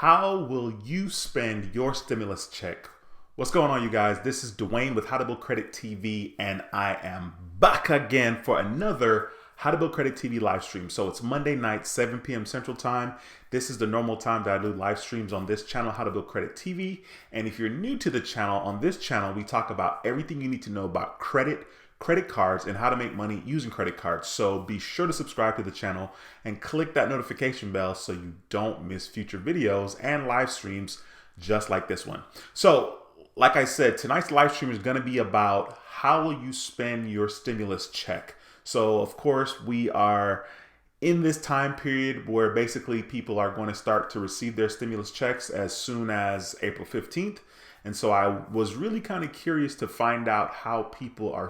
How will you spend your stimulus check? What's going on, you guys? This is Dwayne with How to Build Credit TV, and I am back again for another How to Build Credit TV live stream. So it's Monday night, 7 p.m. Central Time. This is the normal time that I do live streams on this channel, How to Build Credit TV. And if you're new to the channel, on this channel, we talk about everything you need to know about credit cards, and how to make money using credit cards. So be sure to subscribe to the channel and click that notification bell so you don't miss future videos and live streams just like this one. So like I said, tonight's live stream is going to be about how will you spend your stimulus check. So of course we are in this time period where basically people are going to start to receive their stimulus checks as soon as April 15th. And so I was really kind of curious to find out how people are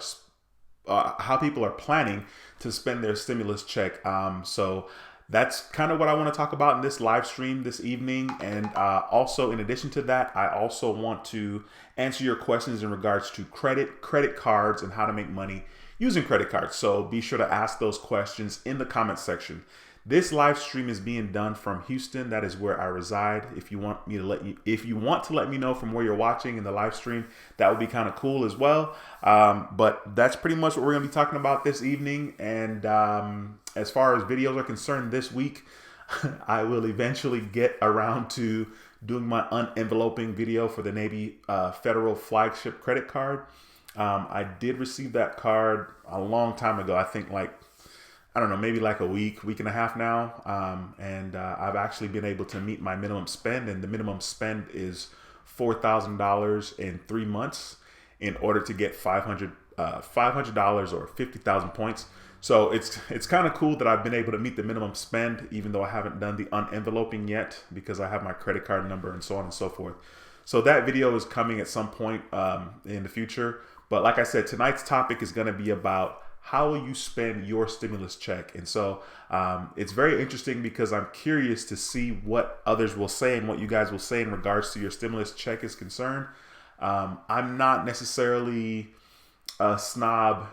planning to spend their stimulus check. So that's kind of what I want to talk about in this live stream this evening. And also, in addition to that, I also want to answer your questions in regards to credit cards, and how to make money using credit cards. So be sure to ask those questions in the comment section. This live stream is being done from Houston. That is where I reside. If you want to let me know from where you're watching in the live stream, that would be kind of cool as well. But that's pretty much what we're going to be talking about this evening. And as far as videos are concerned this week, I will eventually get around to doing my unenveloping video for the Navy Federal Flagship Credit Card. I did receive that card a long time ago. I think I don't know, maybe like a week and a half now. I've actually been able to meet my minimum spend, and the minimum spend is $4,000 in 3 months in order to get $500 or 50,000 points. So it's kind of cool that I've been able to meet the minimum spend, even though I haven't done the unenveloping yet because I have my credit card number and so on and so forth. So that video is coming at some point in the future. But like I said, tonight's topic is going to be about how will you spend your stimulus check? And so it's very interesting because I'm curious to see what others will say and what you guys will say in regards to your stimulus check is concerned. I'm not necessarily a snob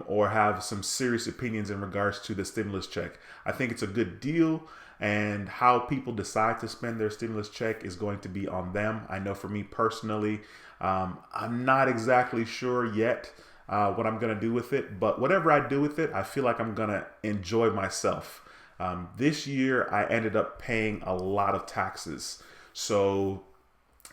or have some serious opinions in regards to the stimulus check. I think it's a good deal, and how people decide to spend their stimulus check is going to be on them. I know for me personally, I'm not exactly sure yet what I'm going to do with it, but whatever I do with it, I feel like I'm going to enjoy myself. This year, I ended up paying a lot of taxes, so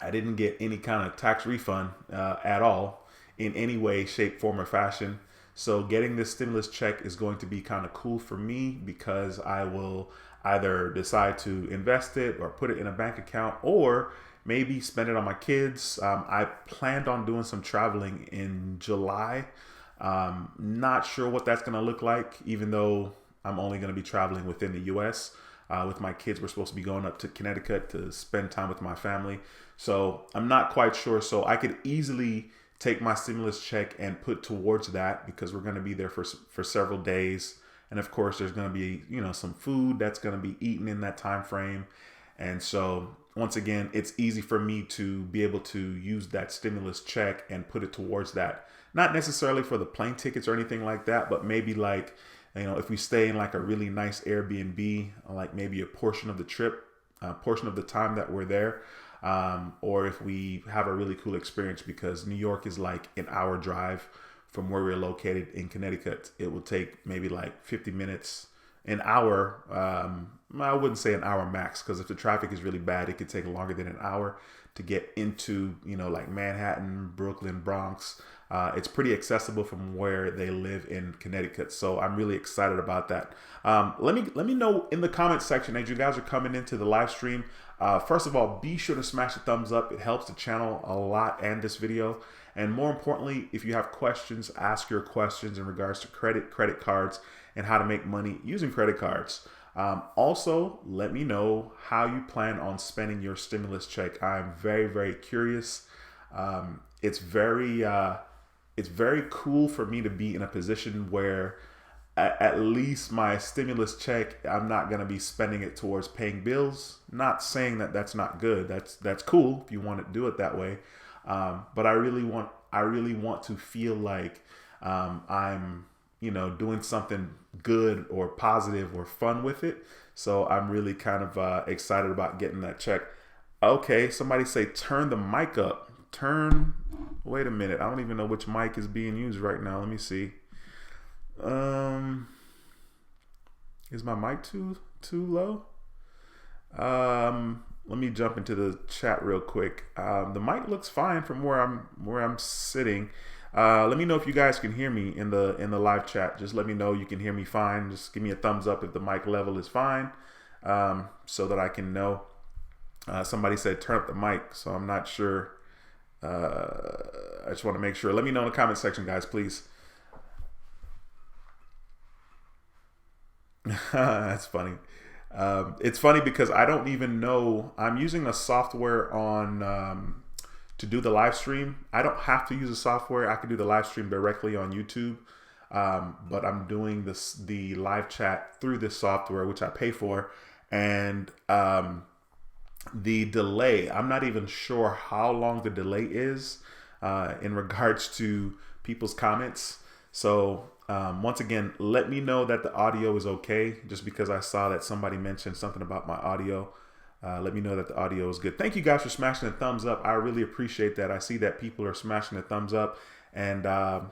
I didn't get any kind of tax refund at all in any way, shape, form, or fashion. So getting this stimulus check is going to be kind of cool for me because I will either decide to invest it or put it in a bank account, or maybe spend it on my kids. I planned on doing some traveling in July. Not sure what that's going to look like, even though I'm only going to be traveling within the U.S. With my kids. We're supposed to be going up to Connecticut to spend time with my family. So I'm not quite sure. So I could easily take my stimulus check and put towards that because we're going to be there for several days. And of course, there's going to be, some food that's going to be eaten in that time frame. And so once again, it's easy for me to be able to use that stimulus check and put it towards that. Not necessarily for the plane tickets or anything like that, but maybe if we stay in like a really nice Airbnb, like maybe a portion of the trip, portion of the time that we're there, or if we have a really cool experience, because New York is like an hour drive from where we're located in Connecticut. It will take maybe like 50 minutes, an hour. I wouldn't say an hour max, because if the traffic is really bad, it could take longer than an hour to get into, like Manhattan, Brooklyn, Bronx. It's pretty accessible from where they live in Connecticut. So I'm really excited about that. Let me know in the comment section as you guys are coming into the live stream. First of all, be sure to smash the thumbs up. It helps the channel a lot and this video. And more importantly, if you have questions, ask your questions in regards to credit cards, and how to make money using credit cards. Also, let me know how you plan on spending your stimulus check. I'm very, very curious. It's very cool for me to be in a position where at least my stimulus check, I'm not going to be spending it towards paying bills. Not saying that that's not good. That's cool if you want to do it that way. But I really want to feel like I'm doing something good or positive or fun with it. So I'm really kind of excited about getting that check. Okay, somebody say turn the mic up. Wait a minute. I don't even know which mic is being used right now. Let me see. Is my mic too low? Let me jump into the chat real quick. The mic looks fine from where I'm sitting. Let me know if you guys can hear me in the live chat. Just let me know you can hear me fine. Just give me a thumbs up if the mic level is fine, so that I can know. Somebody said turn up the mic, so I'm not sure. I just want to make sure. Let me know in the comment section, guys, please. That's funny. It's funny because I don't even know. I'm using a software on to do the live stream. I don't have to use a software. I can do the live stream directly on YouTube, but I'm doing the live chat through this software, which I pay for, and the delay. I'm not even sure how long the delay is in regards to people's comments. So once again, let me know that the audio is okay. Just because I saw that somebody mentioned something about my audio, let me know that the audio is good. Thank you guys for smashing the thumbs up. I really appreciate that. I see that people are smashing the thumbs up. And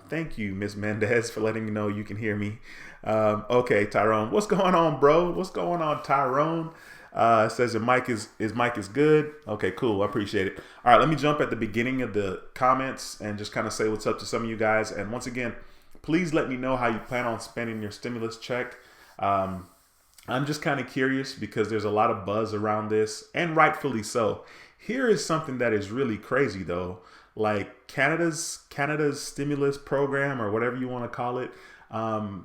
thank you, Miss Mendez, for letting me know you can hear me. Okay, Tyrone, what's going on, bro? What's going on, Tyrone? It says his mic is good. Okay, cool. I appreciate it. All right, let me jump at the beginning of the comments and just kind of say what's up to some of you guys. And once again, please let me know how you plan on spending your stimulus check. I'm just kind of curious because there's a lot of buzz around this, and rightfully so. Here is something that is really crazy though. Like Canada's stimulus program, or whatever you want to call it,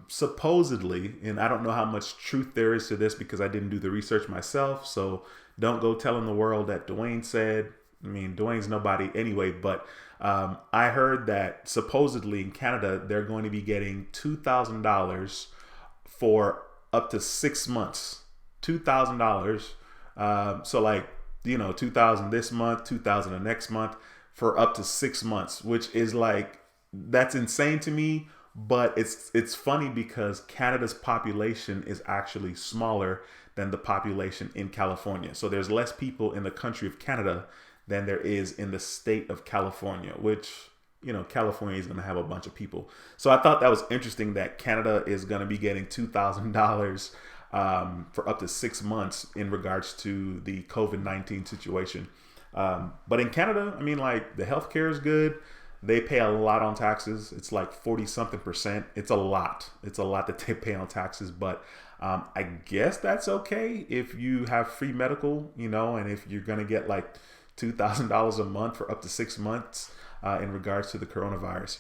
supposedly, and I don't know how much truth there is to this because I didn't do the research myself, so don't go telling the world that Dwayne said. I mean, Dwayne's nobody anyway, but I heard that supposedly in Canada, they're going to be getting $2,000 for up to 6 months. $2,000. So like, you know, 2,000 this month, 2,000 the next month for up to 6 months, which is like, that's insane to me. But it's funny because Canada's population is actually smaller than the population in California. So there's less people in the country of Canada than there is in the state of California, which, you know, California is going to have a bunch of people. So I thought that was interesting that Canada is going to be getting $2,000 for up to 6 months in regards to the COVID-19 situation. But in Canada, I mean, like, the healthcare is good. They pay a lot on taxes. It's like 40-something%. It's a lot. It's a lot that they pay on taxes. But I guess that's okay if you have free medical, you know, and if you're going to get like $2,000 a month for up to 6 months in regards to the coronavirus.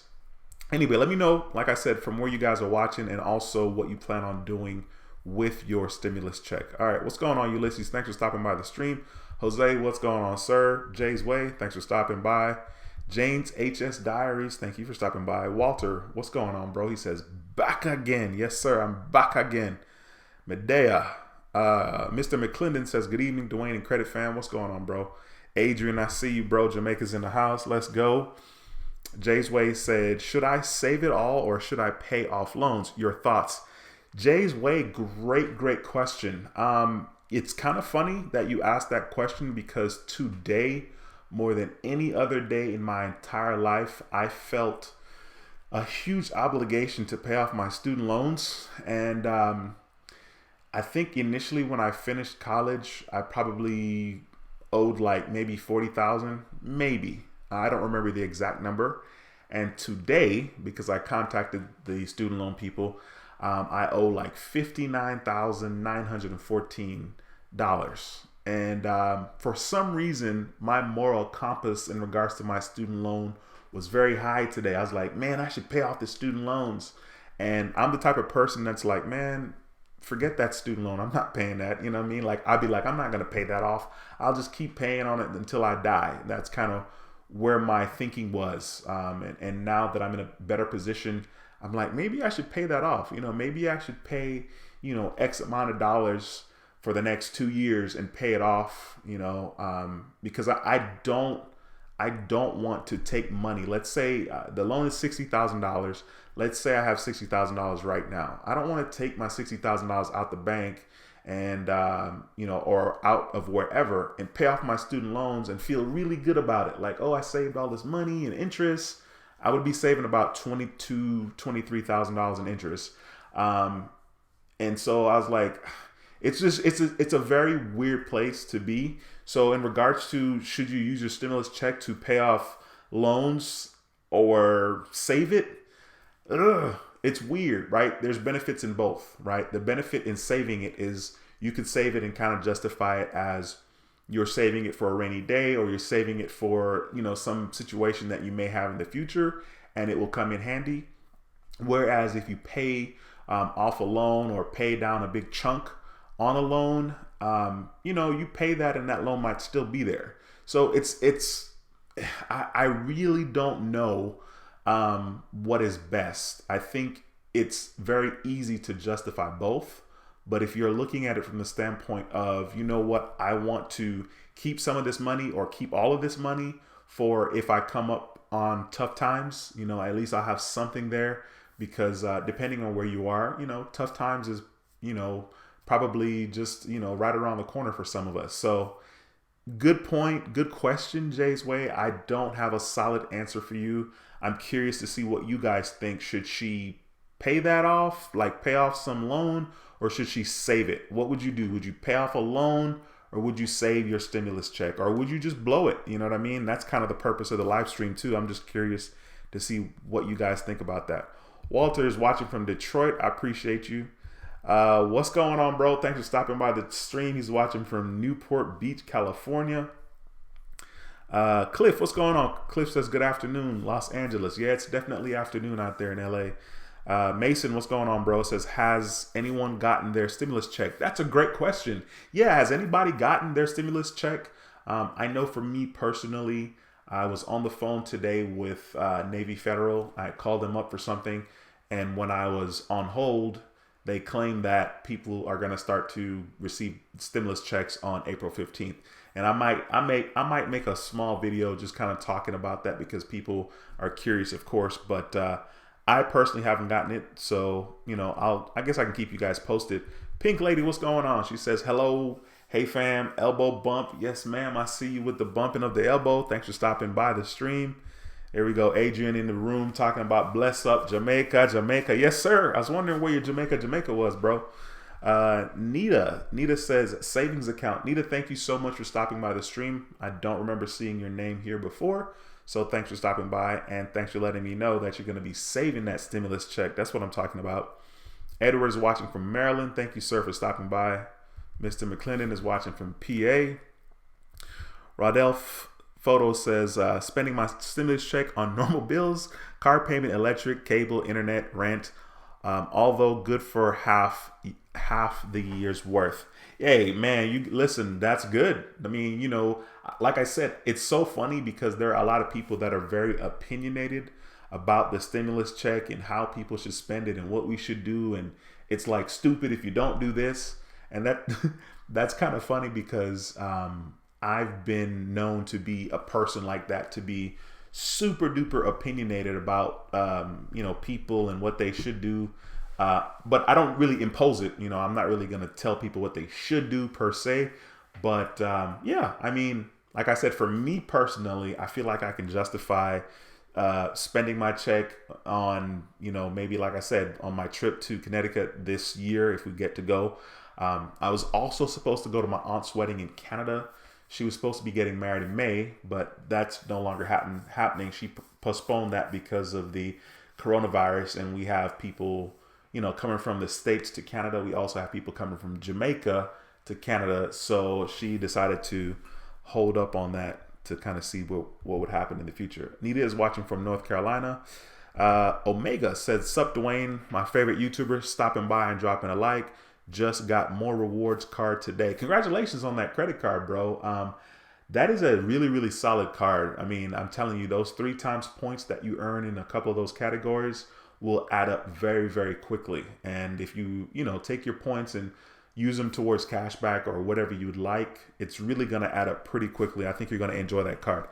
Anyway, let me know, like I said, from where you guys are watching and also what you plan on doing with your stimulus check. All right, what's going on, Ulysses? Thanks for stopping by the stream. Jose, what's going on, sir? Jay's Way, thanks for stopping by. Jane's HS Diaries, thank you for stopping by. Walter, what's going on, bro? He says, back again. Yes, sir, I'm back again. Medea, Mr. McClendon says, good evening, Dwayne and Credit Fam. What's going on, bro? Adrian, I see you, bro. Jamaica's in the house. Let's go. Jay's Way said, should I save it all or should I pay off loans? Your thoughts? Jay's Way, great question. It's kind of funny that you asked that question because today, more than any other day in my entire life, I felt a huge obligation to pay off my student loans. And I think initially when I finished college, I probably owed like maybe 40,000, maybe. I don't remember the exact number. And today, because I contacted the student loan people, I owe like $59,914. And for some reason, my moral compass in regards to my student loan was very high today. I was like, man, I should pay off the student loans. And I'm the type of person that's like, man, forget that student loan. I'm not paying that. You know what I mean? Like, I'd be like, I'm not going to pay that off. I'll just keep paying on it until I die. That's kind of where my thinking was. And now that I'm in a better position, I'm like, maybe I should pay that off. You know, maybe I should pay, you know, X amount of dollars for the next 2 years and pay it off, you know, because I don't want to take money. Let's say the loan is $60,000. Let's say I have $60,000 right now. I don't want to take my $60,000 out the bank and or out of wherever and pay off my student loans and feel really good about it. Like, oh, I saved all this money and interest. I would be saving about $23,000 in interest. And so I was like, it's a very weird place to be. So in regards to, should you use your stimulus check to pay off loans or save it? It's weird, right? There's benefits in both, right? The benefit in saving it is you could save it and kind of justify it as you're saving it for a rainy day, or you're saving it for, some situation that you may have in the future and it will come in handy. Whereas if you pay off a loan or pay down a big chunk on a loan, you pay that and that loan might still be there. So I really don't know what is best. I think it's very easy to justify both. But if you're looking at it from the standpoint of, I want to keep some of this money or keep all of this money for if I come up on tough times, at least I'll have something there, because depending on where you are, tough times is, probably just, right around the corner for some of us. So good point. Good question, Jay's Way. I don't have a solid answer for you. I'm curious to see what you guys think. Should she pay that off, like pay off some loan, or should she save it? What would you do? Would you pay off a loan, or would you save your stimulus check, or would you just blow it? You know what I mean? That's kind of the purpose of the live stream too. I'm just curious to see what you guys think about that. Walter is watching from Detroit. I appreciate you. What's going on, bro? Thanks for stopping by the stream. He's watching from Newport Beach, California. Cliff, what's going on? Cliff says, good afternoon, Los Angeles. Yeah, it's definitely afternoon out there in LA. Mason, what's going on, bro? Says, has anyone gotten their stimulus check? That's a great question. Yeah, has anybody gotten their stimulus check? I know for me personally, I was on the phone today with Navy Federal. I called them up for something, and when I was on hold, they claimed that people are going to start to receive stimulus checks on April 15th. And I might make a small video just kind of talking about that, because people are curious, of course. But I personally haven't gotten it, so I guess I can keep you guys posted. Pink Lady, what's going on? She says, hello, hey fam, elbow bump. Yes, ma'am, I see you with the bumping of the elbow. Thanks for stopping by the stream. There we go. Adrian in the room talking about bless up Jamaica. Yes, sir. I was wondering where your Jamaica was, bro. Nita says savings account. Nita, thank you so much for stopping by the stream. I don't remember seeing your name here before, so thanks for stopping by, and thanks for letting me know that you're going to be saving that stimulus check. That's what I'm talking about. Edward is watching from Maryland. Thank you, sir, for stopping by. Mr. McClendon is watching from PA. Rodolph Photo says, spending my stimulus check on normal bills, car payment, electric, cable, internet, rent, although good for half the year's worth. Hey, man, you listen, that's good. I mean, like I said, it's so funny because there are a lot of people that are very opinionated about the stimulus check and how people should spend it and what we should do. And it's like stupid if you don't do this. And that's kind of funny because I've been known to be a person like that, to be super duper opinionated about, people and what they should do. But I don't really impose it. I'm not really going to tell people what they should do per se. But yeah, I mean, like I said, for me personally, I feel like I can justify spending my check on, maybe like I said, on my trip to Connecticut this year, if we get to go. I was also supposed to go to my aunt's wedding in Canada. She was supposed to be getting married in May, but that's no longer happening. She postponed that because of the coronavirus, and we have people, coming from the States to Canada. We also have people coming from Jamaica to Canada. So she decided to hold up on that to kind of see what would happen in the future. Nita is watching from North Carolina. Omega says, sup Dwayne, my favorite YouTuber, stopping by and dropping a like. Just got more rewards card today. Congratulations on that credit card, bro. That is a really, really solid card. I mean, I'm telling you, those 3 times points that you earn in a couple of those categories will add up very, very quickly. And if you, take your points and use them towards cashback or whatever you'd like, it's really going to add up pretty quickly. I think you're going to enjoy that card.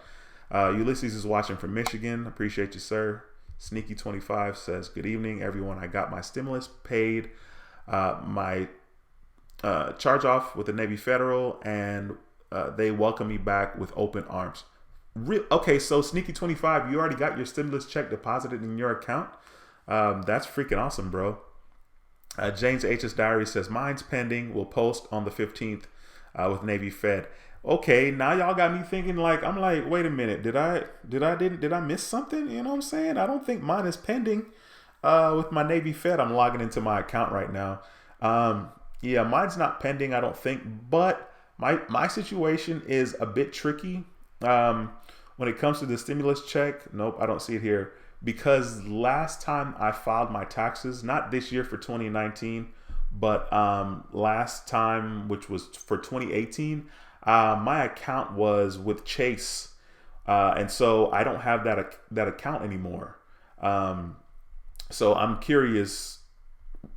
Ulysses is watching from Michigan. Appreciate you, sir. Sneaky25 says, good evening, everyone. I got my stimulus paid. My charge off with the Navy Federal, and they welcome me back with open arms. Okay, so Sneaky 25, you already got your stimulus check deposited in your account. That's freaking awesome, bro. James H's Diary says, mine's pending. We'll post on the 15th with Navy Fed. Okay, now y'all got me thinking like, I'm like, wait a minute, did I miss something? You know what I'm saying? I don't think mine is pending with my Navy Fed. I'm logging into my account right now. Yeah, mine's not pending, I don't think, but my situation is a bit tricky. When it comes to the stimulus check, nope, I don't see it here. Because last time I filed my taxes, not this year for 2019, but last time, which was for 2018, my account was with Chase, and so I don't have that account anymore. So I'm curious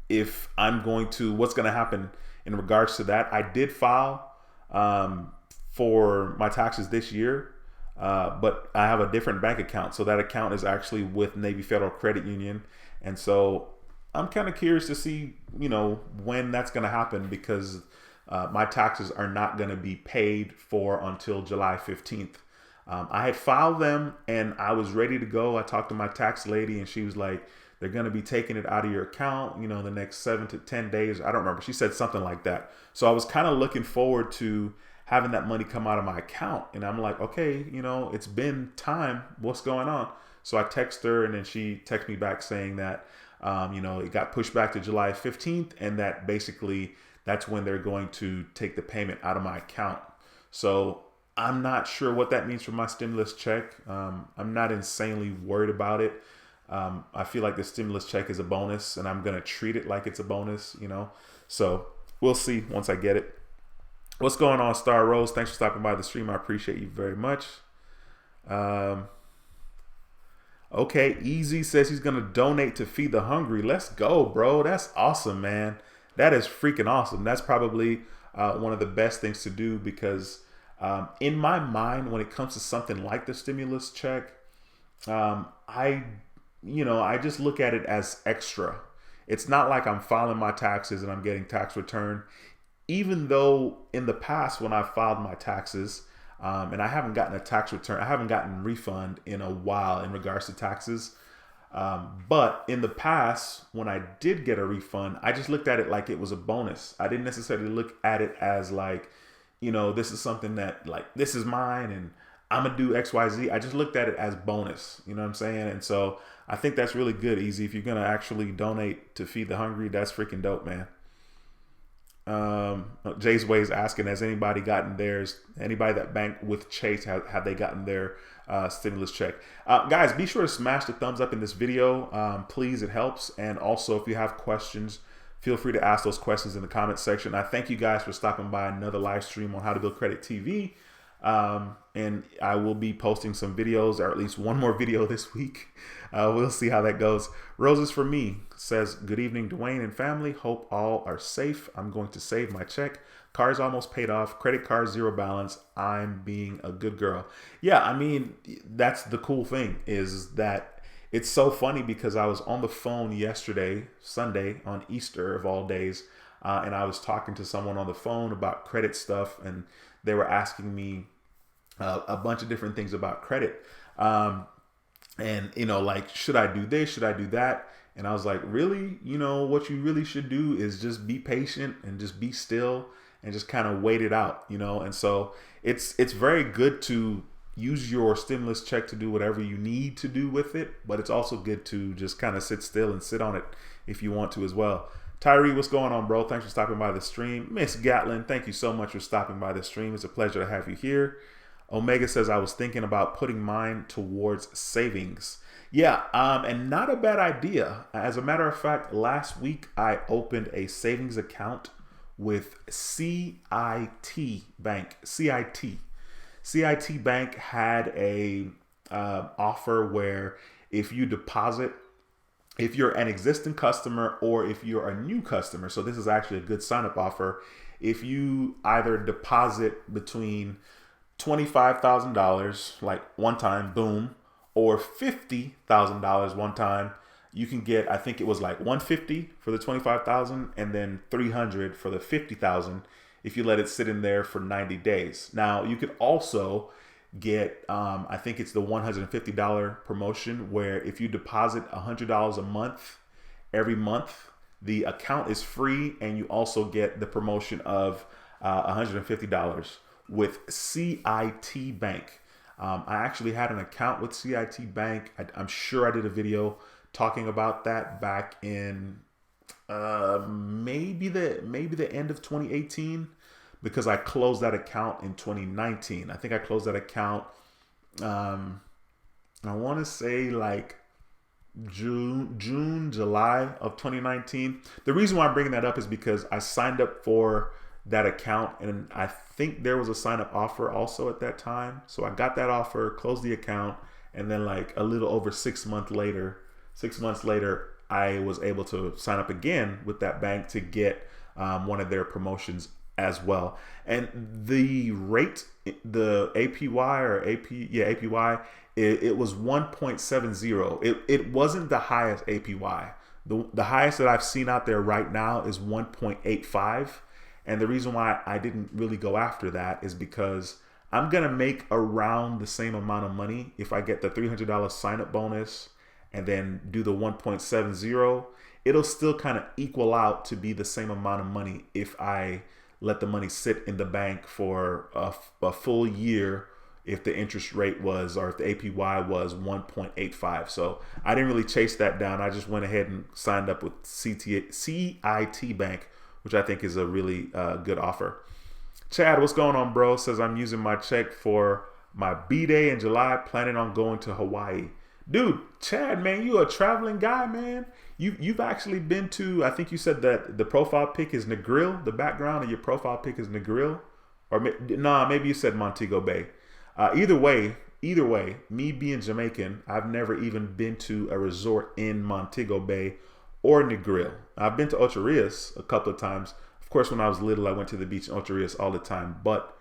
if what's going to happen in regards to that. I did file for my taxes this year. But I have a different bank account. So that account is actually with Navy Federal Credit Union. And so I'm kind of curious to see, when that's going to happen, because my taxes are not going to be paid for until July 15th. I had filed them and I was ready to go. I talked to my tax lady and she was like, they're going to be taking it out of your account, the next 7 to 10 days. I don't remember. She said something like that. So I was kind of looking forward to having that money come out of my account. And I'm like, okay, it's been time. What's going on? So I text her and then she texts me back saying that, it got pushed back to July 15th. And that basically that's when they're going to take the payment out of my account. So I'm not sure what that means for my stimulus check. I'm not insanely worried about it. I feel like the stimulus check is a bonus and I'm going to treat it like it's a bonus, So we'll see once I get it. What's going on, Star Rose? Thanks for stopping by the stream. I appreciate you very much. Okay, Easy says he's going to donate to Feed the Hungry. Let's go, bro. That's awesome, man. That is freaking awesome. That's probably one of the best things to do because in my mind, when it comes to something like the stimulus check, I just look at it as extra. It's not like I'm filing my taxes and I'm getting tax return. Even though in the past when I filed my taxes and I haven't gotten a tax return, I haven't gotten refund in a while in regards to taxes. But in the past, when I did get a refund, I just looked at it like it was a bonus. I didn't necessarily look at it as like, this is something that like, this is mine and I'm going to do X, Y, Z. I just looked at it as bonus. You know what I'm saying? And so I think that's really good, Easy. If you're going to actually donate to Feed the Hungry, that's freaking dope, man. Jay's Way is asking, has anybody gotten theirs? Anybody that banked with Chase, have they gotten their stimulus check? Guys, be sure to smash the thumbs up in this video. Please, it helps. And also, if you have questions, feel free to ask those questions in the comment section. I thank you guys for stopping by another live stream on How to Build Credit TV. And I will be posting some videos, or at least one more video this week. We'll see how that goes. Roses for Me says, good evening, Dwayne and family. Hope all are safe. I'm going to save my check. Car's almost paid off. Credit card, zero balance. I'm being a good girl. Yeah, I mean, that's the cool thing is that it's so funny because I was on the phone yesterday, Sunday, on Easter of all days, and I was talking to someone on the phone about credit stuff, and they were asking me a bunch of different things about credit. And, like, should I do this? Should I do that? And I was like, really? What you really should do is just be patient and just be still and just kind of wait it out, And so it's very good to use your stimulus check to do whatever you need to do with it. But it's also good to just kind of sit still and sit on it if you want to as well. Tyree, what's going on, bro? Thanks for stopping by the stream. Miss Gatlin, thank you so much for stopping by the stream. It's a pleasure to have you here. Omega says, I was thinking about putting mine towards savings. Yeah, and not a bad idea. As a matter of fact, last week I opened a savings account with CIT Bank. CIT Bank had a offer where if you deposit, if you're an existing customer or if you're a new customer, so this is actually a good sign-up offer. If you either deposit between $25,000, like one time, boom, or $50,000 one time, you can get, I think it was like 150 for the 25,000 and then 300 for the 50,000 if you let it sit in there for 90 days. Now you could also get, I think it's the $150 promotion, where if you deposit $100 a month, every month, the account is free, and you also get the promotion of $150 with CIT Bank. I actually had an account with CIT Bank. I'm sure I did a video talking about that back in maybe the end of 2018, because I closed that account in 2019. I think I closed that account, I want to say like June, July of 2019. The reason why I'm bringing that up is because I signed up for that account, and I think there was a sign up offer also at that time. So I got that offer, closed the account, and then like a little over 6 months later, I was able to sign up again with that bank to get one of their promotions as well. And the rate, the APY or APY, it was 1.70. It wasn't the highest APY. The highest that I've seen out there right now is 1.85. And the reason why I didn't really go after that is because I'm going to make around the same amount of money if I get the $300 sign up bonus and then do the 1.70. It'll still kind of equal out to be the same amount of money if I let the money sit in the bank for a full year, if the interest rate was, or if the APY was 1.85. So I didn't really chase that down. I just went ahead and signed up with CIT Bank, which I think is a really good offer. Chad, what's going on, bro? Says, I'm using my check for my B-Day in July, planning on going to Hawaii. Dude, Chad, man, you a traveling guy, man. You've actually been to, I think you said that the profile pic is Negril. The background of your profile pic is Negril. Or maybe you said Montego Bay. Either way, me being Jamaican, I've never even been to a resort in Montego Bay or Negril. I've been to Ocho Rios a couple of times. Of course, when I was little, I went to the beach in Ocho Rios all the time. But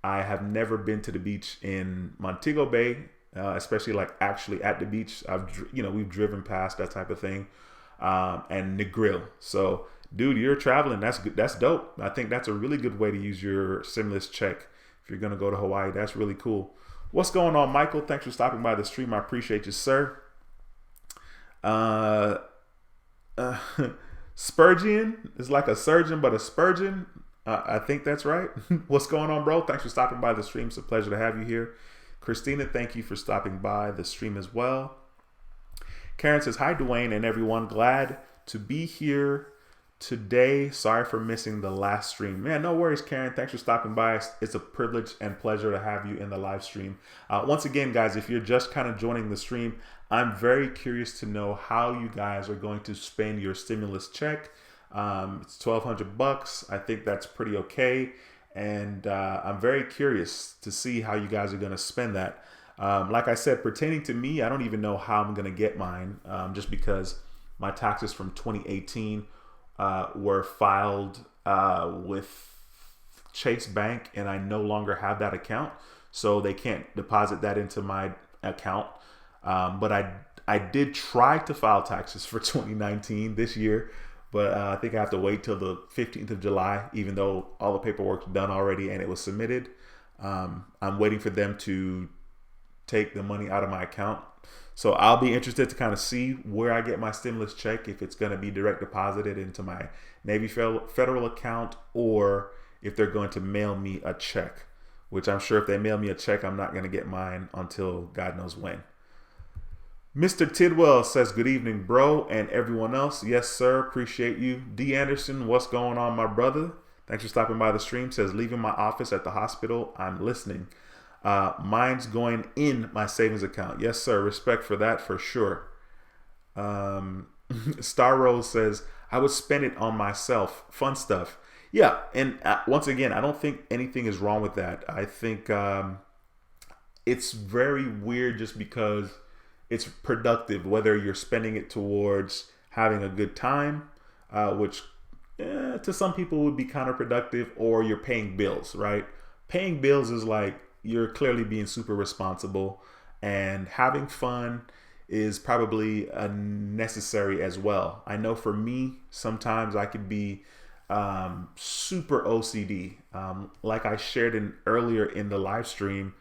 I have never been to the beach in Montego Bay, especially like actually at the beach. We've driven past that type of thing, and Negril. So, dude, you're traveling. That's good. That's dope. I think that's a really good way to use your stimulus check if you're gonna go to Hawaii. That's really cool. What's going on, Michael? Thanks for stopping by the stream. I appreciate you, sir. Spurgeon is like a surgeon, but a Spurgeon. I think that's right. What's going on, bro? Thanks for stopping by the stream. It's a pleasure to have you here. Christina, thank you for stopping by the stream as well. Karen says, hi, Dwayne and everyone. Glad to be here today. Sorry for missing the last stream. Man, no worries, Karen. Thanks for stopping by. It's a privilege and pleasure to have you in the live stream. Once again, guys, if you're just kind of joining the stream, I'm very curious to know how you guys are going to spend your stimulus check. It's $1,200. I think that's pretty okay. And I'm very curious to see how you guys are going to spend that. Like I said, pertaining to me, I don't even know how I'm going to get mine, just because my taxes from 2018 were filed with Chase Bank, and I no longer have that account, so they can't deposit that into my account. But I did try to file taxes for 2019 this year, but I think I have to wait till the 15th of July, even though all the paperwork's done already and it was submitted. I'm waiting for them to take the money out of my account. So I'll be interested to kind of see where I get my stimulus check, if it's going to be direct deposited into my Navy federal account, or if they're going to mail me a check, which I'm sure if they mail me a check, I'm not going to get mine until God knows when. Mr. Tidwell says, good evening, bro, and everyone else. Yes, sir. Appreciate you. D. Anderson, what's going on, my brother? Thanks for stopping by the stream. Says, leaving my office at the hospital. I'm listening. Mine's going in my savings account. Yes, sir. Respect for that for sure. Star Rose says, I would spend it on myself. Fun stuff. Yeah. And once again, I don't think anything is wrong with that. I think it's very weird just because it's productive, whether you're spending it towards having a good time, which to some people would be counterproductive, or you're paying bills, right? Paying bills is like, you're clearly being super responsible, and having fun is probably necessary as well. I know for me, sometimes I could be super OCD. Like I shared in earlier in the live stream,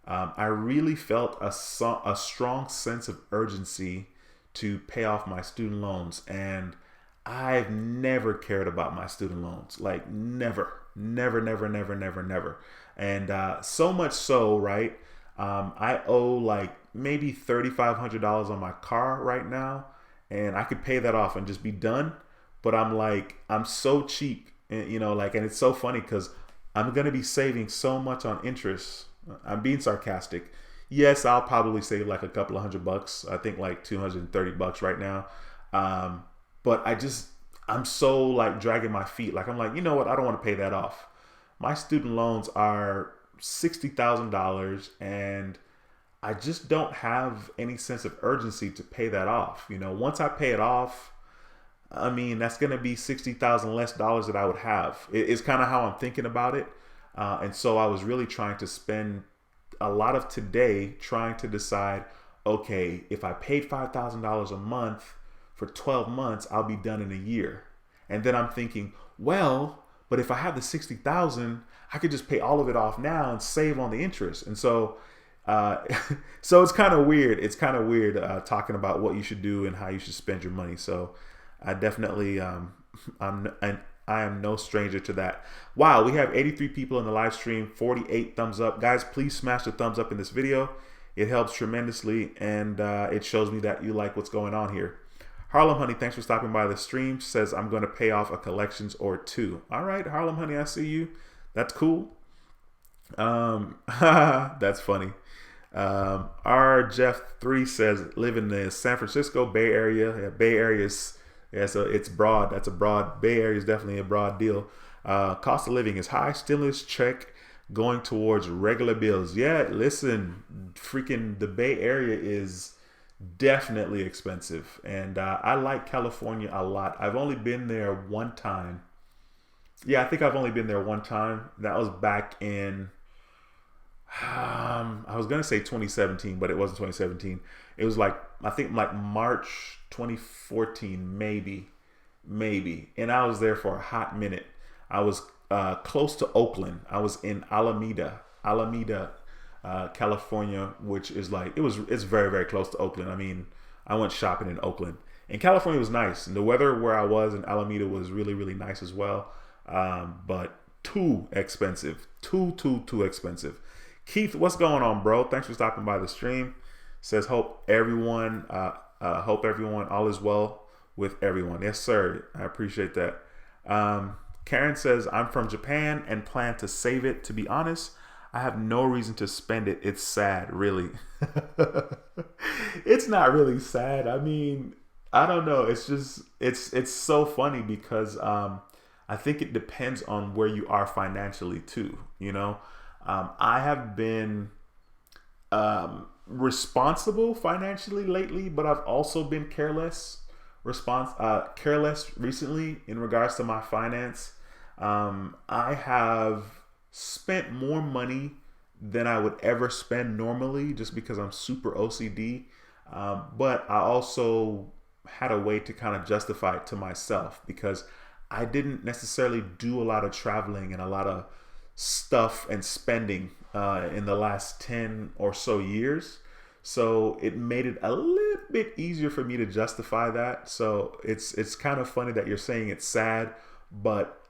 I really felt a strong sense of urgency to pay off my student loans. And I've never cared about my student loans. Like never, never, never, never, never, never. And so much so, right? I owe like maybe $3,500 on my car right now, and I could pay that off and just be done. But I'm like, I'm so cheap, and, and it's so funny because I'm gonna be saving so much on interest. I'm being sarcastic. Yes, I'll probably save like a couple of $100. I think like $230 right now. But I'm so like dragging my feet. Like I'm like, you know what? I don't want to pay that off. My student loans are $60,000, and I just don't have any sense of urgency to pay that off. Once I pay it off, I mean, that's going to be $60,000 less dollars that I would have. It's kind of how I'm thinking about it. And so I was really trying to spend a lot of today trying to decide, okay, if I paid $5,000 a month for 12 months, I'll be done in a year. And then I'm thinking, well, but if I have the 60,000, I could just pay all of it off now and save on the interest. And so, so it's kind of weird. It's kind of weird talking about what you should do and how you should spend your money. So I definitely, I am no stranger to that. Wow, we have 83 people in the live stream, 48 thumbs up. Guys, please smash the thumbs up in this video. It helps tremendously, and it shows me that you like what's going on here. Harlem Honey, thanks for stopping by the stream. Says, I'm going to pay off a collections or two. All right, Harlem Honey, I see you. That's cool. That's funny. R Jeff 3 says, live in the San Francisco Bay Area. Yeah, Bay Area is, yeah, so it's broad. That's a broad. Bay Area is definitely a broad deal. Cost of living is high. Stimulus check going towards regular bills. Yeah, listen, freaking the Bay Area is definitely expensive, and I like California a lot. I've only been there one time. Yeah, I think I've only been there one time. That was back in I was gonna say 2017, but it wasn't 2017. It was like, I think like March 2014, maybe. And I was there for a hot minute. I was close to Oakland. I was in Alameda, California, which is like, it's very, very close to Oakland. I mean, I went shopping in Oakland, and California was nice, and the weather where I was in Alameda was really, really nice as well. But too expensive, too expensive. Keith, what's going on, bro? Thanks for stopping by the stream. Says, hope everyone all is well with everyone. Yes, sir. I appreciate that. Karen says, I'm from Japan and plan to save it. To be honest, I have no reason to spend it. It's sad, really. It's not really sad. I mean, I don't know. It's just, it's so funny because I think it depends on where you are financially too. I have been responsible financially lately, but I've also been careless recently in regards to my finance. I have spent more money than I would ever spend normally just because I'm super OCD. But I also had a way to kind of justify it to myself because I didn't necessarily do a lot of traveling and a lot of stuff and spending in the last 10 or so years. So it made it a little bit easier for me to justify that. So it's kind of funny that you're saying it's sad, but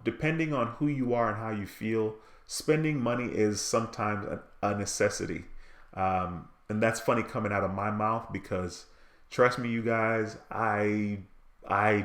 depending on who you are and how you feel, spending money is sometimes a necessity. And that's funny coming out of my mouth because trust me, you guys, I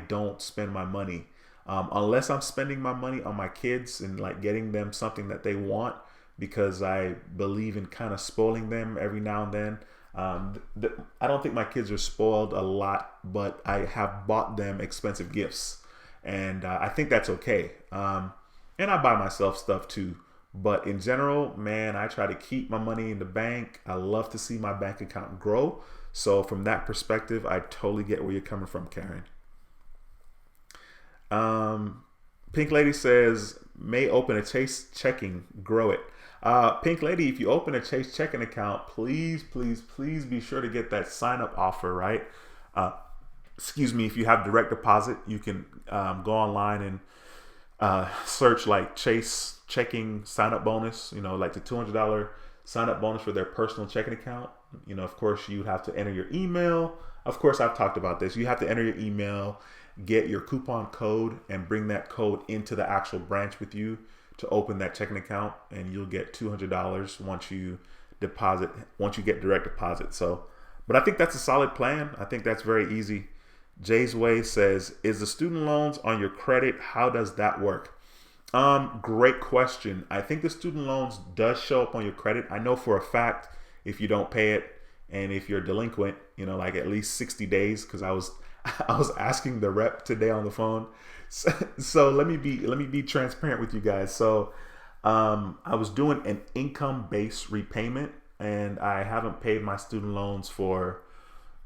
don't spend my money. Unless I'm spending my money on my kids and like getting them something that they want, because I believe in kind of spoiling them every now and then. I don't think my kids are spoiled a lot, but I have bought them expensive gifts, and I think that's okay. And I buy myself stuff too. But in general, man, I try to keep my money in the bank. I love to see my bank account grow. So from that perspective, I totally get where you're coming from, Karen. Pink Lady says, may open a Chase checking, grow it. Pink Lady, if you open a Chase checking account, please, please, please be sure to get that sign up offer, right? Uh, Excuse me, if you have direct deposit, you can go online and search like Chase checking sign up bonus, like the $200 sign up bonus for their personal checking account. Of course, you have to enter your email. Of course, I've talked about this. You have to enter your email, get your coupon code, and bring that code into the actual branch with you to open that checking account, and you'll get $200 once you get direct deposit. So, but I think that's a solid plan. I think that's very easy. Jay's Way says, is the student loans on your credit? How does that work? Great question. I think the student loans does show up on your credit. I know for a fact if you don't pay it and if you're delinquent, like at least 60 days, because I was asking the rep today on the phone. So let me be transparent with you guys. So I was doing an income-based repayment, and I haven't paid my student loans for,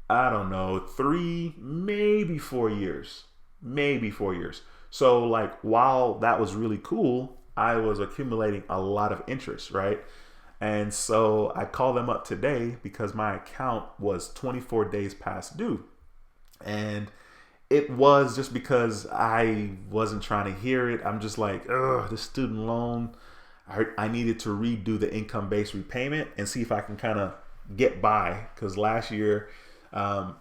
I don't know, 3, maybe 4 years. So like, while that was really cool, I was accumulating a lot of interest, right? And so I called them up today because my account was 24 days past due. And it was just because I wasn't trying to hear it. I'm just like, ugh, the student loan. I needed to redo the income-based repayment and see if I can kind of get by. Because last year,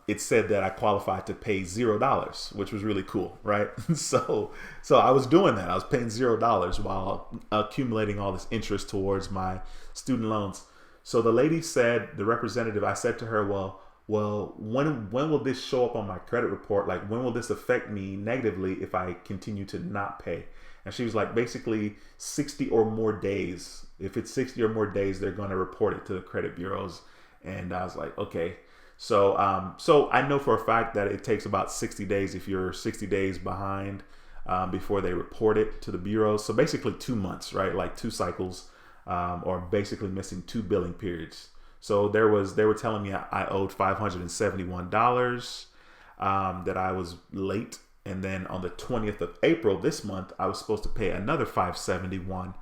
it said that I qualified to pay $0, which was really cool, right? So I was doing that. I was paying $0 while accumulating all this interest towards my student loans. So the lady said, the representative, I said to her, well, when will this show up on my credit report? Like, when will this affect me negatively if I continue to not pay? And she was like, basically 60 or more days. If it's 60 or more days, they're going to report it to the credit bureaus. And I was like, okay. So I know for a fact that it takes about 60 days if you're 60 days behind before they report it to the bureaus. So basically 2 months, right? Like 2 cycles, or basically missing 2 billing periods. So they were telling me I owed $571 that I was late. And then on the 20th of April this month, I was supposed to pay another $571.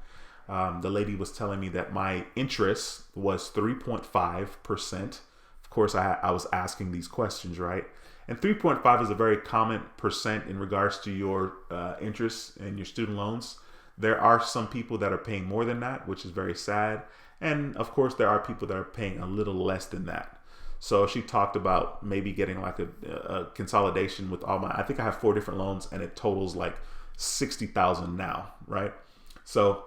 The lady was telling me that my interest was 3.5%. Of course, I was asking these questions, right? And 3.5 is a very common percent in regards to your interest and your student loans. There are some people that are paying more than that, which is very sad. And of course, there are people that are paying a little less than that. So she talked about maybe getting like a consolidation with I think I have 4 different loans and it totals like 60,000 now, right? So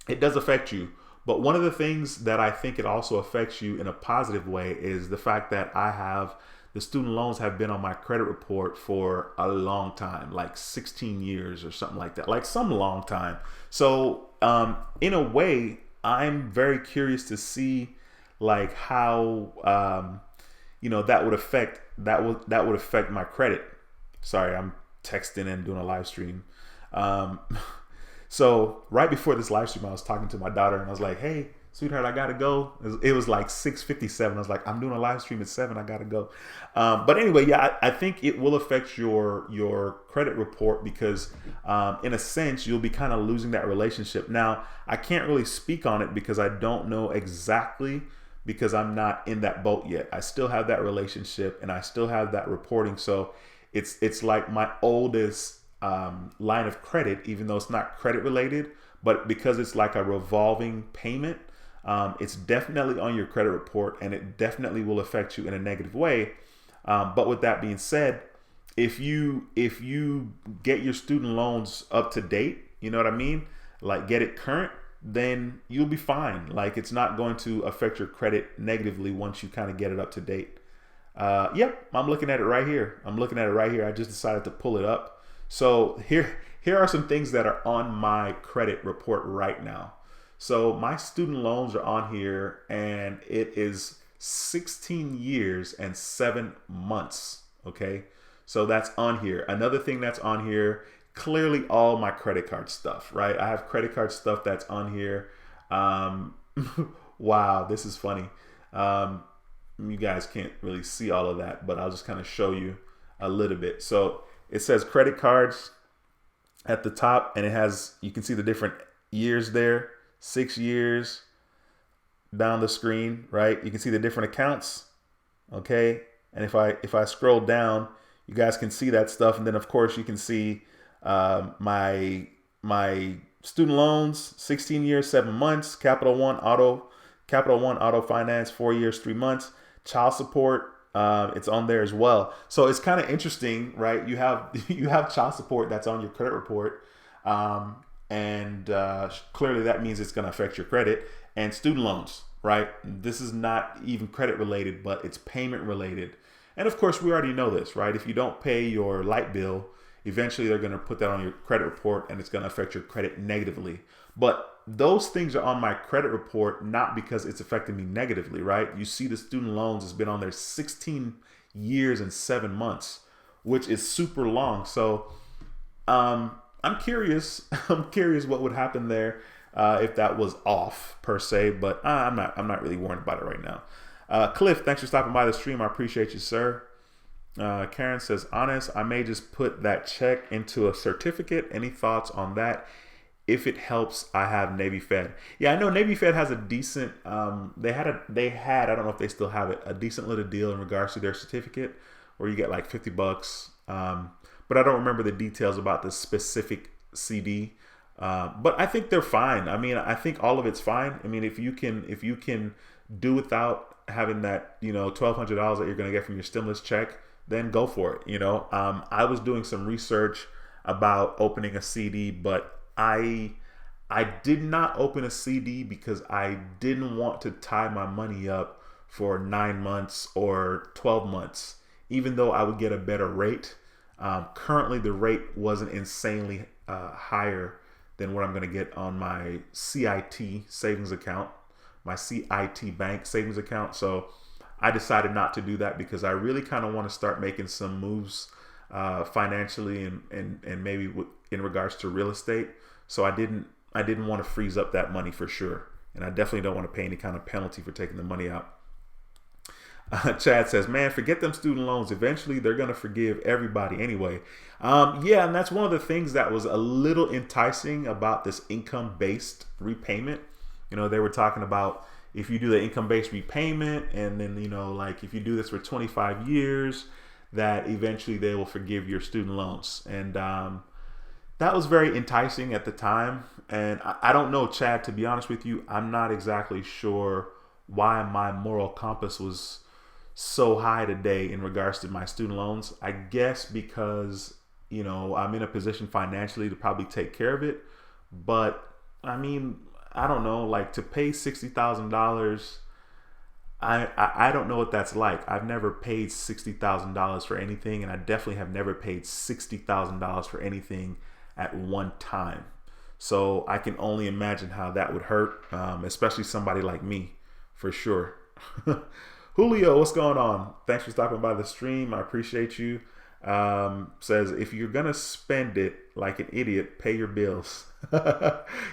it does affect you. But one of the things that I think it also affects you in a positive way is the fact that the student loans have been on my credit report for a long time, like 16 years or something like that, like some long time. So in a way, I'm very curious to see like how that would affect my credit. Sorry, I'm texting and doing a live stream. So right before this live stream, I was talking to my daughter and I was like, hey, sweetheart, I gotta go. It was like 6:57. I was like, I'm doing a live stream at 7. I gotta go. But anyway, yeah, I think it will affect your credit report because in a sense, you'll be kind of losing that relationship. Now, I can't really speak on it because I don't know exactly, because I'm not in that boat yet. I still have that relationship and I still have that reporting. So it's like my oldest line of credit, even though it's not credit related, but because it's like a revolving payment, it's definitely on your credit report and it definitely will affect you in a negative way. But with that being said, if you get your student loans up to date, you know what I mean? Like get it current, then you'll be fine. Like it's not going to affect your credit negatively once you kind of get it up to date. Yep, I'm looking at it right here. I just decided to pull it up. So here are some things that are on my credit report right now. So my student loans are on here and it is 16 years and 7 months. Okay. So that's on here. Another thing that's on here, clearly all my credit card stuff, right? I have credit card stuff that's on here. Wow, this is funny. You guys can't really see all of that, but I'll just kind of show you a little bit. So it says credit cards at the top and it has, you can see the different years there, 6 years down the screen, right? You can see the different accounts. Okay. And if I scroll down, you guys can see that stuff. And then of course you can see my student loans, 16 years, 7 months, Capital One Auto Finance, 4 years, 3 months, child support. It's on there as well. So it's kind of interesting, right? You have you have child support that's on your credit report, and clearly that means it's going to affect your credit. And student loans, right? This is not even credit related, but it's payment related. And of course, we already know this, right? If you don't pay your light bill, eventually they're going to put that on your credit report, and it's going to affect your credit negatively. But those things are on my credit report not because it's affecting me negatively, right? You see the student loans has been on there 16 years and 7 months, which is super long. So I'm curious. I'm curious what would happen there if that was off per se, but I'm not really worried about it right now. Cliff, thanks for stopping by the stream. I appreciate you, sir. Karen says, honest, I may just put that check into a certificate. Any thoughts on that? If it helps, I have Navy Fed. Yeah, I know Navy Fed has a decent, they had, I don't know if they still have it, a decent little deal in regards to their certificate where you get like $50. But I don't remember the details about the specific CD. But I think they're fine. I mean, I think all of it's fine. I mean, if you can do without having that, $1,200 that you're going to get from your stimulus check, then go for it. I was doing some research about opening a CD, but I did not open a CD because I didn't want to tie my money up for 9 months or 12 months, even though I would get a better rate. Currently, the rate wasn't insanely higher than what I'm going to get on my CIT savings account, my CIT bank savings account. So I decided not to do that because I really kind of want to start making some moves financially and maybe in regards to real estate. So I didn't want to freeze up that money for sure. And I definitely don't want to pay any kind of penalty for taking the money out. Chad says, man, forget them student loans. Eventually, they're going to forgive everybody anyway. Yeah, and that's one of the things that was a little enticing about this income-based repayment. They were talking about if you do the income-based repayment and then, like if you do this for 25 years, that eventually they will forgive your student loans. And that was very enticing at the time. And I don't know, Chad, to be honest with you, I'm not exactly sure why my moral compass was so high today in regards to my student loans. I guess because, I'm in a position financially to probably take care of it. But I mean, I don't know, like to pay $60,000, I don't know what that's like. I've never paid $60,000 for anything, and I definitely have never paid $60,000 for anything at one time. So I can only imagine how that would hurt, especially somebody like me, for sure. Julio, what's going on? Thanks for stopping by the stream. I appreciate you. Says, if you're going to spend it like an idiot, pay your bills.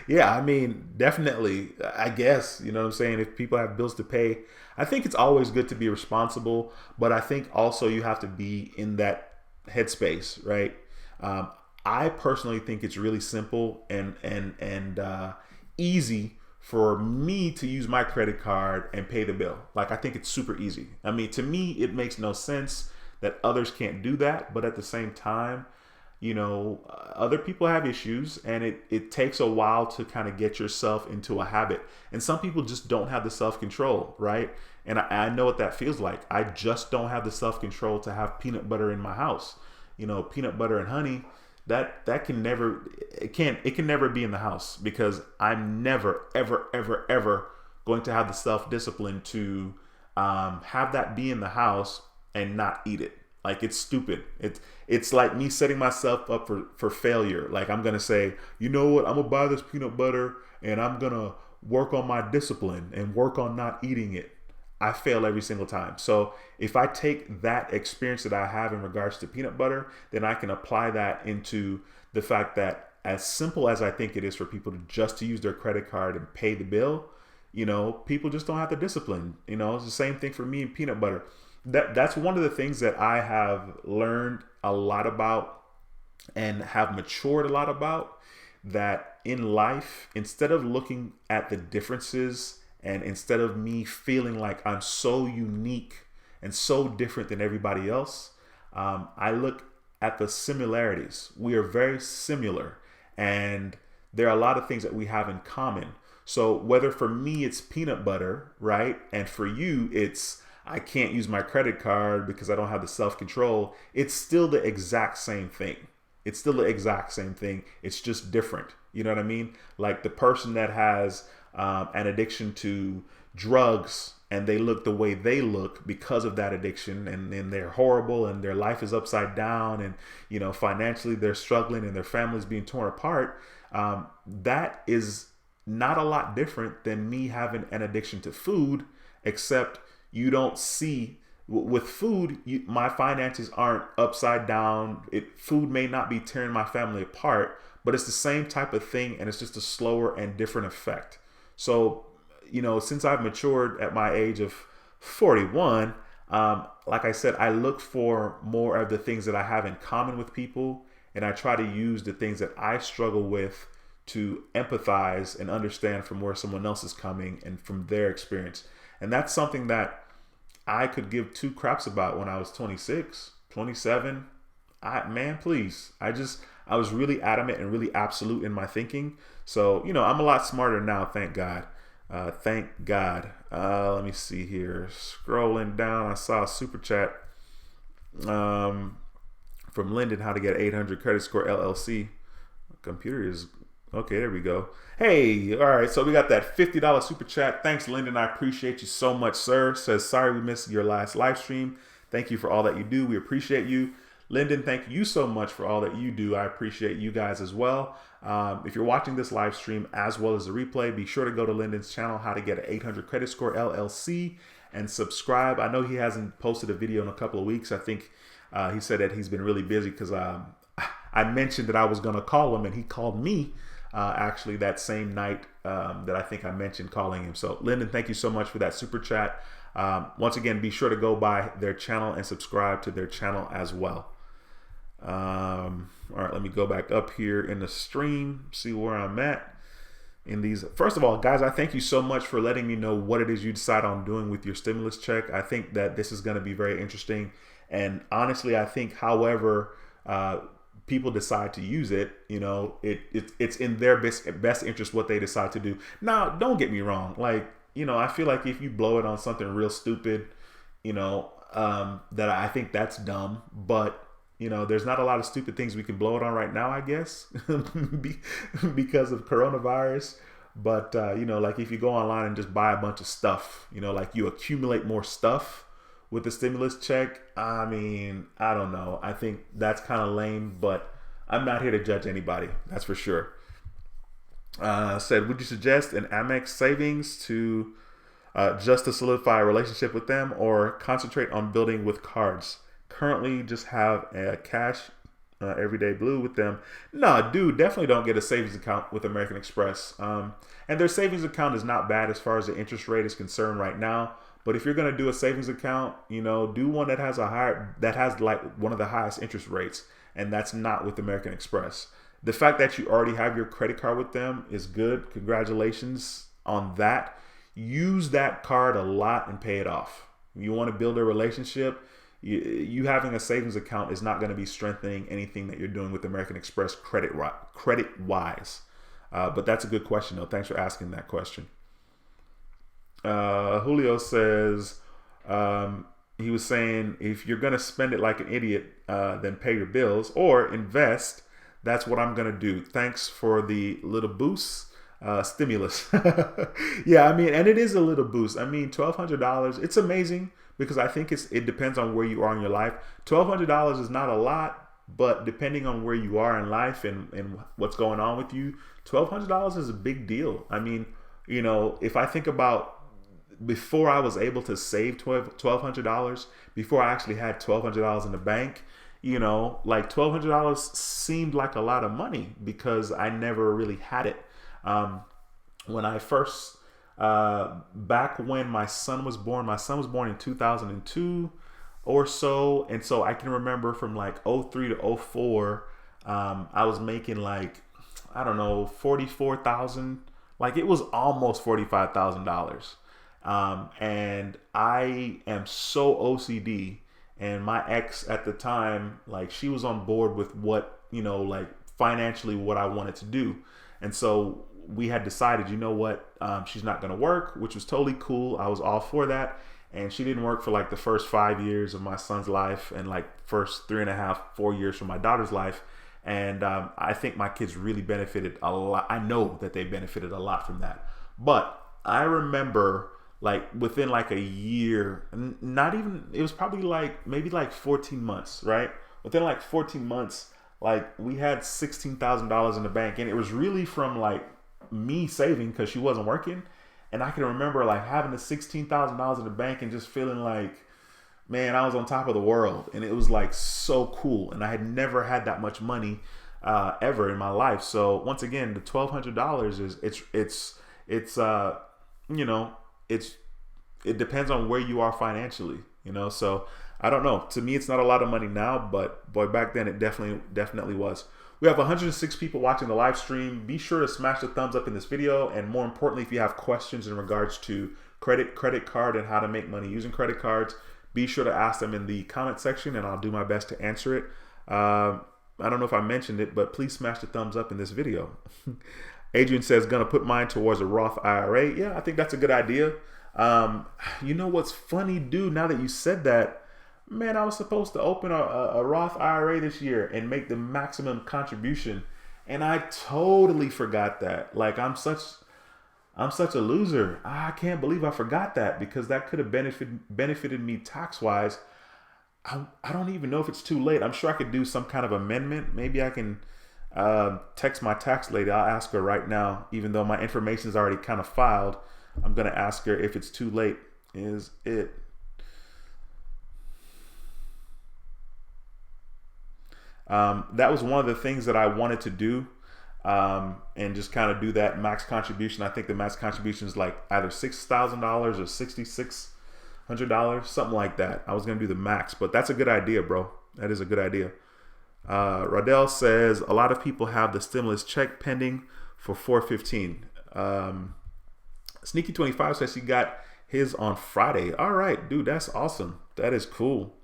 Yeah, I mean, definitely, I guess, you know what I'm saying? If people have bills to pay, I think it's always good to be responsible, but I think also you have to be in that headspace, right? I personally think it's really simple and easy for me to use my credit card and pay the bill. Like, I think it's super easy. I mean, to me, it makes no sense that others can't do that. But at the same time, other people have issues, and it takes a while to kind of get yourself into a habit. And some people just don't have the self-control, right? And I know what that feels like. I just don't have the self-control to have peanut butter in my house. Peanut butter and honey, that can never, it can never be in the house, because I'm never, ever, ever, ever going to have the self-discipline to have that be in the house and not eat it. Like, it's stupid. It's like me setting myself up for failure. Like, I'm going to say, you know what, I'm going to buy this peanut butter and I'm going to work on my discipline and work on not eating it. I fail every single time. So if I take that experience that I have in regards to peanut butter, then I can apply that into the fact that, as simple as I think it is for people to use their credit card and pay the bill, people just don't have the discipline. It's the same thing for me and peanut butter. That's one of the things that I have learned a lot about and have matured a lot about. that in life, instead of looking at the differences and instead of me feeling like I'm so unique and so different than everybody else, I look at the similarities. We are very similar, and there are a lot of things that we have in common. So whether for me it's peanut butter, right? And for you it's I can't use my credit card because I don't have the self-control, it's still the exact same thing. It's still the exact same thing. It's just different. You know what I mean? Like the person that has an addiction to drugs and they look the way they look because of that addiction, and they're horrible and their life is upside down, and financially they're struggling and their family's being torn apart. That is not a lot different than me having an addiction to food, except you don't see with food, my finances aren't upside down. Food may not be tearing my family apart, but it's the same type of thing, and it's just a slower and different effect. So, since I've matured at my age of 41, like I said, I look for more of the things that I have in common with people, and I try to use the things that I struggle with to empathize and understand from where someone else is coming and from their experience. And that's something that I could give two craps about when I was 26, 27. Please. I was really adamant and really absolute in my thinking. So, I'm a lot smarter now, thank God. Thank God. Let me see here. Scrolling down, I saw a super chat from Lyndon, how to get 800 credit score LLC. Computer is okay. There we go. Hey, all right. So we got that $50 super chat. Thanks, Lyndon. I appreciate you so much, sir. Says, sorry we missed your last live stream. Thank you for all that you do. We appreciate you. Lyndon, thank you so much for all that you do. I appreciate you guys as well. If you're watching this live stream as well as the replay, be sure to go to Lyndon's channel, How to Get an 800 Credit Score LLC, and subscribe. I know he hasn't posted a video in a couple of weeks. I think he said that he's been really busy because I mentioned that I was going to call him, and he called me actually that same night that I think I mentioned calling him. So Lyndon, thank you so much for that super chat. Once again, be sure to go by their channel and subscribe to their channel as well. All right, let me go back up here in the stream, see where I'm at in these. First of all, guys, I thank you so much for letting me know what it is you decide on doing with your stimulus check. I think that this is going to be very interesting. And honestly, I think however people decide to use it, it's in their best interest what they decide to do. Now, don't get me wrong. Like, I feel like if you blow it on something real stupid, that I think that's dumb. But there's not a lot of stupid things we can blow it on right now, I guess, because of coronavirus. But, like if you go online and just buy a bunch of stuff, like you accumulate more stuff with the stimulus check. I mean, I don't know. I think that's kind of lame, but I'm not here to judge anybody. That's for sure. Said, would you suggest an Amex savings to just to solidify a relationship with them, or concentrate on building with cards? Currently just have a cash everyday blue with them. No, dude, definitely don't get a savings account with American Express. And their savings account is not bad as far as the interest rate is concerned right now. But if you're going to do a savings account, do one that has like one of the highest interest rates. And that's not with American Express. The fact that you already have your credit card with them is good. Congratulations on that. Use that card a lot and pay it off. You want to build a relationship. You having a savings account is not going to be strengthening anything that you're doing with American Express credit wise. But that's a good question, though. Thanks for asking that question. Julio says, he was saying, if you're going to spend it like an idiot, then pay your bills or invest. That's what I'm going to do. Thanks for the little boost, stimulus. Yeah, I mean, and it is a little boost. I mean, $1,200, it's amazing because I think it depends on where you are in your life. $1,200 is not a lot, but depending on where you are in life and what's going on with you, $1,200 is a big deal. I mean, if I think about before I was able to save $1,200, before I actually had $1,200 in the bank, like $1,200 seemed like a lot of money because I never really had it. When I first, back when my son was born in 2002 or so. And so I can remember from like 03 to 04, I was making like I don't know, 44,000. Like it was almost $45,000. And I am so OCD. And my ex at the time, like she was on board with what, like financially what I wanted to do. And so we had decided, you know what, she's not going to work, which was totally cool. I was all for that. And she didn't work for like the first 5 years of my son's life and like first 3.5, 4 years from my daughter's life. And I think my kids really benefited a lot. I know that they benefited a lot from that. But I remember like within like a year, not even, it was probably like maybe like 14 months, right? Within like 14 months, like we had $16,000 in the bank, and it was really from like me saving because she wasn't working. And I can remember like having the $16,000 in the bank and just feeling like, man, I was on top of the world. And it was like so cool. And I had never had that much money ever in my life. So once again, the $1,200 is it depends on where you are financially, so I don't know. To me, it's not a lot of money now, but boy, back then it definitely was. We have 106 people watching the live stream. Be sure to smash the thumbs up in this video. And more importantly, if you have questions in regards to credit card and how to make money using credit cards, be sure to ask them in the comment section and I'll do my best to answer it. I don't know if I mentioned it, but please smash the thumbs up in this video. Adrian says, gonna put mine towards a Roth IRA. Yeah, I think that's a good idea. You know what's funny, dude? Now that you said that, man, I was supposed to open a Roth IRA this year and make the maximum contribution, and I totally forgot that. Like I'm such a loser. I can't believe I forgot that, because that could have benefited me tax wise. I don't even know if it's too late. I'm sure I could do some kind of amendment. Maybe I can text my tax lady. I'll ask her right now, even though my information is already kind of filed. I'm going to ask her if it's too late. Is it? That was one of the things that I wanted to do, and just kind of do that max contribution. I think the max contribution is like either $6,000 or $6,600, something like that. I was going to do the max, but that's a good idea, bro. That is a good idea. Radell says a lot of people have the stimulus check pending for 4/15. Sneaky25 says she got his on Friday. All right, dude, that's awesome. That is cool.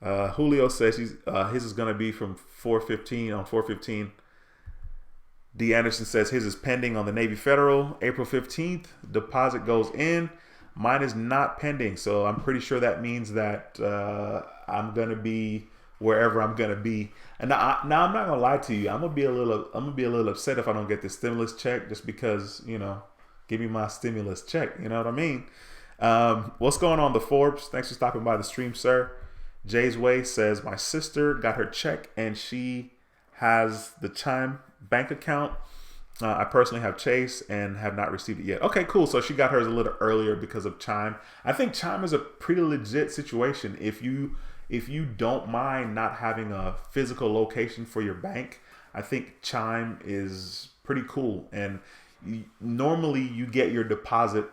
Julio says his is gonna be from 4/15 on 4/15. D. Anderson says his is pending on the Navy Federal. April 15th, deposit goes in. Mine is not pending, so I'm pretty sure that means that I'm gonna be wherever I'm gonna be. And now I'm not gonna lie to you. I'm gonna be a little upset if I don't get this stimulus check, just because, give me my stimulus check. You know what I mean? What's going on, the Forbes? Thanks for stopping by the stream, sir. Jay's Way says my sister got her check and she has the Chime bank account. I personally have Chase and have not received it yet. Okay, cool. So she got hers a little earlier because of Chime. I think Chime is a pretty legit situation. If you don't mind not having a physical location for your bank, I think Chime is pretty cool. And normally you get your deposit,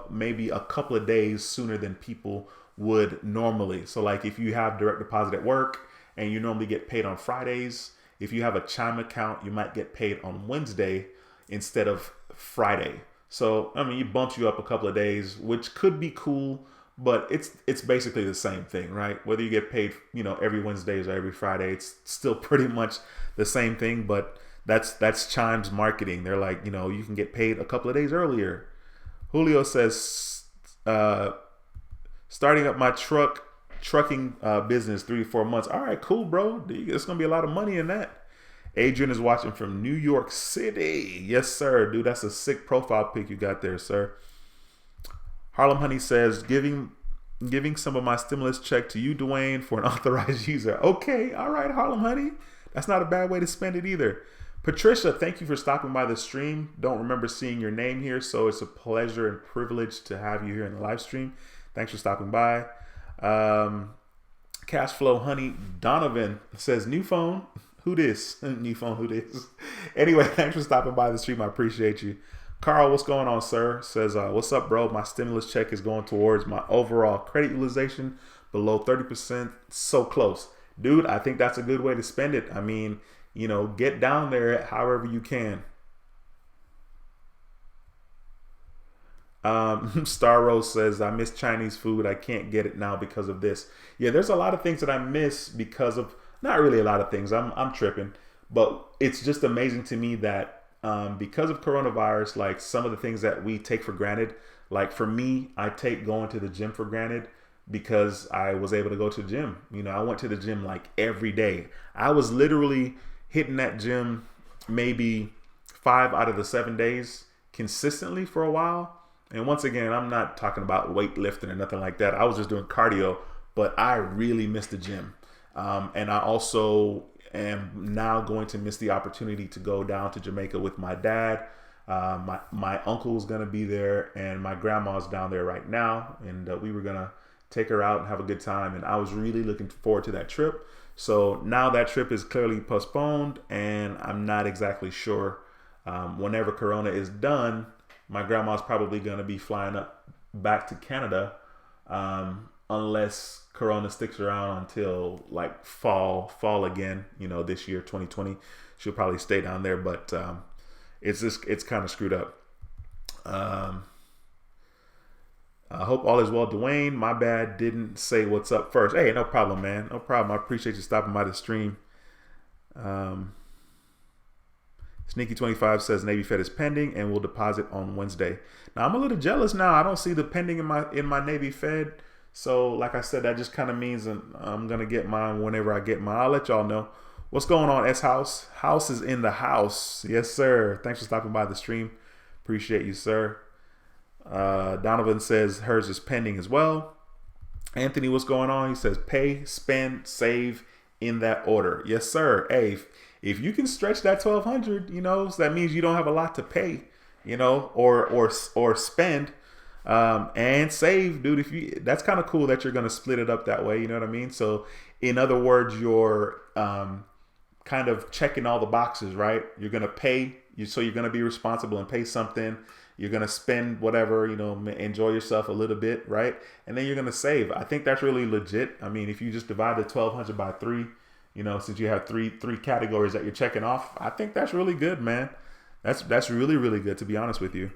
maybe a couple of days sooner than people would normally. So like if you have direct deposit at work and you normally get paid on Fridays, if you have a Chime account, you might get paid on Wednesday instead of Friday. So, I mean, it bumps you up a couple of days, which could be cool, but it's basically the same thing, right? Whether you get paid, every Wednesdays or every Friday, it's still pretty much the same thing, but that's Chime's marketing. They're like, you can get paid a couple of days earlier. Julio says, starting up my trucking business 3 to 4 months. All right, cool, bro. There's gonna be a lot of money in that. Adrian is watching from New York City. Yes, sir, dude. That's a sick profile pic you got there, sir. Harlem Honey says giving some of my stimulus check to you, Dwayne, for an authorized user. Okay, all right, Harlem Honey. That's not a bad way to spend it either. Patricia, thank you for stopping by the stream. Don't remember seeing your name here, so it's a pleasure and privilege to have you here in the live stream. Thanks for stopping by. Cashflow Honey Donovan says, new phone. Who this? New phone, who this? Anyway, thanks for stopping by the stream. I appreciate you. Carl, what's going on, sir? Says, what's up, bro? My stimulus check is going towards my overall credit utilization below 30%. So close. Dude, I think that's a good way to spend it. I mean, get down there however you can. Star Rose says, I miss Chinese food. I can't get it now because of this. Yeah, there's a lot of things that I miss because of, not really a lot of things. I'm tripping, but it's just amazing to me that because of coronavirus, like some of the things that we take for granted, like for me, I take going to the gym for granted because I was able to go to the gym. I went to the gym like every day. I was literally hitting that gym maybe 5 out of the 7 days consistently for a while. And once again, I'm not talking about weightlifting or nothing like that. I was just doing cardio, but I really missed the gym. And I also am now going to miss the opportunity to go down to Jamaica with my dad. My uncle's going to be there, and my grandma's down there right now. And we were going to take her out and have a good time. And I was really looking forward to that trip. So now that trip is clearly postponed, and I'm not exactly sure. Whenever Corona is done, my grandma's probably going to be flying up back to Canada, unless Corona sticks around until like fall again. This year, 2020, she'll probably stay down there. But it's kind of screwed up. I hope all is well, Dwayne. My bad, didn't say what's up first. Hey, no problem, man. No problem. I appreciate you stopping by the stream. Sneaky25 says Navy Fed is pending and will deposit on Wednesday. Now I'm a little jealous now. I don't see the pending in my Navy Fed. So like I said, that just kind of means I'm gonna get mine whenever I get mine. I'll let y'all know. What's going on, S House? House is in the house. Yes, sir. Thanks for stopping by the stream. Appreciate you, sir. Donovan says hers is pending as well. Anthony, what's going on? He says pay, spend, save in that order. Yes, sir. Hey, if you can stretch that 1,200, so that means you don't have a lot to pay, or spend, and save, dude. That's kind of cool that you're going to split it up that way. You know what I mean? So in other words, you're, kind of checking all the boxes, right? You're going to pay so you're going to be responsible and pay something. You're going to spend whatever, enjoy yourself a little bit. Right. And then you're going to save. I think that's really legit. I mean, if you just divide the 1,200 by 3, since you have three categories that you're checking off, I think that's really good, man. That's really, really good, to be honest with you.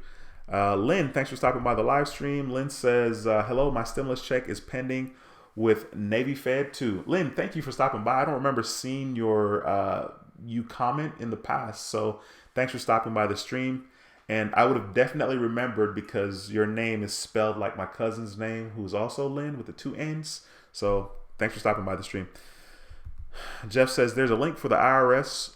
Lynn, thanks for stopping by the live stream. Lynn says, hello, my stimulus check is pending with Navy Fed too. Lynn, thank you for stopping by. I don't remember seeing your you comment in the past. So thanks for stopping by the stream. And I would have definitely remembered because your name is spelled like my cousin's name, who's also Lynn with the 2 N's. So thanks for stopping by the stream. Jeff says there's a link for the IRS.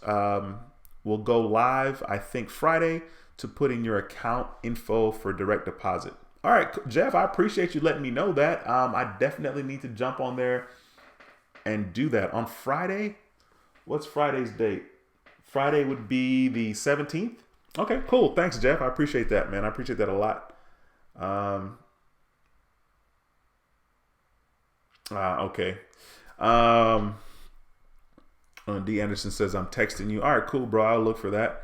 Will go live, I think, Friday to put in your account info for direct deposit. All right, Jeff, I appreciate you letting me know that. I definitely need to jump on there and do that on Friday. What's Friday's date? Friday would be the 17th. Okay, cool. Thanks, Jeff. I appreciate that, man. I appreciate that a lot. Okay. D. Anderson says, I'm texting you. All right, cool, bro. I'll look for that.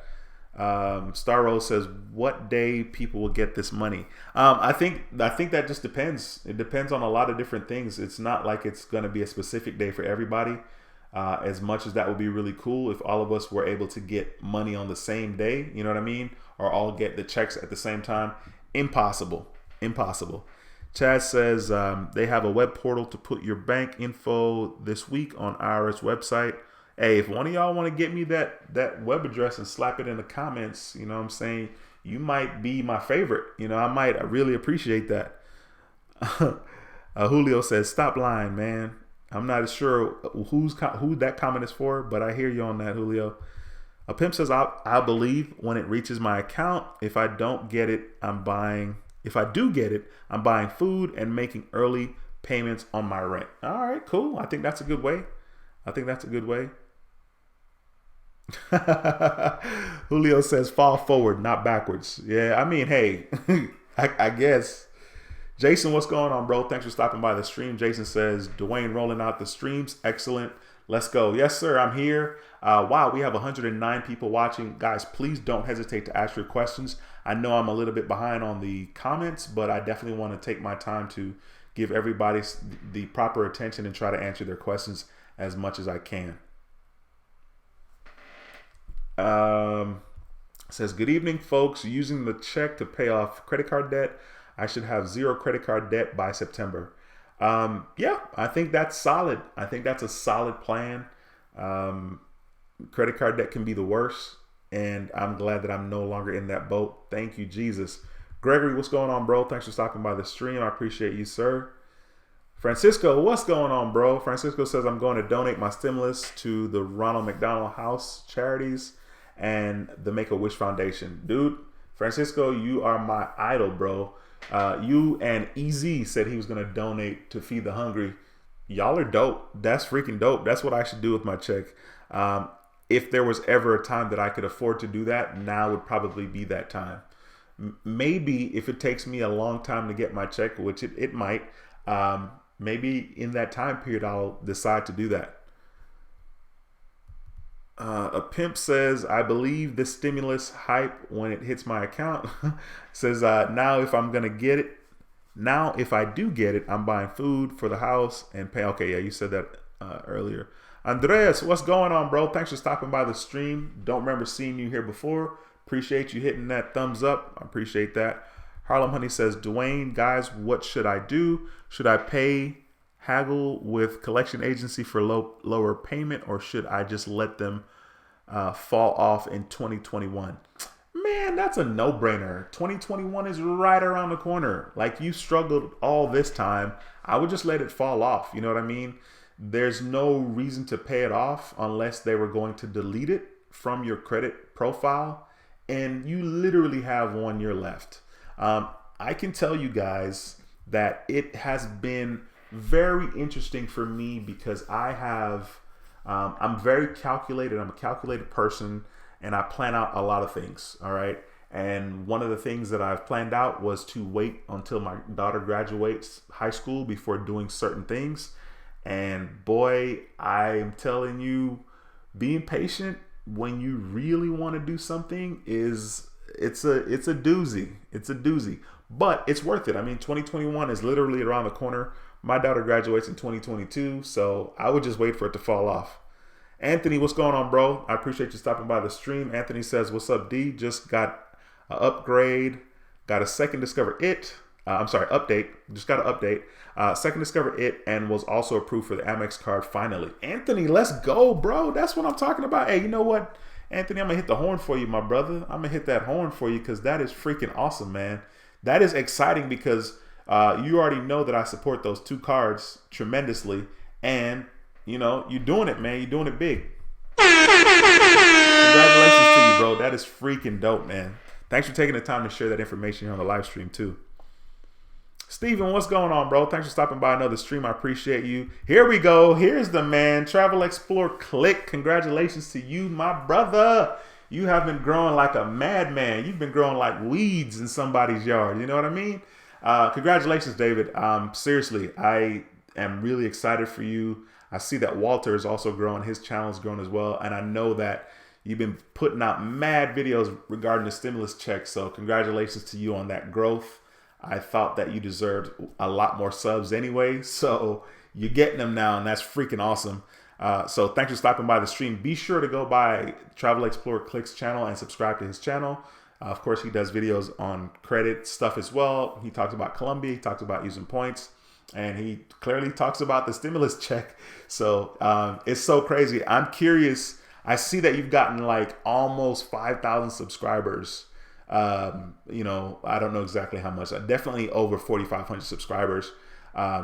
Star Rose says, what day people will get this money? I think that just depends. It depends on a lot of different things. It's not like it's going to be a specific day for everybody. As much as that would be really cool if all of us were able to get money on the same day, you know what I mean? Or all get the checks at the same time. Impossible. Chad says they have a web portal to put your bank info this week on IRS website. Hey, if one of y'all want to get me that web address and slap it in the comments, you know what I'm saying? You might be my favorite. I might really appreciate that. Julio says, stop lying, man. I'm not sure who that comment is for, but I hear you on that, Julio. A pimp says, I'll believe when it reaches my account. If I don't get it, if I do get it, I'm buying food and making early payments on my rent. All right, cool. I think that's a good way. Julio says, fall forward, not backwards. Yeah, I mean, hey, I guess. Jason, what's going on, bro? Thanks for stopping by the stream. Jason says, Dwayne rolling out the streams. Excellent. Let's go. Yes, sir. I'm here. Wow, we have 109 people watching. Guys, please don't hesitate to ask your questions. I know I'm a little bit behind on the comments, but I definitely want to take my time to give everybody the proper attention and try to answer their questions as much as I can. Um, says, good evening, folks. Using the check to pay off credit card debt. I should have zero credit card debt by September. Yeah, I think that's solid. I think that's a solid plan. Um, Credit card debt can be the worst. And I'm glad that I'm no longer in that boat. Thank you, Jesus. Gregory, what's going on, bro? Thanks for stopping by the stream. I appreciate you, sir. Francisco, what's going on, bro? Francisco says, I'm going to donate my stimulus to the Ronald McDonald House Charities and the Make-A-Wish Foundation. Dude, Francisco, you are my idol, bro. You and EZ said he was going to donate to Feed the Hungry. Y'all are dope. That's freaking dope. That's what I should do with my check. If there was ever a time that I could afford to do that, now would probably be that time. Maybe if it takes me a long time to get my check, which it might, maybe in that time period, I'll decide to do that. A pimp says, I believe this stimulus hype when it hits my account. Says, now if I'm going to get it, now if I do get it, I'm buying food for the house and pay. Okay, yeah, you said that earlier. Andreas, what's going on, bro? Thanks for stopping by the stream. Don't remember seeing you here before. Appreciate you hitting that thumbs up. I appreciate that. Harlem Honey says, Dwayne, guys, what should I do? Should I pay haggle with collection agency for lower payment, or should I just let them fall off in 2021? Man, that's a no-brainer. 2021 is right around the corner. Like, you struggled all this time. I would just let it fall off. You know what I mean? There's no reason to pay it off unless they were going to delete it from your credit profile. And you literally have 1 year left. I can tell you guys that it has been very interesting for me because I'm very calculated. I'm a calculated person and I plan out a lot of things. All right. And one of the things that I've planned out was to wait until my daughter graduates high school before doing certain things. And boy, I'm telling you, being patient when you really want to do something it's a doozy. It's a doozy, but it's worth it. I mean, 2021 is literally around the corner. My daughter graduates in 2022, so I would just wait for it to fall off. Anthony, what's going on, bro? I appreciate you stopping by the stream. Anthony says, what's up, D? Just got an upgrade. Got a second Discover It. Update. Just got an update. Second Discover It and was also approved for the Amex card finally. Anthony, let's go, bro. That's what I'm talking about. Hey, you know what? Anthony, I'm going to hit the horn for you, my brother. I'm going to hit that horn for you because that is freaking awesome, man. That is exciting because you already know that I support those two cards tremendously. And, you know, you're doing it, man. You're doing it big. Congratulations to you, bro. That is freaking dope, man. Thanks for taking the time to share that information here on the live stream, too. Steven, what's going on, bro? Thanks for stopping by another stream. I appreciate you. Here we go. Here's the man, Travel Explore Click. Congratulations to you, my brother. You have been growing like a madman. You've been growing like weeds in somebody's yard. You know what I mean? Congratulations, David. Seriously, I am really excited for you. I see that Walter is also growing. His channel is growing as well. And I know that you've been putting out mad videos regarding the stimulus check. So congratulations to you on that growth. I thought that you deserved a lot more subs anyway. So you're getting them now, and that's freaking awesome. So thanks for stopping by the stream. Be sure to go by Travel Explorer Click's channel and subscribe to his channel. Of course, he does videos on credit stuff as well. He talks about Colombia. He talks about using points. And he clearly talks about the stimulus check. So it's so crazy. I'm curious. I see that you've gotten like almost 5,000 subscribers. You know, I don't know exactly how much. Definitely over 4,500 subscribers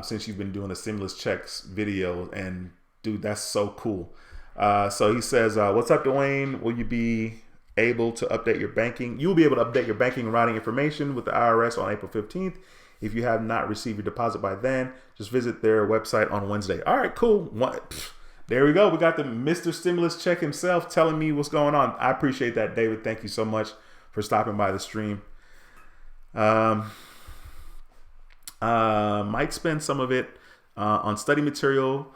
since you've been doing the stimulus checks video. And dude, that's so cool. So he says, what's up, Dwayne? Will you be able to update your banking? You'll be able to update your banking and routing information with the IRS on April 15th. If you have not received your deposit by then, just visit their website on Wednesday. All right, cool. There we go. We got the Mr. Stimulus Check himself telling me what's going on. I appreciate that, David. Thank you so much for stopping by the stream. Might spend some of it on study material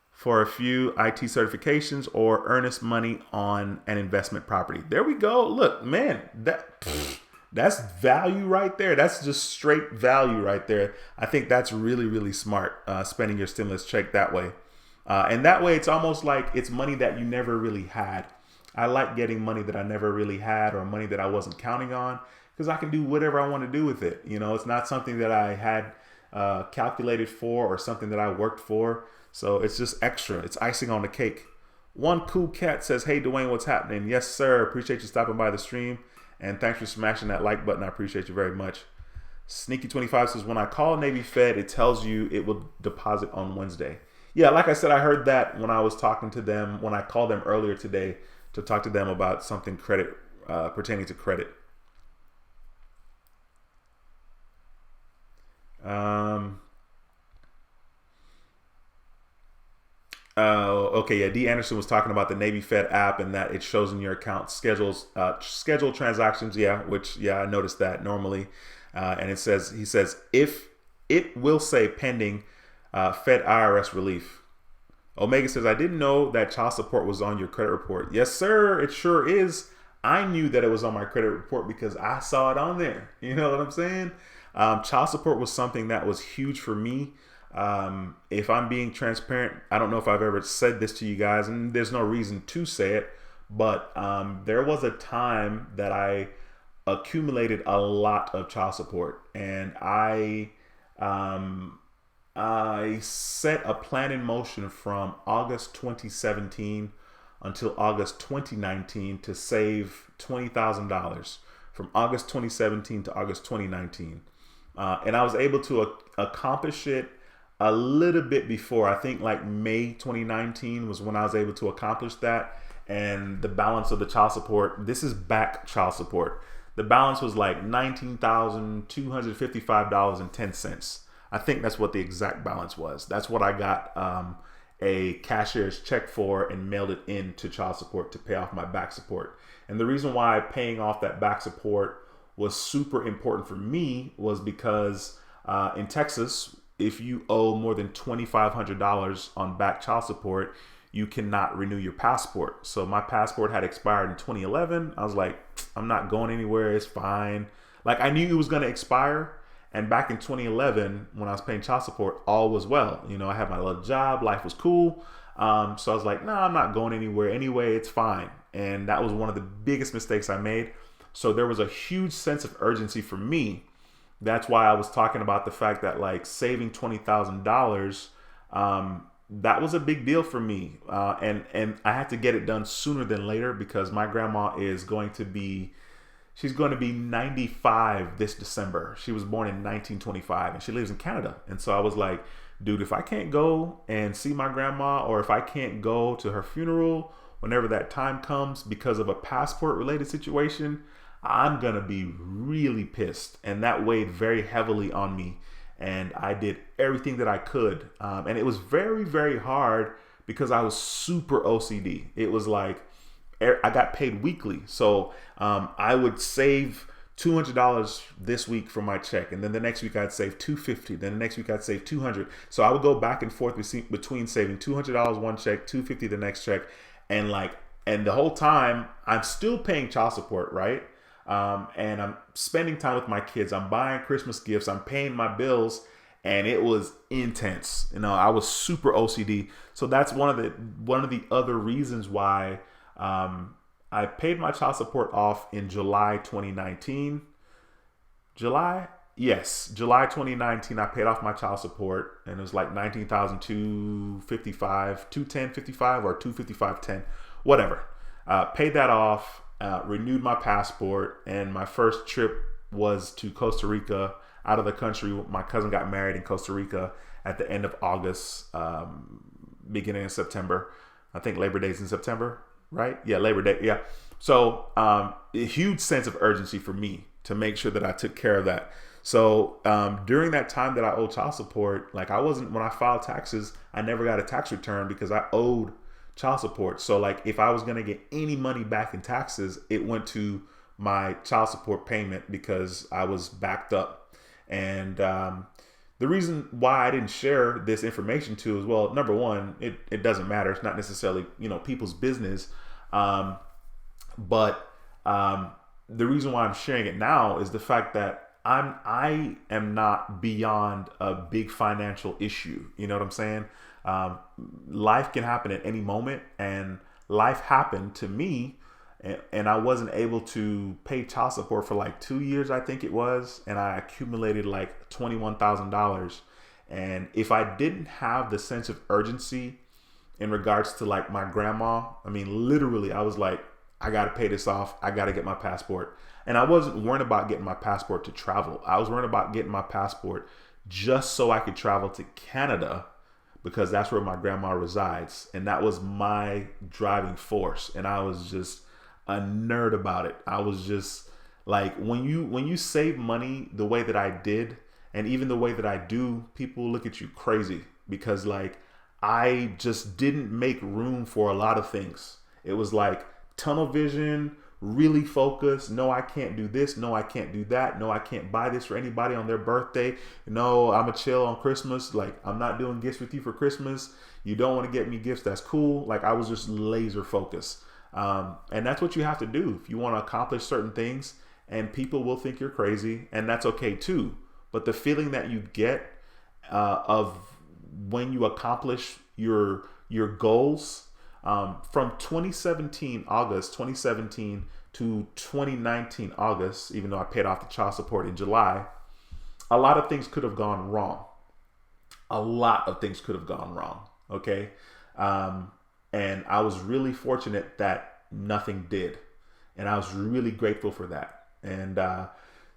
for a few IT certifications or earnest money on an investment property. There we go. Look, man, that's value right there. That's just straight value right there. I think that's really, really smart, spending your stimulus check that way. And that way, it's almost like it's money that you never really had. I like getting money that I never really had or money that I wasn't counting on because I can do whatever I want to do with it. It's not something that I had calculated for or something that I worked for. So it's just extra. It's icing on the cake. One Cool Cat says, "Hey Dwayne, what's happening?" Yes, sir. Appreciate you stopping by the stream. And thanks for smashing that like button. I appreciate you very much. Sneaky25 says, "When I call Navy Fed, it tells you it will deposit on Wednesday." Yeah, like I said, I heard that when I was talking to them, when I called them earlier today to talk to them about something credit, pertaining to credit. Okay, yeah. D. Anderson was talking about the Navy Fed app and that it shows in your account scheduled transactions. Yeah, which I noticed that normally, and he says if it will say pending Fed IRS relief. Omega says, "I didn't know that child support was on your credit report." Yes, sir. It sure is. I knew that it was on my credit report because I saw it on there. You know what I'm saying? Child support was something that was huge for me. If I'm being transparent, I don't know if I've ever said this to you guys, and there's no reason to say it, but there was a time that I accumulated a lot of child support, and I set a plan in motion from August 2017 until August 2019 to save $20,000 from August 2017 to August 2019. And I was able to accomplish it a little bit before. I think like May 2019 was when I was able to accomplish that. And the balance of the child support, this is back child support. The balance was like $19,255.10. I think that's what the exact balance was. That's what I got a cashier's check for and mailed it in to child support to pay off my back support. And the reason why paying off that back support was super important for me was because in Texas, if you owe more than $2,500 on back child support, you cannot renew your passport. So my passport had expired in 2011. I was like, I'm not going anywhere. It's fine. Like I knew it was going to expire. And back in 2011, when I was paying child support, all was well. I had my little job, life was cool. So I was like, no, I'm not going anywhere. Anyway, it's fine. And that was one of the biggest mistakes I made. So there was a huge sense of urgency for me. That's why I was talking about the fact that like saving $20,000, that was a big deal for me. And I had to get it done sooner than later because my grandma is she's going to be 95 this December. She was born in 1925 and she lives in Canada. And so I was like, dude, if I can't go and see my grandma, or if I can't go to her funeral whenever that time comes because of a passport related situation, I'm going to be really pissed. And that weighed very heavily on me. And I did everything that I could. And it was very, very hard because I was super OCD. It was like, I got paid weekly. So I would save $200 this week from my check. And then the next week I'd save $250. Then the next week I'd save $200. So I would go back and forth between saving $200 one check, $250 the next check. And the whole time I'm still paying child support, right? And I'm spending time with my kids. I'm buying Christmas gifts. I'm paying my bills. And it was intense. I was super OCD. So that's one of the other reasons why I paid my child support off in July 2019. July 2019, I paid off my child support, and it was like $19,255, $210.55 or $255.10, whatever. Paid that off, renewed my passport, and my first trip was to Costa Rica, out of the country. My cousin got married in Costa Rica at the end of August, beginning of September. I think Labor Day's in September. Right? Yeah, Labor Day. Yeah. So a huge sense of urgency for me to make sure that I took care of that. So during that time that I owed child support, like when I filed taxes, I never got a tax return because I owed child support. So like if I was going to get any money back in taxes, it went to my child support payment because I was backed up. And the reason why I didn't share this information too is, well, number one, it doesn't matter. It's not necessarily, people's business. But the reason why I'm sharing it now is the fact that I am not beyond a big financial issue. You know what I'm saying? Life can happen at any moment. And life happened to me, and I wasn't able to pay child support for like 2 years, I think it was, and I accumulated like $21,000. And if I didn't have the sense of urgency in regards to like my grandma, I mean, literally, I was like, I got to pay this off. I got to get my passport. And I wasn't worried about getting my passport to travel. I was worried about getting my passport just so I could travel to Canada, because that's where my grandma resides. And that was my driving force. And I was just a nerd about it. I was just like, when you save money the way that I did, and even the way that I do, people look at you crazy, because like I just didn't make room for a lot of things. It was like tunnel vision, really focused. No, I can't do this. No, I can't do that. No, I can't buy this for anybody on their birthday. No, I'm a chill on Christmas. Like, I'm not doing gifts with you for Christmas. You don't want to get me gifts. That's cool. Like, I was just laser focused. And that's what you have to do if you want to accomplish certain things, and people will think you're crazy, and that's okay too. But the feeling that you get of when you accomplish your goals, from 2017 August 2017 to 2019 August, even though I paid off the child support in July, a lot of things could have gone wrong. A lot of things could have gone wrong. Okay. And I was really fortunate that nothing did. And I was really grateful for that. And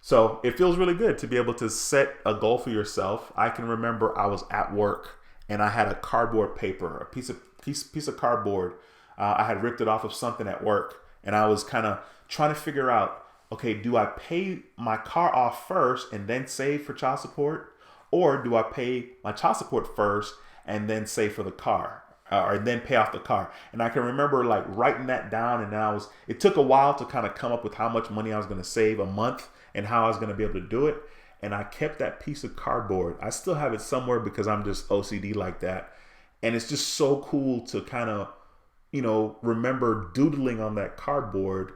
so it feels really good to be able to set a goal for yourself. I can remember I was at work and I had a cardboard paper, a piece of cardboard. I had ripped it off of something at work, and I was kind of trying to figure out, okay, do I pay my car off first and then save for child support? Or do I pay my child support first and then save for the car? Or then pay off the car? And I can remember like writing that down, and it took a while to kind of come up with how much money I was going to save a month and how I was going to be able to do it. And I kept that piece of cardboard. I still have it somewhere because I'm just OCD like that. And it's just so cool to kind of, remember doodling on that cardboard,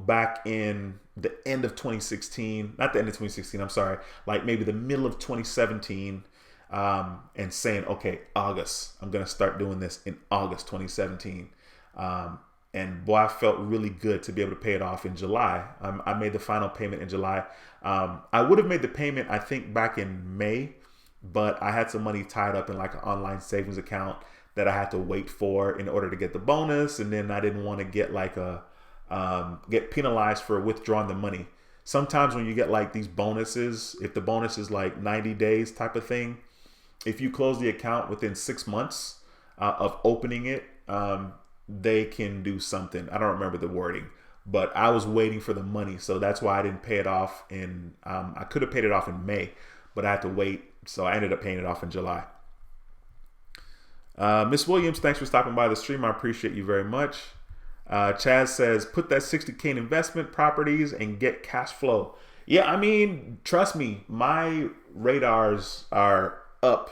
back in the end of 2016, not the end of 2016, I'm sorry, like maybe the middle of 2017, and saying, okay, August, I'm going to start doing this in August 2017. And boy, I felt really good to be able to pay it off in July. I made the final payment in July. I would have made the payment, I think, back in May, but I had some money tied up in like an online savings account that I had to wait for in order to get the bonus. And then I didn't want to get like get penalized for withdrawing the money. Sometimes when you get like these bonuses, if the bonus is like 90 days type of thing, if you close the account within 6 months of opening it, they can do something. I don't remember the wording, but I was waiting for the money. So that's why I didn't pay it off I could have paid it off in May, but I had to wait. So I ended up paying it off in July. Miss Williams, thanks for stopping by the stream. I appreciate you very much. Chaz says, put that 60K in investment properties and get cash flow. Yeah, I mean, trust me, my radars are up.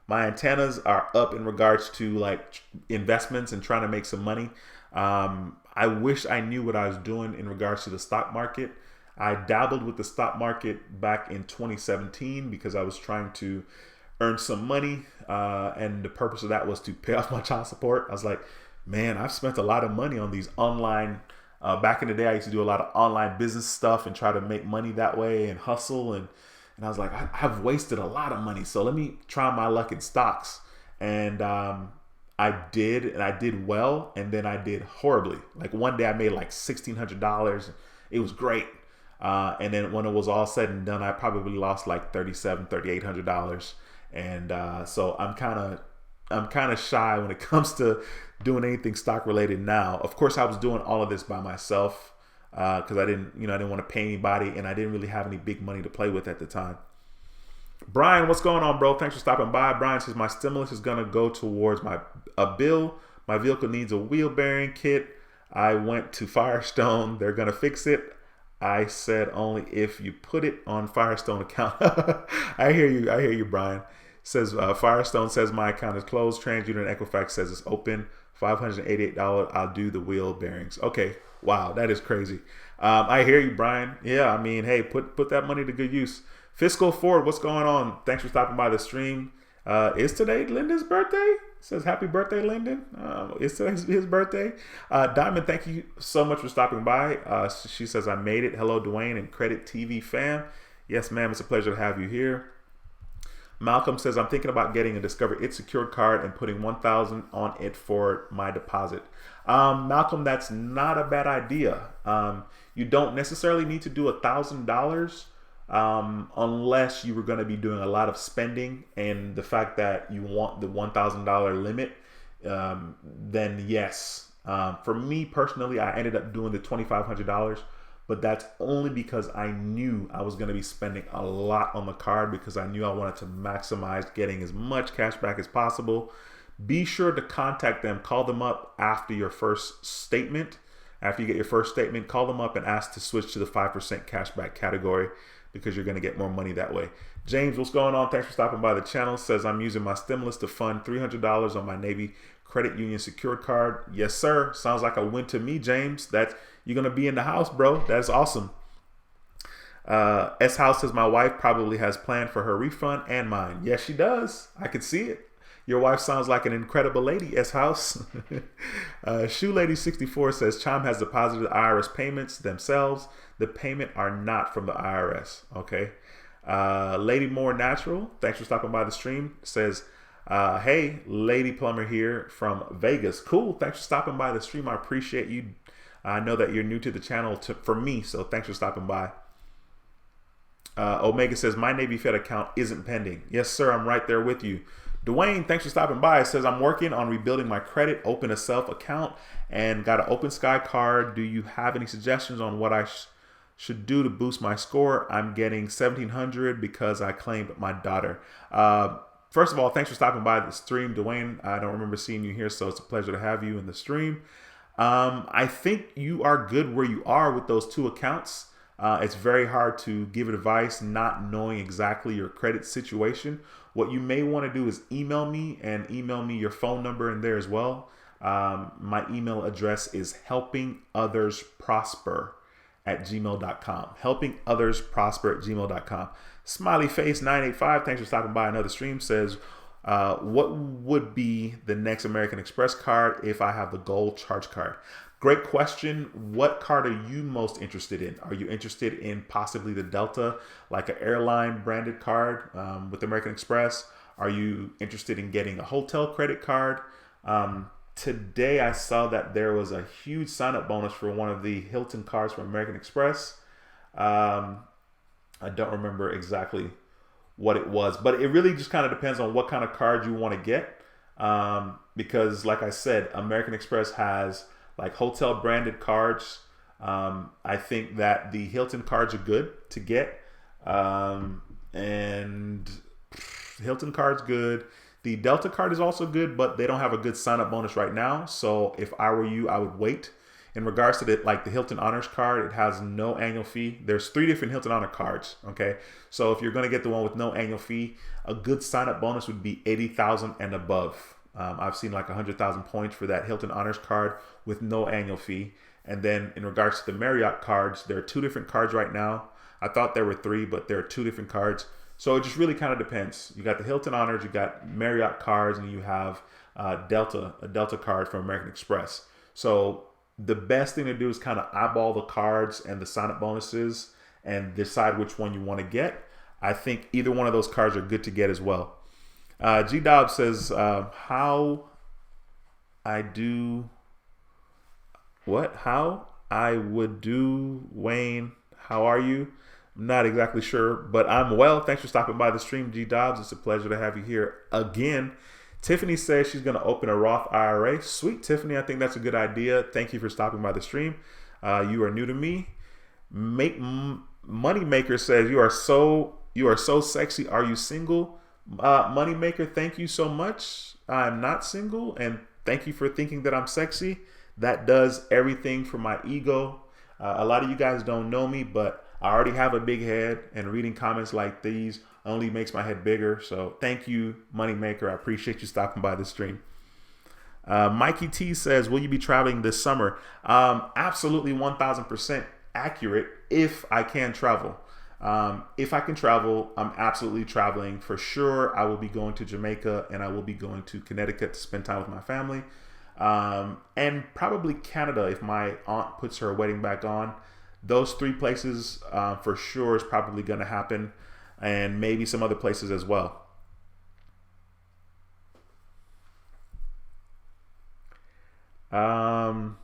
My antennas are up in regards to like investments and trying to make some money. I wish I knew what I was doing in regards to the stock market. I dabbled with the stock market back in 2017 because I was trying to earn some money. And the purpose of that was to pay off my child support. I was like, man, I've spent a lot of money on these online. Back in the day, I used to do a lot of online business stuff and try to make money that way and hustle. And I was like, I've wasted a lot of money. So let me try my luck in stocks. And I did, and I did well. And then I did horribly. Like one day I made like $1,600. It was great. And then when it was all said and done, I probably lost like $3,800. And so I'm kind of shy when it comes to doing anything stock related now. Of course, I was doing all of this by myself because I didn't want to pay anybody, and I didn't really have any big money to play with at the time. Brian, what's going on, bro? Thanks for stopping by. Brian says my stimulus is gonna go towards a bill. My vehicle needs a wheel bearing kit. I went to Firestone. They're gonna fix it. I said only if you put it on Firestone account. I hear you, Brian. Says Firestone says my account is closed. TransUnion Equifax says it's open. $588. I'll do the wheel bearings. Okay. Wow, that is crazy. I hear you, Brian. Yeah, I mean, hey, put that money to good use. Fiscal Ford, what's going on? Thanks for stopping by the stream. Is today Lyndon's birthday? Says happy birthday, Lyndon. Is today his birthday? Diamond, thank you so much for stopping by. She says, I made it. Hello, Dwayne and Credit TV fam. Yes, ma'am. It's a pleasure to have you here. Malcolm says, I'm thinking about getting a Discover It secured card and putting $1,000 on it for my deposit. Malcolm, that's not a bad idea. You don't necessarily need to do $1,000 unless you were going to be doing a lot of spending, and the fact that you want the $1,000 limit, then yes. For me personally, I ended up doing the $2,500, but that's only because I knew I was going to be spending a lot on the card, because I knew I wanted to maximize getting as much cash back as possible. Be sure to contact them, call them up after your first statement. After you get your first statement, call them up and ask to switch to the 5% cashback category, because you're going to get more money that way. James, what's going on? Thanks for stopping by the channel. Says, I'm using my stimulus to fund $300 on my Navy Credit Union secured card. Yes, sir. Sounds like a win to me, James. That you're going to be in the house, bro. That's awesome. S House says, my wife probably has planned for her refund and mine. Yes, she does. I can see it. Your wife sounds like an incredible lady, S House. Shoe Lady 64 says, Chime has deposited the IRS payments themselves. The payment are not from the IRS. Okay. Lady More Natural, thanks for stopping by the stream, says, hey, Lady Plumber here from Vegas. Cool. Thanks for stopping by the stream. I appreciate you. I know that you're new to the channel for me, so thanks for stopping by. Omega says, my Navy Fed account isn't pending. Yes, sir. I'm right there with you. Dwayne, thanks for stopping by. It says, I'm working on rebuilding my credit, open a self account, and got an Open Sky card. Do you have any suggestions on what I should do to boost my score? I'm getting 1,700 because I claimed my daughter. First of all, thanks for stopping by the stream, Dwayne. I don't remember seeing you here, so it's a pleasure to have you in the stream. I think you are good where you are with those two accounts. It's very hard to give advice not knowing exactly your credit situation. What you may want to do is email me, and email me your phone number in there as well. My email address is helpingothersprosper@gmail.com. Helpingothersprosper@gmail.com. Smiley Face 985, thanks for stopping by another stream, says, what would be the next American Express card if I have the gold charge card? Great question. What card are you most interested in? Are you interested in possibly the Delta, like an airline branded card with American Express? Are you interested in getting a hotel credit card? Today I saw that there was a huge sign-up bonus for one of the Hilton cards from American Express. I don't remember exactly what it was, but it really just kind of depends on what kind of card you want to get. Because like I said, American Express has like hotel branded cards. I think that the Hilton cards are good to get. And Hilton card's good. The Delta card is also good, but they don't have a good sign-up bonus right now. So if I were you, I would wait. In regards to the Hilton Honors card, it has no annual fee. There's 3 different Hilton Honor cards. Okay, so if you're going to get the one with no annual fee, a good sign-up bonus would be 80,000 and above. I've seen like 100,000 points for that Hilton Honors card with no annual fee. And then in regards to the Marriott cards, there are 2 different cards right now. I thought there were 3, but there are 2 different cards. So it just really kind of depends. You got the Hilton Honors, you got Marriott cards, and you have a Delta card from American Express. So the best thing to do is kind of eyeball the cards and the sign-up bonuses and decide which one you want to get. I think either one of those cards are good to get as well. G Dobb says, how I would do, Wayne, how are you? I'm not exactly sure, but I'm well. Thanks for stopping by the stream, G Dobbs. It's a pleasure to have you here again. Tiffany says she's going to open a Roth IRA. Sweet, Tiffany. I think that's a good idea. Thank you for stopping by the stream. You are new to me. Moneymaker says, you are so sexy. Are you single? Moneymaker, thank you so much. I'm not single, and thank you for thinking that I'm sexy. That does everything for my ego. A lot of you guys don't know me, but I already have a big head, and reading comments like these only makes my head bigger. So thank you, Moneymaker. I appreciate you stopping by the stream. Mikey T says, will you be traveling this summer? Absolutely 1,000% accurate if I can travel. If I can travel, I'm absolutely traveling for sure. I will be going to Jamaica and I will be going to Connecticut to spend time with my family. And probably Canada if my aunt puts her wedding back on. Those three places for sure is probably going to happen, and maybe some other places as well. Sean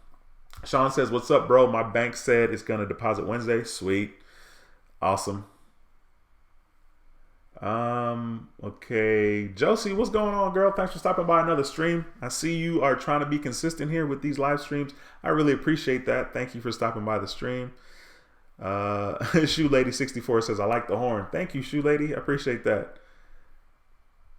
says, "What's up, bro? My bank said it's going to deposit Wednesday." Sweet. Awesome. Okay. Josie, what's going on, girl? Thanks for stopping by another stream. I see you are trying to be consistent here with these live streams. I really appreciate that. Thank you for stopping by the stream. Shoe Lady 64 says, "I like the horn." Thank you, Shoe Lady. I appreciate that.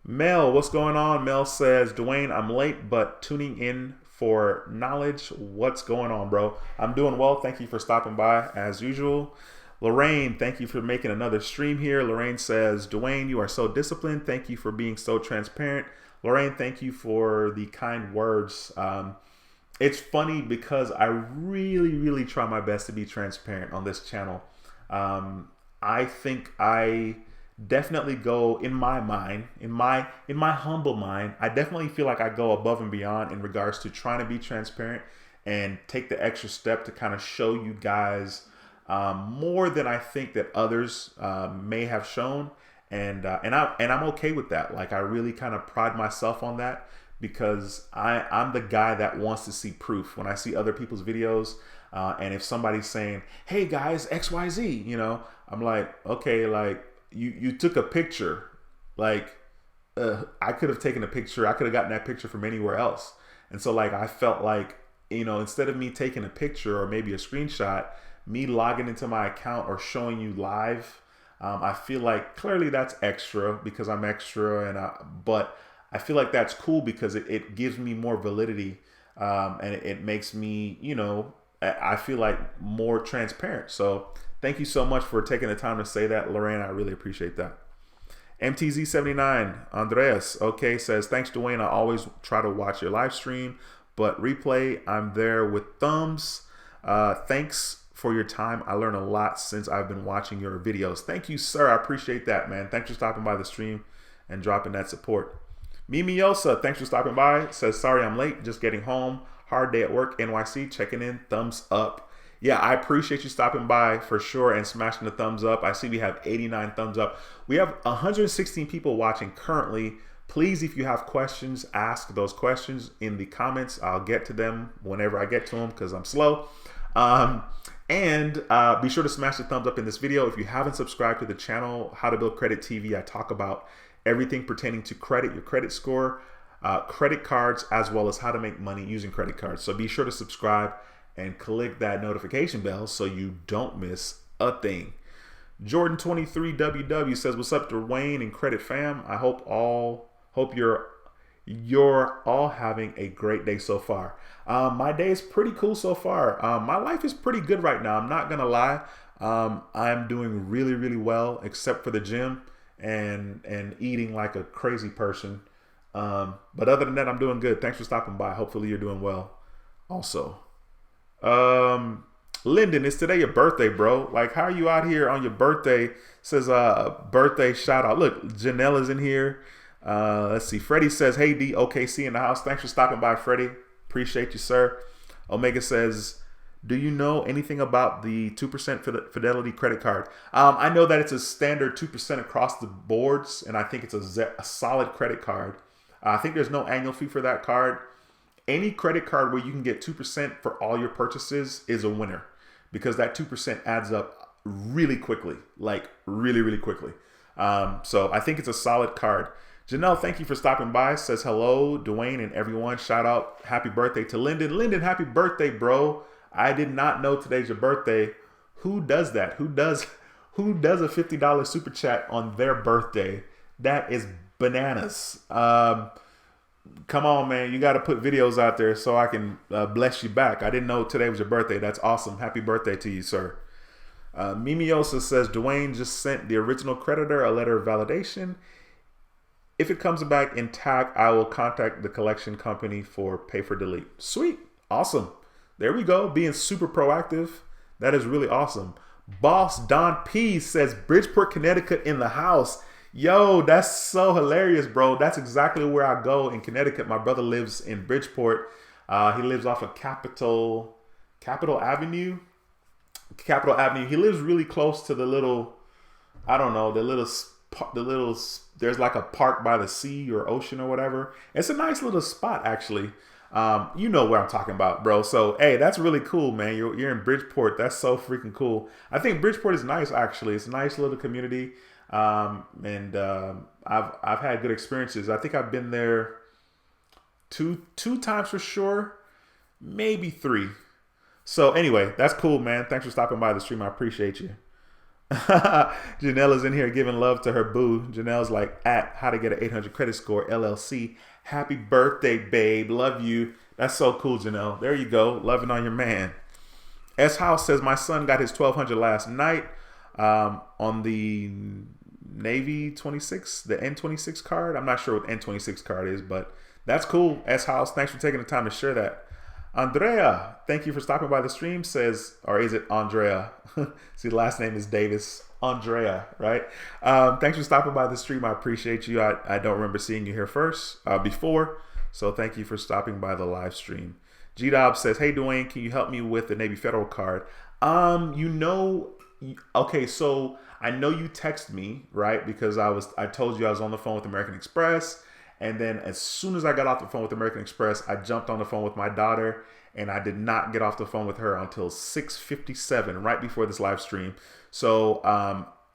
Mel, what's going on? Mel says, "Dwayne, I'm late, but tuning in for knowledge." What's going on, bro? I'm doing well. Thank you for stopping by as usual. Lorraine, thank you for making another stream here. Lorraine says, "Dwayne, you are so disciplined. Thank you for being so transparent." Lorraine, thank you for the kind words. It's funny because I really try my best to be transparent on this channel. I think I definitely go, in my mind, in my humble mind, I definitely feel like I go above and beyond in regards to trying to be transparent and take the extra step to kind of show you guys more than I think that others may have shown, and I'm okay with that. Like, I really kind of pride myself on that because I'm the guy that wants to see proof when I see other people's videos, and if somebody's saying, "Hey guys, XYZ," you know, I'm like, okay, like you took a picture, like I could have taken a picture, I could have gotten that picture from anywhere else, and so like I felt like, you know, instead of me taking a picture or maybe a screenshot, me logging into my account or showing you live, I feel like clearly that's extra because I'm extra, but I feel like that's cool because it gives me more validity, and it makes me, you know, I feel like more transparent. So thank you so much for taking the time to say that, Lorraine. I really appreciate that. MTZ79 Andreas, okay, says, "Thanks, Dwayne. I always try to watch your live stream, but replay, I'm there with thumbs. Thanks for your time. I learned a lot since I've been watching your videos." Thank you, sir. I appreciate that, man. Thanks for stopping by the stream and dropping that support. Mimi Yosa, thanks for stopping by. Says, "Sorry I'm late. Just getting home. Hard day at work. NYC. Checking in. Thumbs up." Yeah, I appreciate you stopping by for sure and smashing the thumbs up. I see we have 89 thumbs up. We have 116 people watching currently. Please, if you have questions, ask those questions in the comments. I'll get to them whenever I get to them because I'm slow. And be sure to smash the thumbs up in this video. If you haven't subscribed to the channel, How to Build Credit TV, I talk about everything pertaining to credit, your credit score, credit cards, as well as how to make money using credit cards. So be sure to subscribe and click that notification bell so you don't miss a thing. Jordan23WW says, "What's up, Dwayne and Credit Fam? I hope you're all having a great day so far." My day is pretty cool so far. My life is pretty good right now. I'm not gonna lie. I'm doing really well, except for the gym and eating like a crazy person. But other than that, I'm doing good. Thanks for stopping by. Hopefully you're doing well also. Lyndon, is today your birthday, bro? Like, how are you out here on your birthday? Says birthday shout out. Look, Janelle is in here. Let's see. Freddie says, "Hey D, OKC in the house." Thanks for stopping by, Freddie. Appreciate you, sir. Omega says, "Do you know anything about the 2% Fidelity credit card?" I know that it's a standard 2% across the boards, and I think it's a solid credit card. I think there's no annual fee for that card. Any credit card where you can get 2% for all your purchases is a winner because that 2% adds up really quickly, like really quickly. So I think it's a solid card. Janelle, thank you for stopping by. Says, "Hello, Dwayne and everyone." Shout out, happy birthday to Lyndon. Lyndon, happy birthday, bro. I did not know today's your birthday. Who does that? Who does a $50 super chat on their birthday? That is bananas. Come on, man. You got to put videos out there so I can bless you back. I didn't know today was your birthday. That's awesome. Happy birthday to you, sir. Mimiosa says, "Dwayne just sent the original creditor a letter of validation. If it comes back intact, I will contact the collection company for pay for delete." Sweet. Awesome. There we go. Being super proactive. That is really awesome. Boss Don P says Bridgeport, Connecticut in the house. Yo, that's so hilarious, bro. That's exactly where I go in Connecticut. My brother lives in Bridgeport. He lives off of Capitol Avenue. Capitol Avenue. He lives really close to the little, I don't know, the little. There's like a park by the sea or ocean or whatever. It's a nice little spot, actually. You know where I'm talking about, bro. So, hey, that's really cool, man. You're in Bridgeport. That's so freaking cool. I think Bridgeport is nice, actually. It's a nice little community. I've had good experiences. I think I've been there two times for sure, maybe 3. So anyway, that's cool, man. Thanks for stopping by the stream. I appreciate you. Janelle is in here giving love to her boo. Janelle's like, at how to get an 800 credit score, LLC. Happy birthday, babe. Love you. That's so cool, Janelle. There you go. Loving on your man. S House says, my son got his 1200 last night on the Navy 26, the N26 card. I'm not sure what N26 card is, but that's cool. S House, thanks for taking the time to share that. Andrea, thank you for stopping by the stream, says, or is it Andrea? See, the last name is Davis. Andrea, right? Thanks for stopping by the stream. I appreciate you. I don't remember seeing you here before. So thank you for stopping by the live stream. G-Dob says, hey, Dwayne, can you help me with the Navy Federal card? Okay, so I know you text me, right? Because I told you I was on the phone with American Express. And then as soon as I got off the phone with American Express, I jumped on the phone with my daughter, and I did not get off the phone with her until 6:57, right before this live stream. So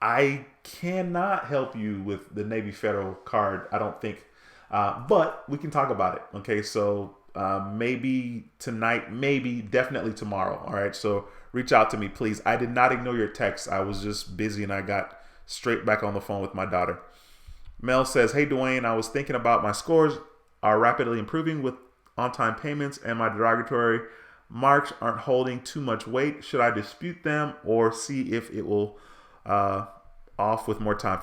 I cannot help you with the Navy Federal card, I don't think. But we can talk about it. Okay, so maybe tonight, maybe definitely tomorrow. All right, so reach out to me, please. I did not ignore your text. I was just busy, and I got straight back on the phone with my daughter. Mel says, hey, Dwayne, I was thinking about my scores are rapidly improving with on-time payments, and my derogatory marks aren't holding too much weight. Should I dispute them or see if it will fall off with more time?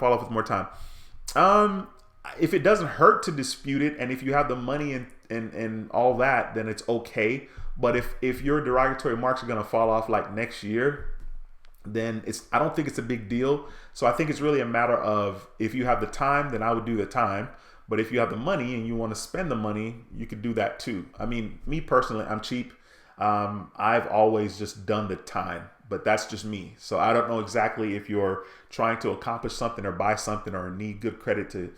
If it doesn't hurt to dispute it, and if you have the money and all that, then it's okay. But if your derogatory marks are going to fall off like next year, then I don't think it's a big deal. So I think it's really a matter of, if you have the time, then I would do the time. But if you have the money and you want to spend the money, you could do that too. I mean, me personally, I'm cheap. I've always just done the time, but that's just me. So I don't know exactly if you're trying to accomplish something or buy something or need good credit to,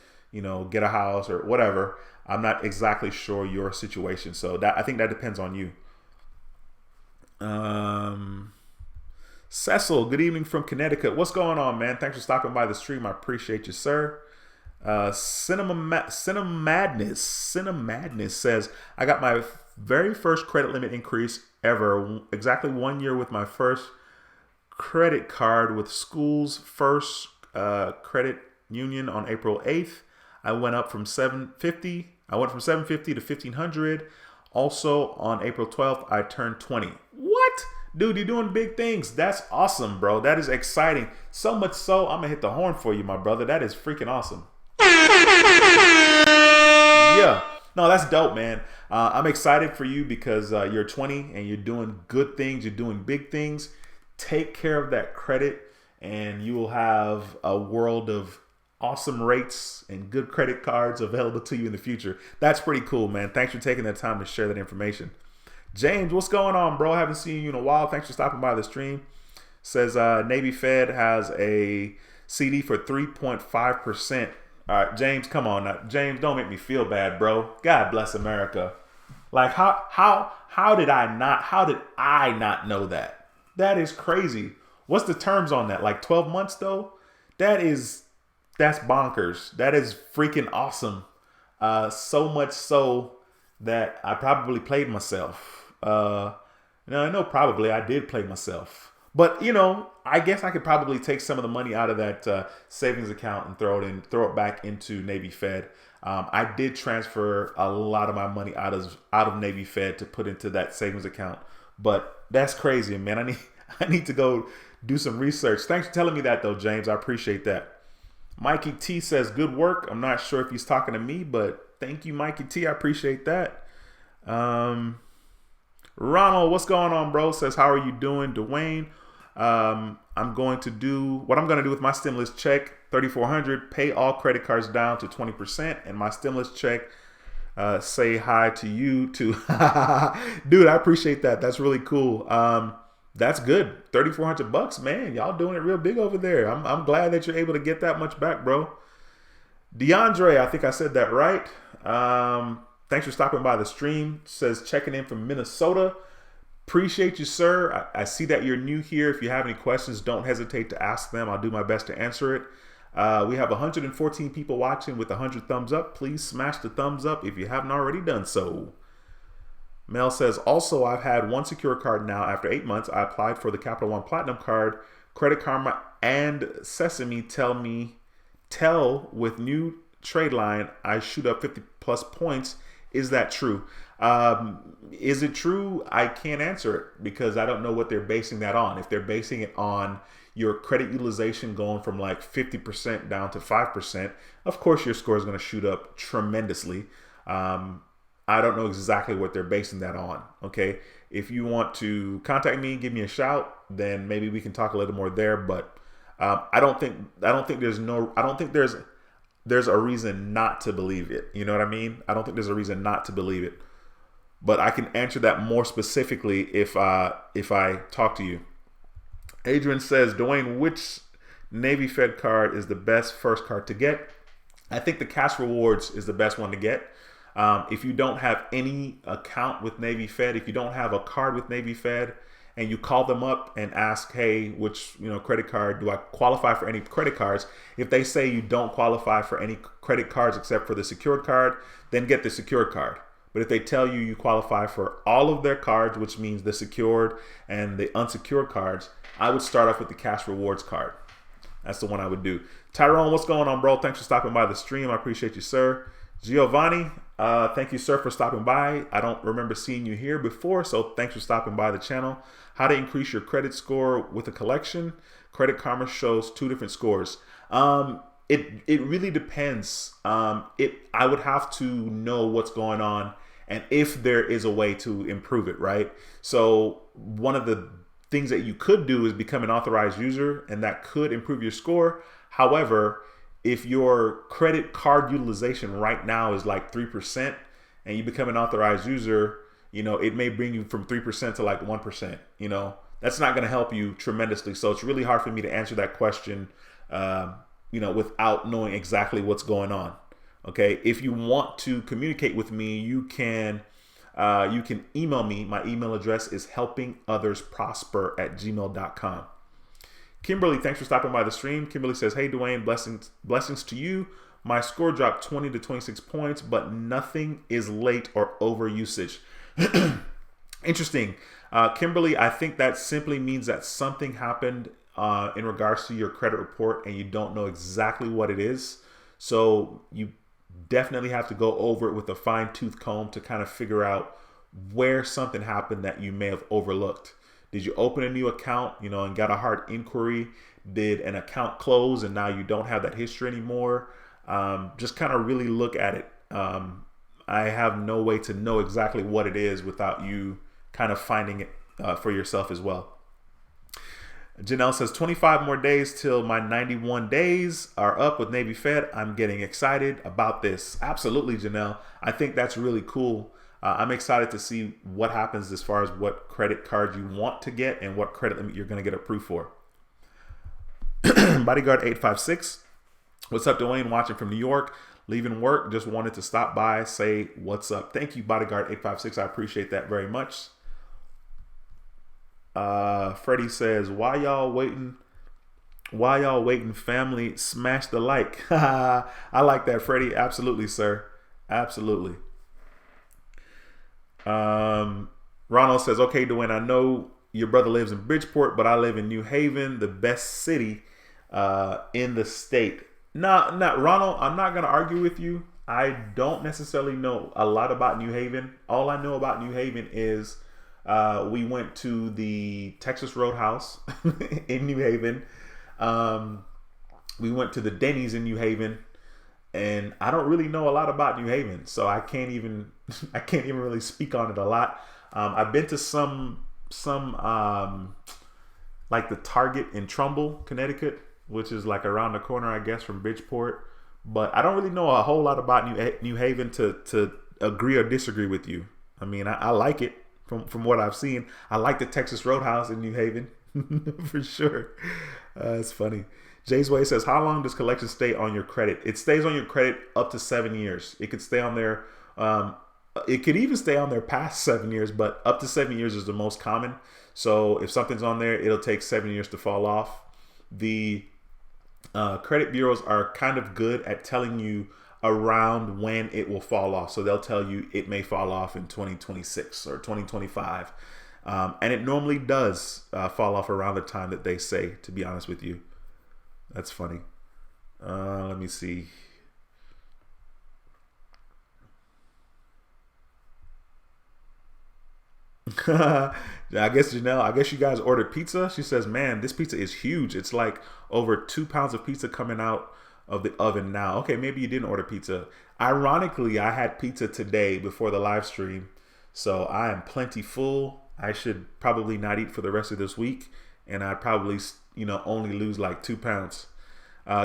get a house or whatever. I'm not exactly sure your situation. So I think that depends on you. Cecil, good evening from Connecticut. What's going on, man? Thanks for stopping by the stream. I appreciate you, sir. Cinema Madness says, I got my very first credit limit increase ever, exactly 1 year with my first credit card with School's First Credit Union on April 8th. I went from $750 to $1,500. Also on April 12th, I turned 20. What? Dude, you're doing big things. That's awesome, bro. That is exciting. So much so, I'm going to hit the horn for you, my brother. That is freaking awesome. Yeah. No, that's dope, man. I'm excited for you because you're 20 and you're doing good things. You're doing big things. Take care of that credit and you will have a world of awesome rates and good credit cards available to you in the future. That's pretty cool, man. Thanks for taking the time to share that information. James, what's going on, bro? I haven't seen you in a while. Thanks for stopping by the stream. Says Navy Fed has a CD for 3.5%. All right, James, come on now. James, don't make me feel bad, bro. God bless America. Like how did I not know that? That is crazy. What's the terms on that? Like 12 months though? That's bonkers. That is freaking awesome. So much so that I probably played myself. Probably I did play myself. But, I guess I could probably take some of the money out of that savings account and throw it back into Navy Fed. I did transfer a lot of my money out of Navy Fed to put into that savings account. But that's crazy, man. I need to go do some research. Thanks for telling me that, though, James. I appreciate that. Mikey T says, good work. I'm not sure if he's talking to me, but thank you, Mikey T. I appreciate that. Ronald, what's going on, bro? Says, how are you doing? Dwayne, I'm going to do what I'm going to do with my stimulus check, 3,400, pay all credit cards down to 20%, and my stimulus check, say hi to you too. Dude, I appreciate that. That's really cool. That's good. 3,400 bucks, man. Y'all doing it real big over there. I'm glad that you're able to get that much back, bro. DeAndre, I think I said that right. Thanks for stopping by the stream. Says checking in from Minnesota. Appreciate you, sir. I see that you're new here. If you have any questions, don't hesitate to ask them. I'll do my best to answer it. We have 114 people watching with 100 thumbs up. Please smash the thumbs up if you haven't already done so. Mel says, also, I've had one secure card now. After 8 months, I applied for the Capital One Platinum card. Credit Karma and Sesame tell with new trade line, I shoot up 50 plus points. Is that true? Is it true? I can't answer it because I don't know what they're basing that on. If they're basing it on your credit utilization going from like 50% down to 5%, of course your score is going to shoot up tremendously. I don't know exactly what they're basing that on. Okay. If you want to contact me, give me a shout, then maybe we can talk a little more there. But I don't think there's a reason not to believe it. You know what I mean? I don't think there's a reason not to believe it. But I can answer that more specifically if I talk to you. Adrian says, Dwayne, which Navy Fed card is the best first card to get? I think the Cash Rewards is the best one to get. If you don't have any account with Navy Fed, if you don't have a card with Navy Fed, and you call them up and ask, hey, which credit card, do I qualify for any credit cards? If they say you don't qualify for any credit cards except for the secured card, then get the secured card. But if they tell you you qualify for all of their cards, which means the secured and the unsecured cards, I would start off with the Cash Rewards card. That's the one I would do. Tyrone, what's going on, bro? Thanks for stopping by the stream. I appreciate you, sir. Giovanni, thank you, sir, for stopping by. I don't remember seeing you here before, so thanks for stopping by the channel. How to increase your credit score with a collection. Credit Karma shows 2 different scores. It really depends. I would have to know what's going on and if there is a way to improve it, right? So one of the things that you could do is become an authorized user, and that could improve your score. However, if your credit card utilization right now is like 3% and you become an authorized user, it may bring you from 3% to like 1%. That's not going to help you tremendously. So it's really hard for me to answer that question, without knowing exactly what's going on. Okay. If you want to communicate with me, you can email me. My email address is helpingothersprosper@gmail.com. Kimberly, thanks for stopping by the stream. Kimberly says, hey, Dwayne, blessings to you. My score dropped 20 to 26 points, but nothing is late or over usage. Interesting. Kimberly, I think that simply means that something happened in regards to your credit report and you don't know exactly what it is. So you definitely have to go over it with a fine-tooth comb to kind of figure out where something happened that you may have overlooked. Did you open a new account, and got a hard inquiry? Did an account close and now you don't have that history anymore? Just kind of really look at it. I have no way to know exactly what it is without you kind of finding it for yourself as well. Janelle says 25 more days till my 91 days are up with Navy Fed. I'm getting excited about this. Absolutely, Janelle. I think that's really cool. I'm excited to see what happens as far as what credit card you want to get and what credit limit you're going to get approved for. Bodyguard 856. What's up, Dwayne? Watching from New York. Leaving work. Just wanted to stop by, say what's up. Thank you, Bodyguard 856. I appreciate that very much. Freddie says, why y'all waiting, family? Smash the like. I like that, Freddie. Absolutely, sir. Absolutely. Ronald says, okay, Dwayne, I know your brother lives in Bridgeport, but I live in New Haven, the best city in the state. Ronald, I'm not going to argue with you. I don't necessarily know a lot about New Haven. All I know about New Haven is we went to the Texas Roadhouse in New Haven. We went to the Denny's in New Haven, and I don't really know a lot about New Haven, so I can't even really speak on it a lot. I've been to some like the Target in Trumbull, Connecticut, which is like around the corner, I guess, from Bridgeport. But I don't really know a whole lot about New Haven to agree or disagree with you. I mean, I like it from what I've seen. I like the Texas Roadhouse in New Haven for sure. It's funny. Jay's Way says, how long does collection stay on your credit? It stays on your credit up to 7 years. It could stay on there. It could even stay on there past 7 years, but up to 7 years is the most common. So if something's on there, it'll take 7 years to fall off. The credit bureaus are kind of good at telling you around when it will fall off. So they'll tell you it may fall off in 2026 or 2025. And it normally does fall off around the time that they say, to be honest with you. That's funny. Let me see. I guess Janelle, I guess you guys ordered pizza. She says, man, this pizza is huge. It's like over 2 pounds of pizza coming out of the oven now. Okay, maybe you didn't order pizza. Ironically, I had pizza today before the live stream. So I am plenty full. I should probably not eat for the rest of this week. And I'd probably, only lose like 2 pounds.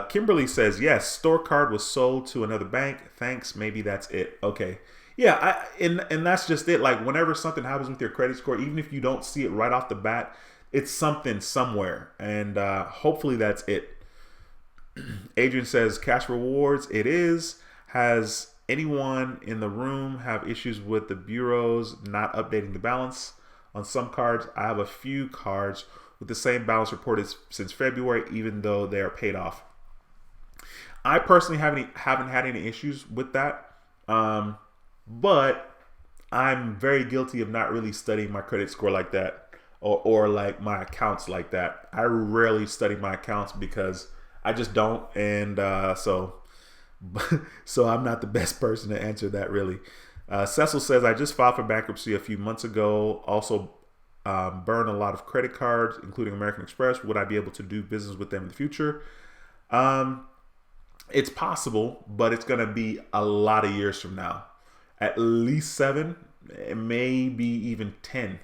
Kimberly says, yes, store card was sold to another bank. Thanks. Maybe that's it. Okay. Yeah, and that's just it. Like whenever something happens with your credit score, even if you don't see it right off the bat, it's something somewhere. And hopefully that's it. Adrian says, cash rewards. It is. Has anyone in the room have issues with the bureaus not updating the balance on some cards? I have a few cards with the same balance reported since February, even though they are paid off. I personally haven't had any issues with that. But I'm very guilty of not really studying my credit score like that or like my accounts like that. I rarely study my accounts because I just don't. And so I'm not the best person to answer that really. Cecil says, I just filed for bankruptcy a few months ago. Also burn a lot of credit cards, including American Express. Would I be able to do business with them in the future? It's possible, but it's going to be a lot of years from now. At least 7, maybe even 10,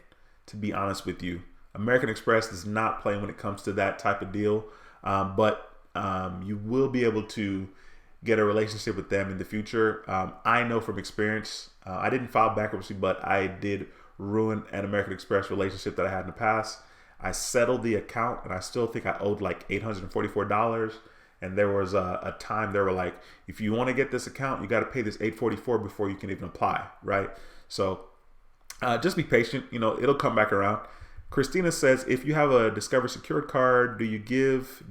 to be honest with you. American Express does not play when it comes to that type of deal, but you will be able to get a relationship with them in the future. I know from experience, I didn't file bankruptcy, but I did ruin an American Express relationship that I had in the past. I settled the account, and I still think I owed like $844. And there was a time they were like, if you want to get this account, you got to pay this $844 before you can even apply, right? So just be patient. It'll come back around. Christina says, if you have a Discover secured card, do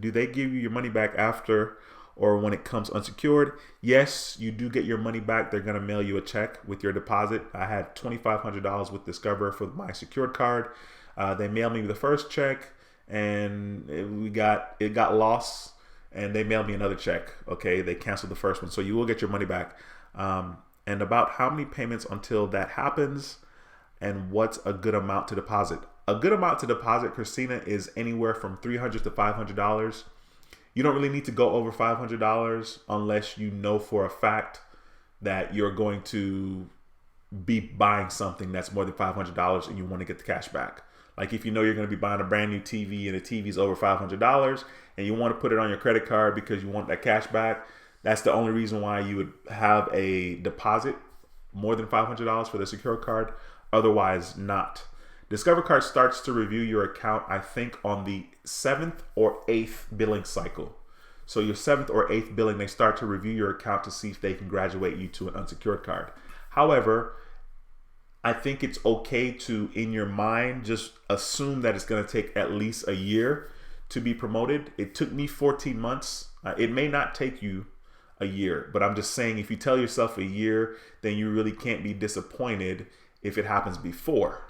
they give you your money back after or when it comes unsecured? Yes, you do get your money back. They're going to mail you a check with your deposit. I had $2,500 with Discover for my secured card. They mailed me the first check, and it got lost. And they mailed me another check. Okay, they canceled the first one, so you will get your money back. And about how many payments until that happens, and what's a good amount to deposit? A good amount to deposit, Christina, is anywhere from $300 to $500. You don't really need to go over $500 unless you know for a fact that you're going to be buying something that's more than $500 and you want to get the cash back. Like if you know you're going to be buying a brand new TV and the TV's over $500 and you want to put it on your credit card because you want that cash back, that's the only reason why you would have a deposit more than $500 for the secure card. Otherwise, not. Discover Card starts to review your account, I think, on the 7th or 8th billing cycle. So your 7th or 8th billing, they start to review your account to see if they can graduate you to an unsecured card. However, I think it's okay to, in your mind, just assume that it's going to take at least a year to be promoted. It took me 14 months. It may not take you a year, but I'm just saying if you tell yourself a year, then you really can't be disappointed if it happens before.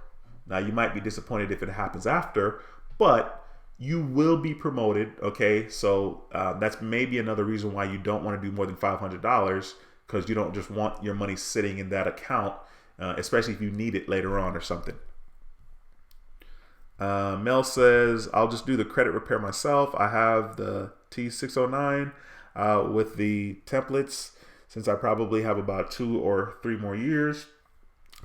Now, you might be disappointed if it happens after, but you will be promoted, okay? So that's maybe another reason why you don't want to do more than $500, because you don't just want your money sitting in that account, especially if you need it later on or something. Mel says, I'll just do the credit repair myself. I have the T609 with the templates, since I probably have about 2 or 3 more years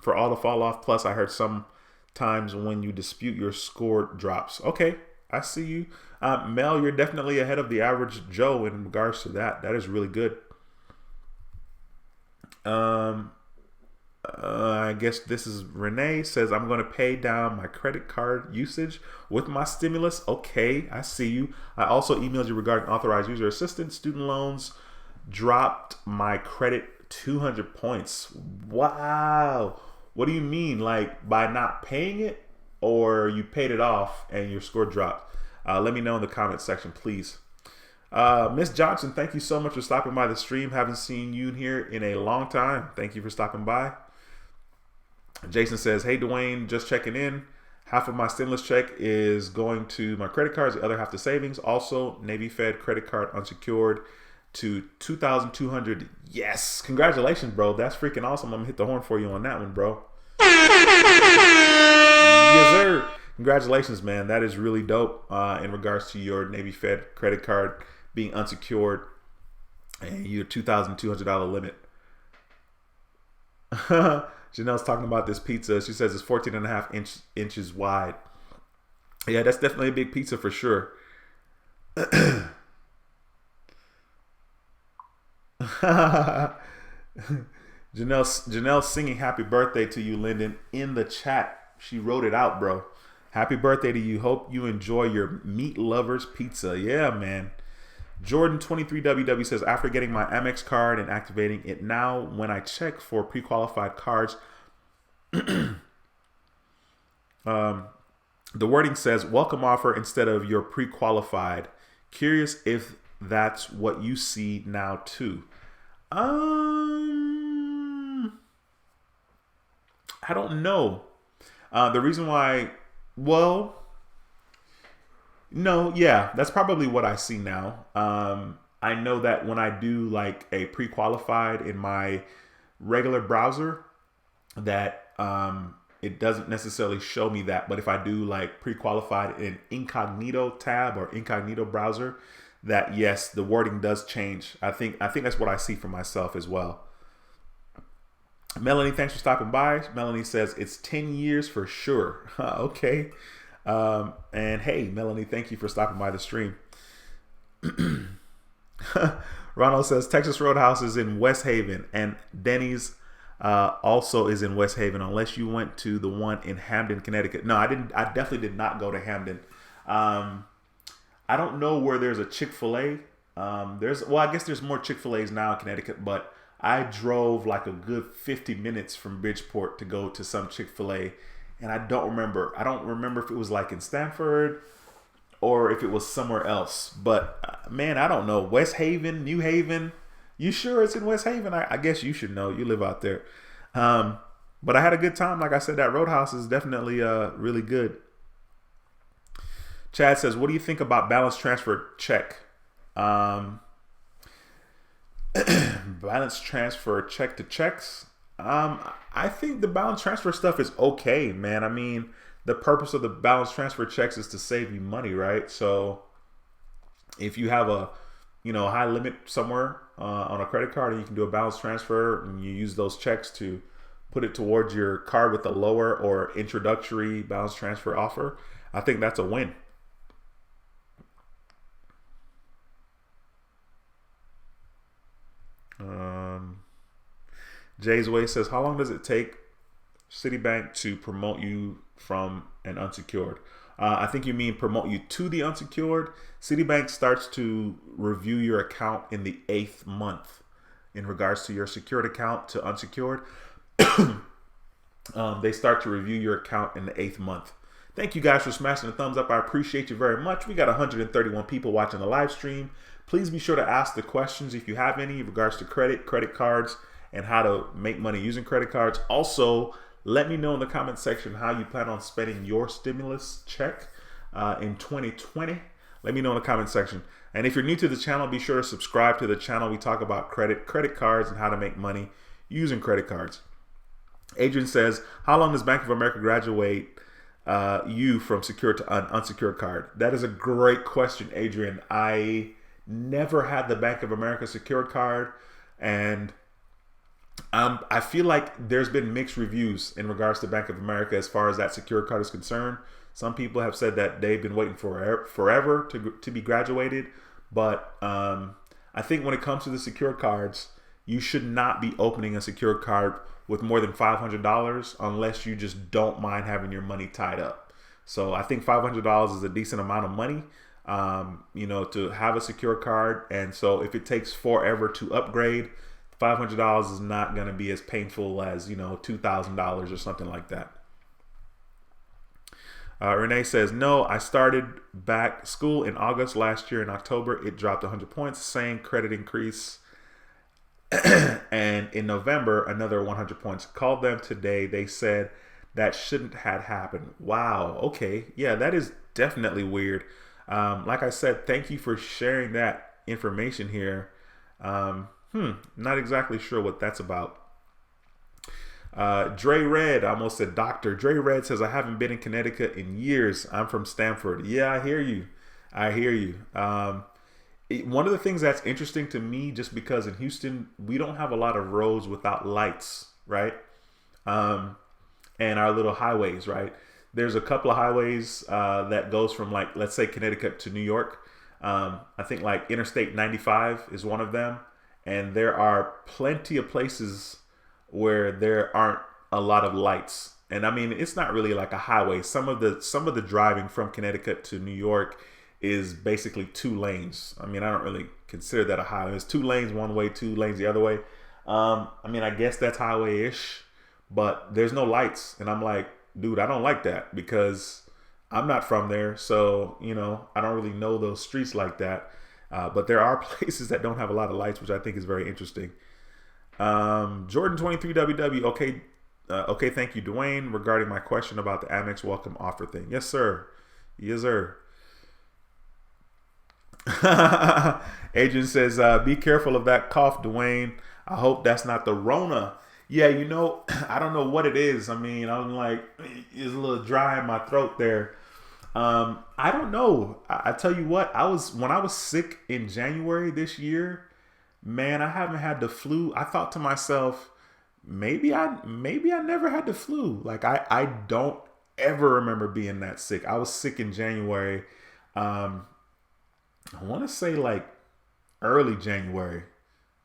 for all the fall off. Plus, I heard sometimes when you dispute, your score drops. Okay, I see you. Mel, you're definitely ahead of the average Joe in regards to that. That is really good. I guess this is Renee says, I'm going to pay down my credit card usage with my stimulus. Okay, I see you. I also emailed you regarding authorized user assistance. Student loans dropped my credit 200 points. Wow. What do you mean? Like by not paying it, or you paid it off and your score dropped? Let me know in the comment section, please. Miss Johnson, thank you so much for stopping by the stream. Haven't seen you here in a long time. Thank you for stopping by. Jason says, hey, Dwayne, just checking in. Half of my stimulus check is going to my credit cards, the other half to savings. Also, Navy Fed credit card unsecured to 2,200. Yes. Congratulations, bro. That's freaking awesome. I'm going to hit the horn for you on that one, bro. Yes, sir. Congratulations, man. That is really dope in regards to your Navy Fed credit card being unsecured and your $2,200 limit. Janelle's talking about this pizza. She says it's 14 and a half inches wide. Yeah, that's definitely a big pizza for sure. Janelle singing happy birthday to you, Lyndon, in the chat. She wrote it out, bro. Happy birthday to you. Hope you enjoy your meat lovers pizza. Yeah, man. Jordan23WW says, after getting my Amex card and activating it now, when I check for pre-qualified cards, the wording says welcome offer instead of your pre-qualified. Curious if that's what you see now too. I don't know. The reason why, well, no, yeah, that's probably what I see now. I know that when I do like a pre-qualified in my regular browser, that it doesn't necessarily show me that. But if I do like pre-qualified in incognito tab or incognito browser, that yes, the wording does change. I think that's what I see for myself as well. Melanie, thanks for stopping by. Melanie says it's 10 years for sure. Okay. And hey, Melanie, thank you for stopping by the stream. Ronald says Texas Roadhouse is in West Haven and Denny's also is in West Haven, unless you went to the one in Hamden, Connecticut. No, I didn't. I definitely did not go to Hamden. I don't know where there's a Chick-fil-A. Well, I guess there's more Chick-fil-A's now in Connecticut, but I drove like a good 50 minutes from Bridgeport to go to some Chick-fil-A, and I don't remember. I don't remember if it was like in Stamford or if it was somewhere else. But man, I don't know. West Haven, New Haven. You sure it's in West Haven? I guess you should know. You live out there. But I had a good time. Like I said, that Roadhouse is definitely really good. Chad says, what do you think about balance transfer check? Balance transfer check to checks. I think the balance transfer stuff is okay, man. I mean, the purpose of the balance transfer checks is to save you money, right? So if you have a high limit somewhere on a credit card and you can do a balance transfer and you use those checks to put it towards your card with a lower or introductory balance transfer offer, I think that's a win. Jay's Way says, how long does it take Citibank to promote you from an unsecured? I think you mean promote you to the unsecured. Citibank starts to review your account in the 8th month in regards to your secured account to unsecured. They start to review your account in the 8th month. Thank you guys for smashing the thumbs up. I appreciate you very much. We got 131 people watching the live stream. Please be sure to ask the questions if you have any in regards to credit cards, and how to make money using credit cards. Also, let me know in the comment section how you plan on spending your stimulus check in 2020. Let me know in the comment section. And if you're new to the channel, be sure to subscribe to the channel. We talk about credit cards, and how to make money using credit cards. Adrian says, how long does Bank of America graduate you from secured to unsecured card? That is a great question, Adrian. I never had the Bank of America secured card, and I feel like there's been mixed reviews in regards to Bank of America as far as that secure card is concerned. Some people have said that they've been waiting forever to be graduated, but I think when it comes to the secure cards, you should not be opening a secure card with more than $500 unless you just don't mind having your money tied up. So I think $500 is a decent amount of money, to have a secure card. And so if it takes forever to upgrade, $500 is not going to be as painful as, $2,000 or something like that. Renee says, no, I started back school in August last year. In October, it dropped 100 points, same credit increase. And in November, another 100 points. Called them today. They said that shouldn't have happened. Wow. Okay. Yeah, that is definitely weird. Like I said, thank you for sharing that information here. Not exactly sure what that's about. Dre Red, I almost said Doctor. Dre Red says, I haven't been in Connecticut in years. I'm from Stamford. Yeah, I hear you. One of the things that's interesting to me, just because in Houston, we don't have a lot of roads without lights, right? And our little highways, right? There's a couple of highways that goes from, like, let's say Connecticut to New York. I think like Interstate 95 is one of them. And there are plenty of places where there aren't a lot of lights. And I mean, it's not really like a highway. Some of the driving from Connecticut to New York is basically 2 lanes. I mean, I don't really consider that a highway. It's 2 lanes one way, 2 lanes the other way. I mean, I guess that's highway-ish, but there's no lights. And I'm like, dude, I don't like that because I'm not from there. So, I don't really know those streets like that. But there are places that don't have a lot of lights, which I think is very interesting. Jordan23WW. Okay. Thank you, Dwayne. Regarding my question about the Amex welcome offer thing. Yes, sir. Adrian says, be careful of that cough, Dwayne. I hope that's not the Rona. Yeah, I don't know what it is. I mean, I'm like, it's a little dry in my throat there. I don't know. I tell you what, when I was sick in January this year, man, I haven't had the flu. I thought to myself, maybe I never had the flu. Like I don't ever remember being that sick. I was sick in January. I want to say like early January.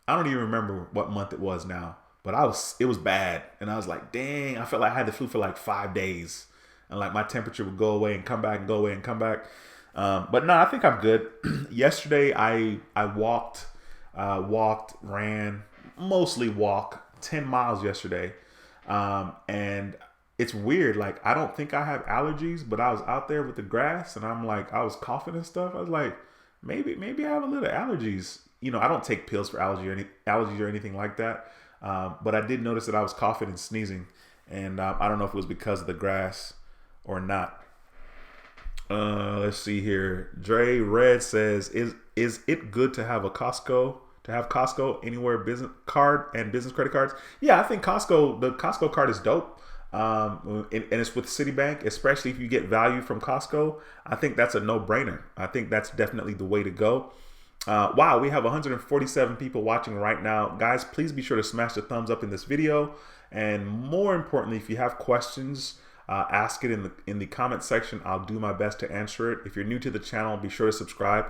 I don't even remember what month it was now, but it was bad. And I was like, dang, I felt like I had the flu for like 5 days. And like my temperature would go away and come back and go away and come back. But no, I think I'm good. Yesterday, I ran, mostly 10 miles yesterday. And it's weird. Like, I don't think I have allergies, but I was out there with the grass and I'm like, I was coughing and stuff. I was like, maybe I have a little allergies. I don't take pills for allergies or anything like that. But I did notice that I was coughing and sneezing. And I don't know if it was because of the grass or not. Let's see here. Dre Red says, is it good to have Costco anywhere business card and business credit cards? Yeah, I think the Costco card is dope. And it's with Citibank, especially if you get value from Costco. I think that's a no-brainer. I think that's definitely the way to go. Wow, we have 147 people watching right now. Guys, please be sure to smash the thumbs up in this video. And more importantly, if you have questions, ask it in the comment section. I'll do my best to answer it. If you're new to the channel, be sure to subscribe.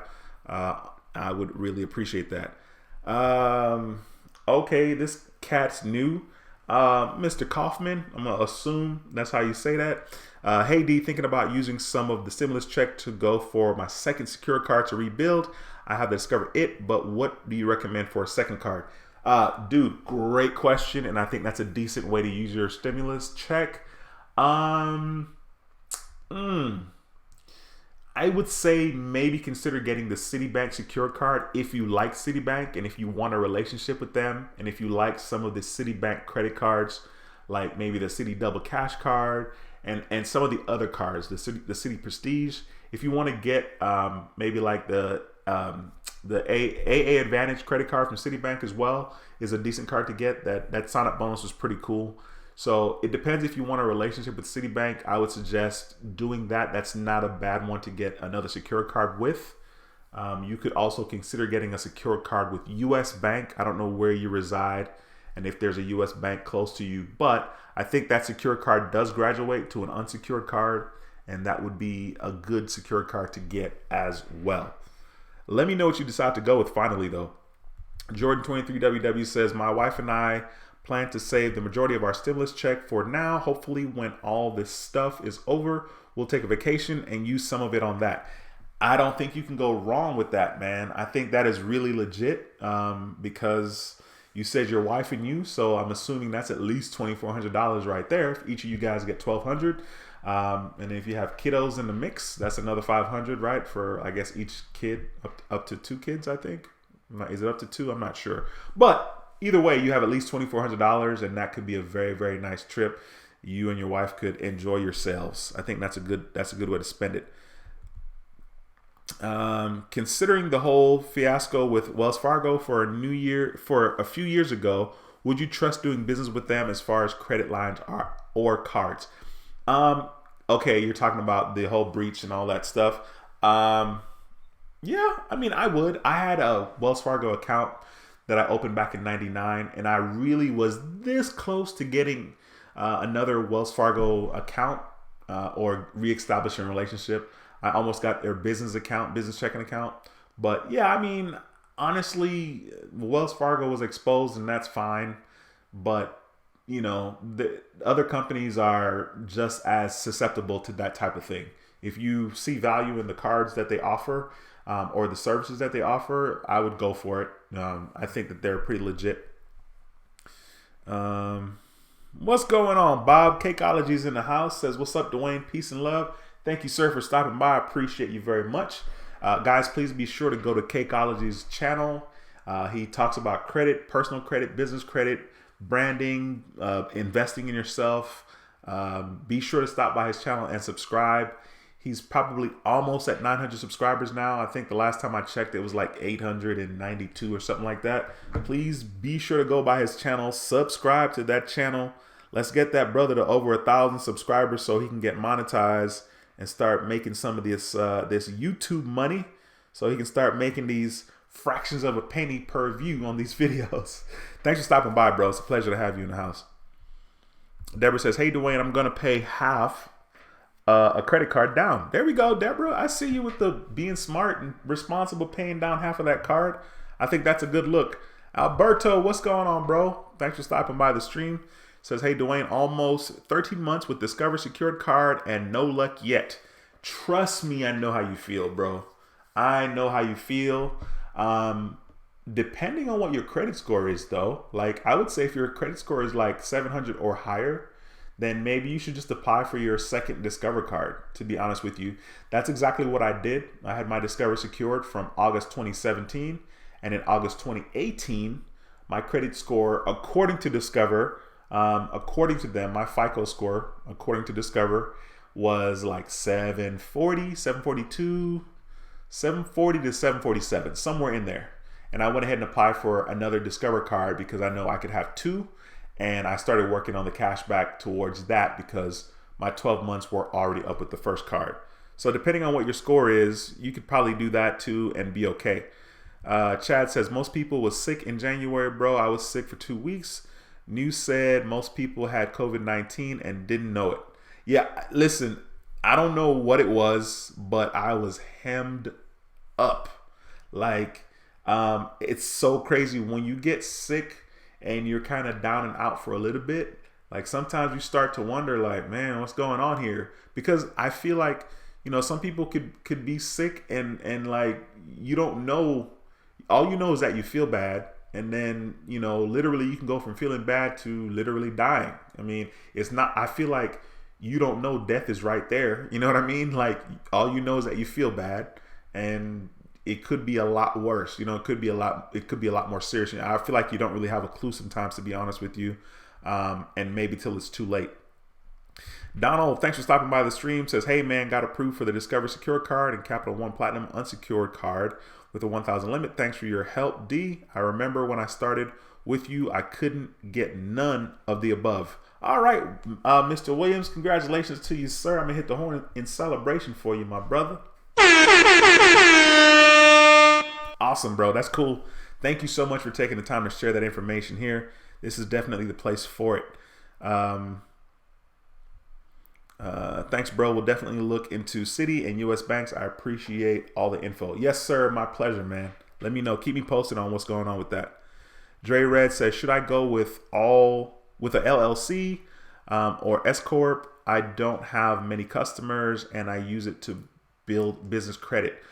I would really appreciate that. Okay, this cat's new. Mr. Kaufman, I'm gonna assume that's how you say that. Hey D, thinking about using some of the stimulus check to go for my second secure card to rebuild. I have discovered it, but what do you recommend for a second card? Dude, great question, and I think that's a decent way to use your stimulus check. I would say maybe consider getting the Citibank secure card if you like Citibank and if you want a relationship with them, and if you like some of the Citibank credit cards, like maybe the Citi Double Cash card and some of the other cards, the Citi Prestige. If you want to get maybe like the AA Advantage credit card from Citibank as well is a decent card to get. That sign up bonus was pretty cool. So it depends if you want a relationship with Citibank. I would suggest doing that. That's not a bad one to get another secure card with. You could also consider getting a secure card with US Bank. I don't know where you reside and if there's a US bank close to you. But I think that secured card does graduate to an unsecured card, and that would be a good secured card to get as well. Let me know what you decide to go with finally, though. Jordan23WW says, my wife and I plan to save the majority of our stimulus check for now. Hopefully, when all this stuff is over, we'll take a vacation and use some of it on that. I don't think you can go wrong with that, man. I think that is really legit because you said your wife and you, so I'm assuming that's at least $2,400 right there. If each of you guys get $1,200, and if you have kiddos in the mix, that's another $500, right? For I guess each kid, up to 2 kids, I think. Is it up to 2? I'm not sure, but either way, you have at least $2,400, and that could be a very, very nice trip. You and your wife could enjoy yourselves. I think that's a good way to spend it. Considering the whole fiasco with Wells Fargo for a few years ago, would you trust doing business with them as far as credit lines or cards? Okay, you're talking about the whole breach and all that stuff. Yeah, I mean, I would. I had a Wells Fargo account that I opened back in '99, and I really was this close to getting another Wells Fargo account or reestablishing a relationship. I almost got their business checking account. But yeah, I mean, honestly, Wells Fargo was exposed, and that's fine. But, you know, the other companies are just as susceptible to that type of thing. If you see value in the cards that they offer or the services that they offer, I would go for it. I think that they're pretty legit. What's going on? Bob Cakeology's in the house. Says, what's up, Dwayne? Peace and love. Thank you, sir, for stopping by. I appreciate you very much. Guys, please be sure to go to Cakeology's channel. He talks about credit, personal credit, business credit, branding, investing in yourself. Be sure to stop by his channel and subscribe. He's probably almost at 900 subscribers now. I think the last time I checked, it was like 892 or something like that. Please be sure to go by his channel, subscribe to that channel. Let's get that brother to over 1,000 subscribers so he can get monetized and start making some of this YouTube money, so he can start making these fractions of a penny per view on these videos. Thanks for stopping by, bro. It's a pleasure to have you in the house. Deborah says, hey, Dwayne, I'm going to pay half a credit card down. There we go, Deborah. I see you with the being smart and responsible, paying down half of that card. I think that's a good look. Alberto, what's going on, bro? Thanks for stopping by the stream. Says, hey, Dwayne, almost 13 months with Discover Secured Card and no luck yet. Trust me, I know how you feel, bro. I know how you feel. Depending on what your credit score is, though, like I would say if your credit score is like 700 or higher, then maybe you should just apply for your second Discover card, to be honest with you. That's exactly what I did. I had my Discover Secured from August 2017, and in August 2018, my credit score, according to Discover, according to them, my FICO score, according to Discover, was like 740 to 747, somewhere in there. And I went ahead and applied for another Discover card because I know I could have 2. And I started working on the cash back towards that because my 12 months were already up with the first card. So depending on what your score is, you could probably do that too and be okay. Chad says, most people was sick in January, bro. I was sick for 2 weeks. News said most people had COVID-19 and didn't know it. Yeah, listen, I don't know what it was, but I was hemmed up. Like, it's so crazy when you get sick and you're kind of down and out for a little bit. Like sometimes you start to wonder, like, man, what's going on here? Because I feel like, you know, some people could be sick and like you don't know. All you know is that you feel bad. And then, you know, literally you can go from feeling bad to literally dying. I mean, it's not, I feel like you don't know death is right there. You know what I mean? Like all you know is that you feel bad and it could be a lot worse. You know, it could be a lot more serious. I feel like you don't really have a clue sometimes, to be honest with you. And maybe till it's too late. Donald, thanks for stopping by the stream. Says, hey man, got approved for the Discover Secure card and Capital One Platinum unsecured card with a 1,000 limit. Thanks for your help, D. I remember when I started with you, I couldn't get none of the above. All right, Mr. Williams, congratulations to you, sir. I'm gonna hit the horn in celebration for you, my brother. Awesome, bro. That's cool. Thank you so much for taking the time to share that information here. this is definitely the place for it. Thanks, bro. We'll definitely look into Citi and U.S. banks. I appreciate all the info. Yes, sir. My pleasure, man. Let me know. Keep me posted on what's going on with that. Dre Red says, should I go with a LLC or S Corp? I don't have many customers and I use it to build business credit.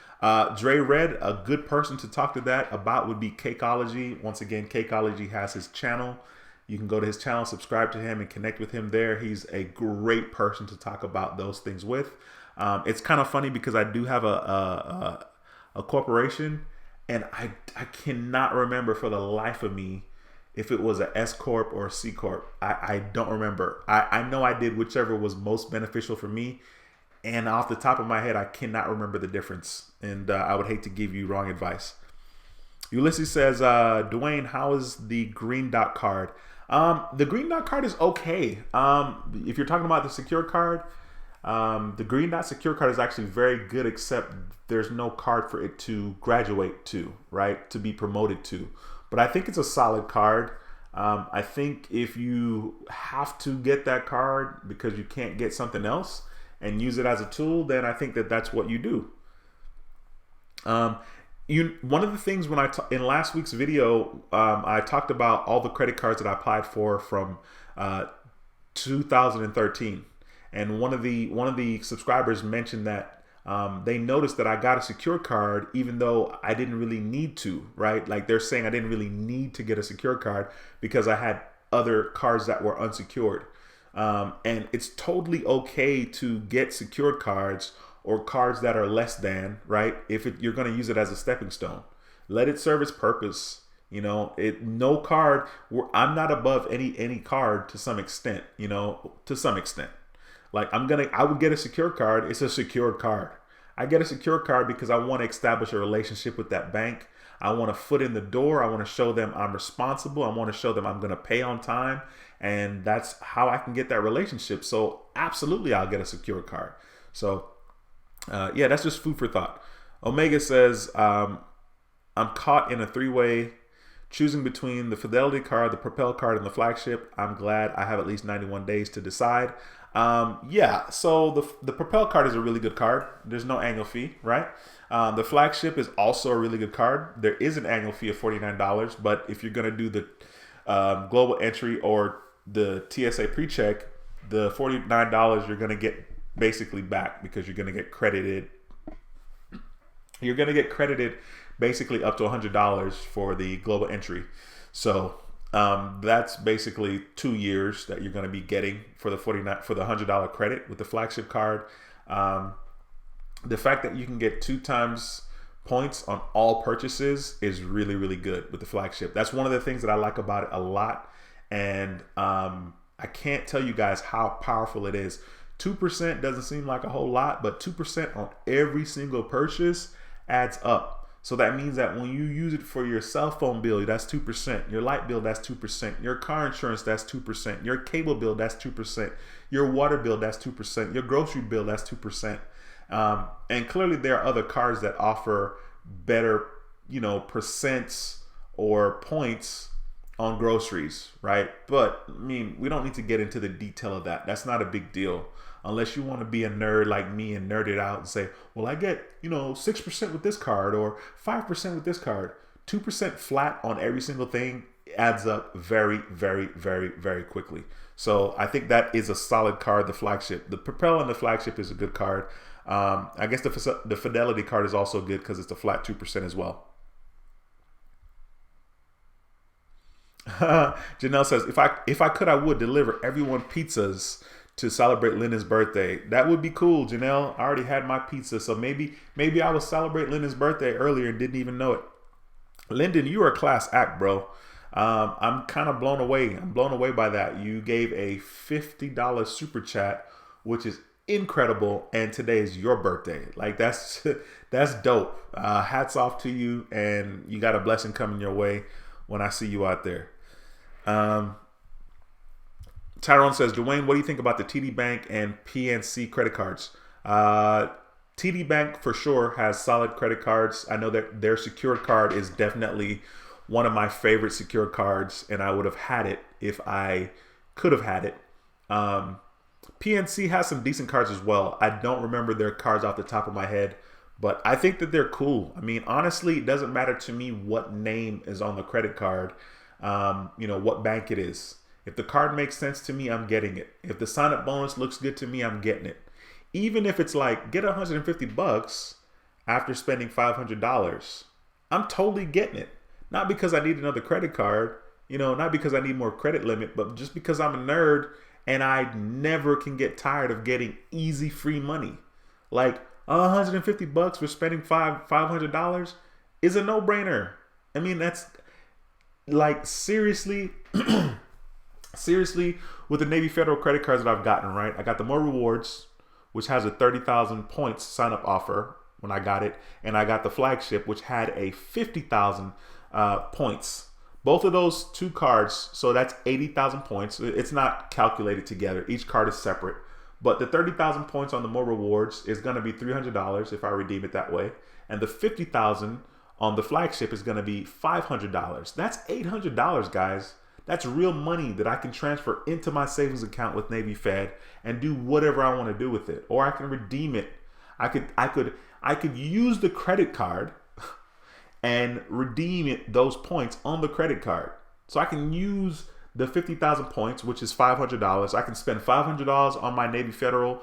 Dre Red, a good person to talk to that about would be Cakeology. Once again, Cakeology has his channel. You can go to his channel, subscribe to him, and connect with him there. He's a great person to talk about those things with. It's kind of funny because I do have a corporation, and I cannot remember for the life of me if it was a S Corp or a C Corp. I don't remember. I know I did whichever was most beneficial for me. And off the top of my head, I cannot remember the difference. And I would hate to give you wrong advice. Ulysses says, Dwayne, how is the green dot card? The green dot card is okay. If you're talking about the secure card, the green dot secure card is actually very good, except there's no card for it to graduate to, right? To be promoted to. But I think it's a solid card. I think if you have to get that card because you can't get something else and use it as a tool, then I think that that's what you do. One of the things when in last week's video, I talked about all the credit cards that I applied for from 2013, and one of the subscribers mentioned that they noticed that I got a secure card even though I didn't really need to, right? Like they're saying I didn't really need to get a secure card because I had other cards that were unsecured, and it's totally okay to get secured cards or cards that are less than, right? If you're going to use it as a stepping stone, let it serve its purpose. You know, no card. I'm not above any card to some extent. You know, to some extent. Like I would get a secure card. It's a secured card. I get a secure card because I want to establish a relationship with that bank. I want a foot in the door. I want to show them I'm responsible. I want to show them I'm going to pay on time, and that's how I can get that relationship. So absolutely, I'll get a secure card. So. Yeah, that's just food for thought. Omega says, I'm caught in a three-way choosing between the Fidelity card, the Propel card, and the flagship. I'm glad I have at least 91 days to decide. Yeah, so the Propel card is a really good card. There's no annual fee, right? The flagship is also a really good card. There is an annual fee of $49, but if you're going to do the global entry or the TSA pre-check, the $49 you're going to get basically back because you're going to get credited. You're going to get credited basically up to $100 for the global entry. So that's basically 2 years that you're going to be getting for the $100 credit with the flagship card. The fact that you can get 2 times points on all purchases is really, really good with the flagship. That's one of the things that I like about it a lot. And I can't tell you guys how powerful it is. 2% doesn't seem like a whole lot, but 2% on every single purchase adds up. So that means that when you use it for your cell phone bill, that's 2%. Your light bill, that's 2%. Your car insurance, that's 2%. Your cable bill, that's 2%. Your water bill, that's 2%. Your grocery bill, that's 2%. And clearly there are other cards that offer better, percents or points on groceries, right? But I mean, we don't need to get into the detail of that. That's not a big deal. Unless you want to be a nerd like me and nerd it out and say, well, I get, 6% with this card or 5% with this card. 2% flat on every single thing adds up very, very, very, very quickly. So I think that is a solid card, the flagship. The Propel and the flagship is a good card. I guess the Fidelity card is also good because it's a flat 2% as well. Janelle says, if I could, I would deliver everyone pizzas to celebrate Lyndon's birthday. That would be cool, Janelle. I already had my pizza, so maybe I will celebrate Lyndon's birthday earlier and didn't even know it. Lyndon, you are a class act, bro. I'm kind of blown away. I'm blown away by that. You gave a $50 super chat, which is incredible, and today is your birthday. Like that's dope. Hats off to you, and you got a blessing coming your way when I see you out there. Tyrone says, Dwayne, what do you think about the TD Bank and PNC credit cards? TD Bank for sure has solid credit cards. I know that their secured card is definitely one of my favorite secure cards, and I would have had it if I could have had it. PNC has some decent cards as well. I don't remember their cards off the top of my head, but I think that they're cool. I mean, honestly, it doesn't matter to me what name is on the credit card, what bank it is. If the card makes sense to me, I'm getting it. If the sign-up bonus looks good to me, I'm getting it. Even if it's like, get $150 after spending $500, I'm totally getting it. Not because I need another credit card, not because I need more credit limit, but just because I'm a nerd and I never can get tired of getting easy free money. Like $150 for spending $500 is a no-brainer. I mean, that's like seriously, seriously, with the Navy Federal credit cards that I've gotten, right? I got the More Rewards, which has a 30,000 points sign-up offer when I got it, and I got the Flagship, which had a 50,000 points. Both of those two cards, so that's 80,000 points. It's not calculated together. Each card is separate. But the 30,000 points on the More Rewards is going to be $300 if I redeem it that way. And the 50,000 on the Flagship is going to be $500. That's $800, guys. That's real money that I can transfer into my savings account with Navy Fed and do whatever I want to do with it. Or I can redeem it. I could use the credit card and redeem those points on the credit card. So I can use the 50,000 points, which is $500. I can spend $500 on my Navy Federal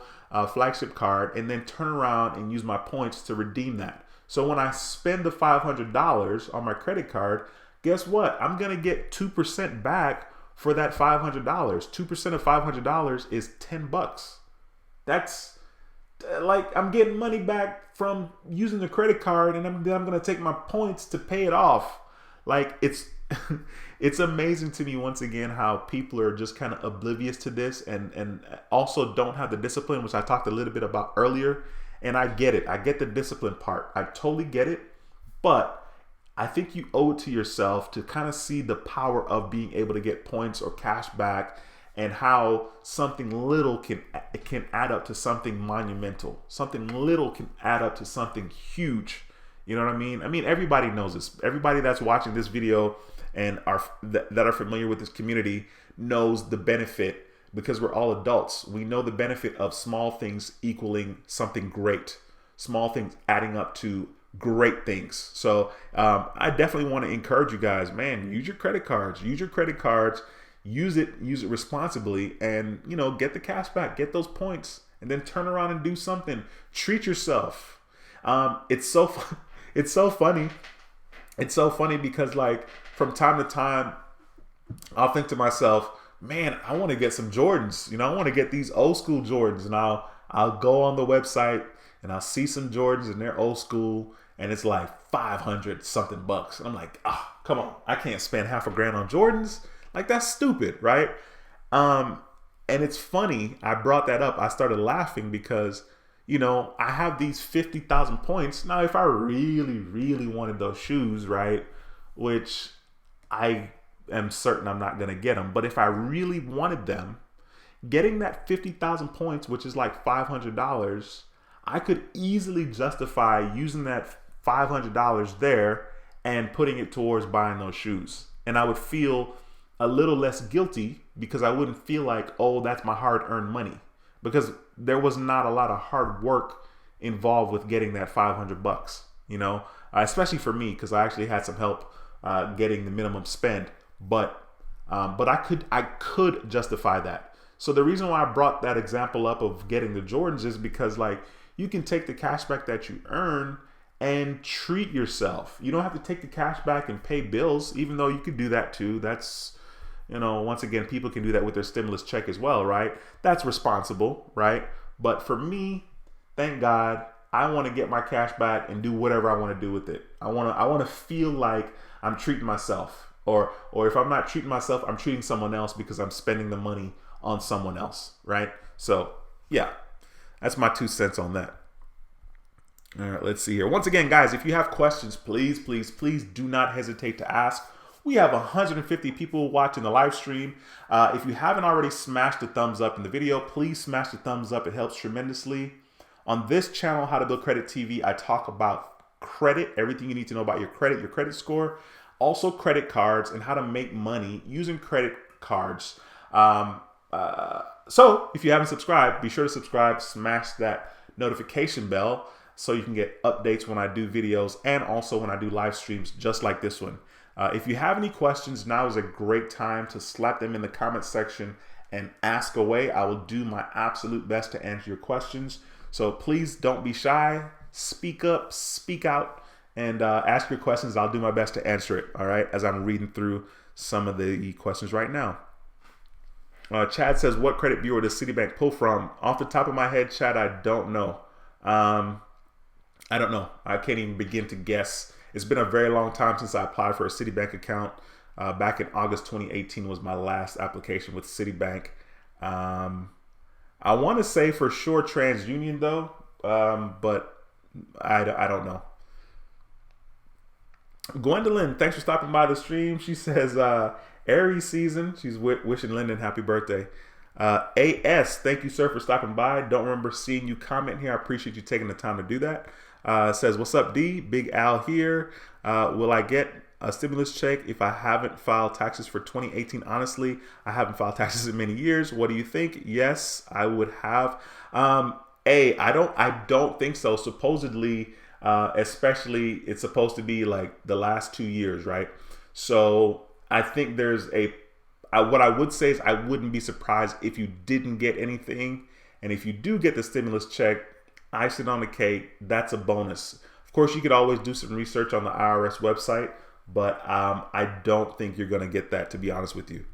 Flagship card and then turn around and use my points to redeem that. So when I spend the $500 on my credit card, guess what? I'm going to get 2% back for that $500. 2% of $500 is $10. That's like, I'm getting money back from using the credit card, and then I'm going to take my points to pay it off. Like, it's it's amazing to me once again how people are just kind of oblivious to this and also don't have the discipline, which I talked a little bit about earlier. And I get it. I get the discipline part. I totally get it. But I think you owe it to yourself to kind of see the power of being able to get points or cash back, and how something little can add up to something monumental. Something little can add up to something huge. You know what I mean? I mean, everybody knows this. Everybody that's watching this video and that are familiar with this community knows the benefit, because we're all adults. We know the benefit of small things equaling something great. Small things adding up to great things. So I definitely want to encourage you guys, man, use your credit cards. Use your credit cards. Use it responsibly, and get the cash back, get those points, and then turn around and do something. Treat yourself. It's so funny. It's so funny because, like, from time to time, I'll think to myself, man, I want to get some Jordans. I want to get these old school Jordans, and I'll go on the website and I'll see some Jordans and they're old school, and it's like 500 something bucks. And I'm like, come on, I can't spend $500 on Jordans. Like, that's stupid, right? And it's funny, I brought that up. I started laughing because, I have these 50,000 points. Now, if I really, really wanted those shoes, right, which I am certain I'm not going to get them, but if I really wanted them, getting that 50,000 points, which is like $500, I could easily justify using that $500 there and putting it towards buying those shoes. And I would feel a little less guilty because I wouldn't feel like, oh, that's my hard-earned money, because there was not a lot of hard work involved with getting that $500, especially for me, because I actually had some help getting the minimum spend, but I could justify that. So the reason why I brought that example up of getting the Jordans is because, like, you can take the cash back that you earn and treat yourself. You don't have to take the cash back and pay bills, even though you could do that too. That's, once again, people can do that with their stimulus check as well, right? That's responsible, right? But for me, thank God, I want to get my cash back and do whatever I want to do with it. I want to feel like I'm treating myself, or if I'm not treating myself, I'm treating someone else because I'm spending the money on someone else, right? So yeah, that's my 2 cents on that. All right, let's see here. Once again, guys, if you have questions, please do not hesitate to ask. We have 150 people watching the live stream. If you haven't already smashed the thumbs up in the video, please smash the thumbs up. It helps tremendously. On this channel, How to Build Credit TV, I talk about credit, everything you need to know about your credit score. also credit cards and how to make money using credit cards. So if you haven't subscribed, be sure to subscribe, smash that notification bell so you can get updates when I do videos and also when I do live streams just like this one. If you have any questions, now is a great time to slap them in the comment section and ask away. I will do my absolute best to answer your questions. So please don't be shy. Speak up, speak out, and ask your questions. I'll do my best to answer it, all right, as I'm reading through some of the questions right now. Chad says, what credit bureau does Citibank pull from? Off the top of my head, Chad, I don't know. I don't know. I can't even begin to guess. It's been a very long time since I applied for a Citibank account. Back in August 2018 was my last application with Citibank. I want to say for sure TransUnion though, but I don't know. Gwendolyn, thanks for stopping by the stream. She says, Aries season. She's wishing Lyndon happy birthday. AS, thank you, sir, for stopping by. Don't remember seeing you comment here. I appreciate you taking the time to do that. Says, what's up, D? Big Al here. Will I get a stimulus check if I haven't filed taxes for 2018? Honestly, I haven't filed taxes in many years. What do you think? Yes, I would have. I don't think so. Supposedly, especially it's supposed to be like the last 2 years, right? So I think there's what I would say is I wouldn't be surprised if you didn't get anything. And if you do get the stimulus check, icing on the cake, that's a bonus. Of course, you could always do some research on the IRS website, but I don't think you're going to get that, to be honest with you.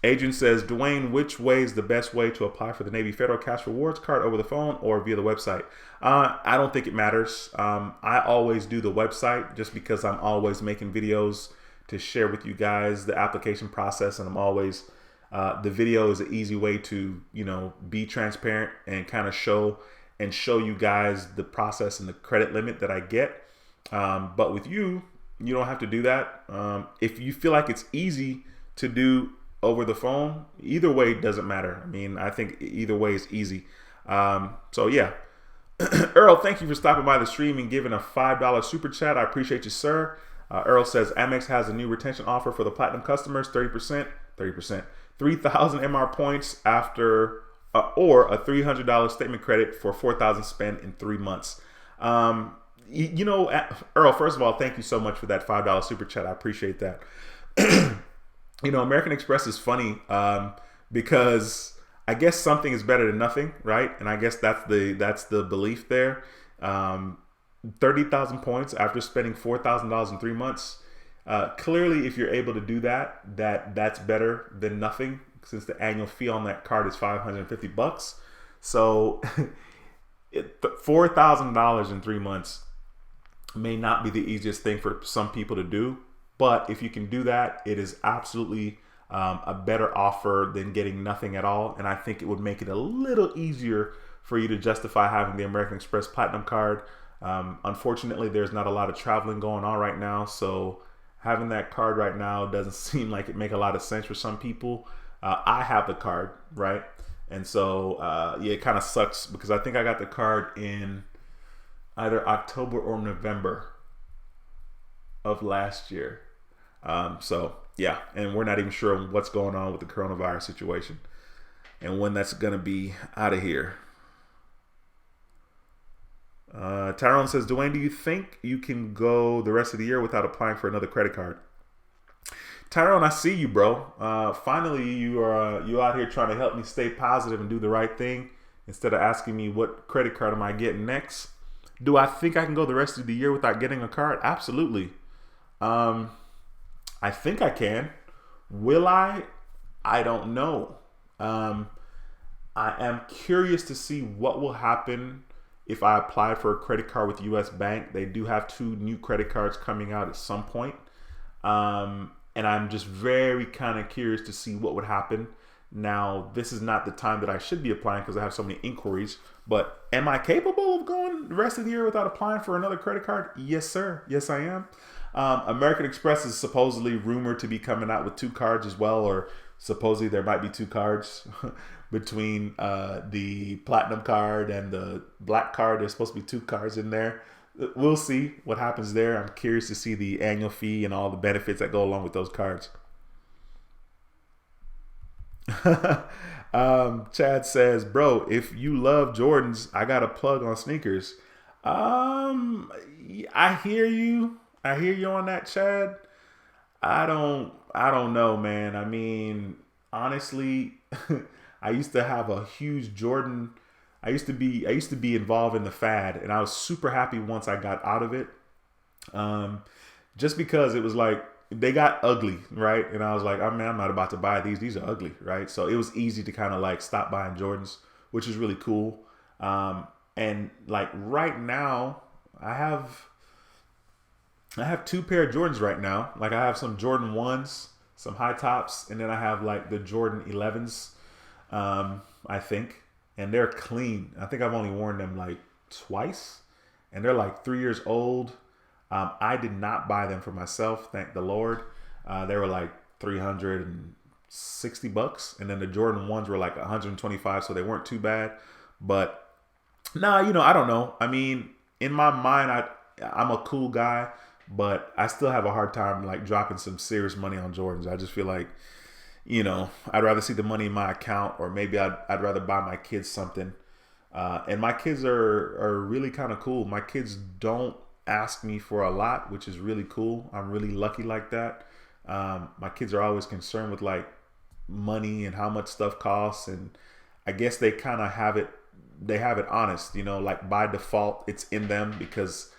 Adrian says, Dwayne, which way is the best way to apply for the Navy Federal Cash Rewards card, over the phone or via the website? I don't think it matters. I always do the website just because I'm always making videos to share with you guys the application process, and I'm always the video is an easy way to, be transparent and kind of show you guys the process and the credit limit that I get. But with you don't have to do that. If you feel like it's easy to do over the phone, either way doesn't matter. I mean, I think either way is easy. So yeah. Earl, thank you for stopping by the stream and giving a $5 super chat. I appreciate you, sir. Earl says Amex has a new retention offer for the platinum customers, 30%, 3,000 MR points after, or a $300 statement credit for 4,000 spent in 3 months. Earl, first of all, thank you so much for that $5 super chat. I appreciate that. American Express is funny because I guess something is better than nothing, right? And I guess that's the belief there. 30,000 points after spending $4,000 in 3 months. Clearly, if you're able to do that's better than nothing, since the annual fee on that card is $550. So $4,000 in 3 months may not be the easiest thing for some people to do. But if you can do that, it is absolutely a better offer than getting nothing at all. And I think it would make it a little easier for you to justify having the American Express Platinum card. Unfortunately, there's not a lot of traveling going on right now. So having that card right now doesn't seem like it make a lot of sense for some people. I have the card, right? And so, it kind of sucks because I think I got the card in either October or November of last year. And we're not even sure what's going on with the coronavirus situation and when that's going to be out of here. Tyrone says, Dwayne, do you think you can go the rest of the year without applying for another credit card? Tyrone, I see you, bro. Finally, you out here trying to help me stay positive and do the right thing instead of asking me what credit card am I getting next. Do I think I can go the rest of the year without getting a card? Absolutely. I think I can. Will I? I don't know. I am curious to see what will happen if I apply for a credit card with US Bank. They do have 2 new credit cards coming out at some point. And I'm just very kind of curious to see what would happen. Now, this is not the time that I should be applying because I have so many inquiries. But am I capable of going the rest of the year without applying for another credit card? Yes, sir. Yes, I am. American Express is supposedly rumored to be coming out with 2 cards as well, or supposedly there might be 2 cards between the platinum card and the black card. There's supposed to be 2 cards in there. we'll see what happens there. I'm curious to see the annual fee and all the benefits that go along with those cards. Chad says, bro, if you love Jordans, I got a plug on sneakers. I hear you. I hear you on that, Chad. I don't know, man. I mean, honestly, I used to have a huge Jordan. I used to be involved in the fad, and I was super happy once I got out of it. Just because it was like they got ugly, right? And I was like, oh man, I'm not about to buy these. These are ugly, right? So it was easy to kind of like stop buying Jordans, which is really cool. And like right now, I have two pair of Jordans right now. Like I have some Jordan 1s, some high tops, and then I have like the Jordan 11s, I think. And they're clean. I think I've only worn them like twice. And they're like 3 years old. I did not buy them for myself, thank the Lord. They were like $360. And then the Jordan 1s were like 125, so they weren't too bad. But nah, I don't know. I mean, in my mind, I'm a cool guy. But I still have a hard time like dropping some serious money on Jordans. I just feel like, I'd rather see the money in my account, or maybe I'd rather buy my kids something. And my kids are really kind of cool. My kids don't ask me for a lot, which is really cool. I'm really lucky like that. My kids are always concerned with like money and how much stuff costs. And I guess they kind of have it honest, like by default it's in them because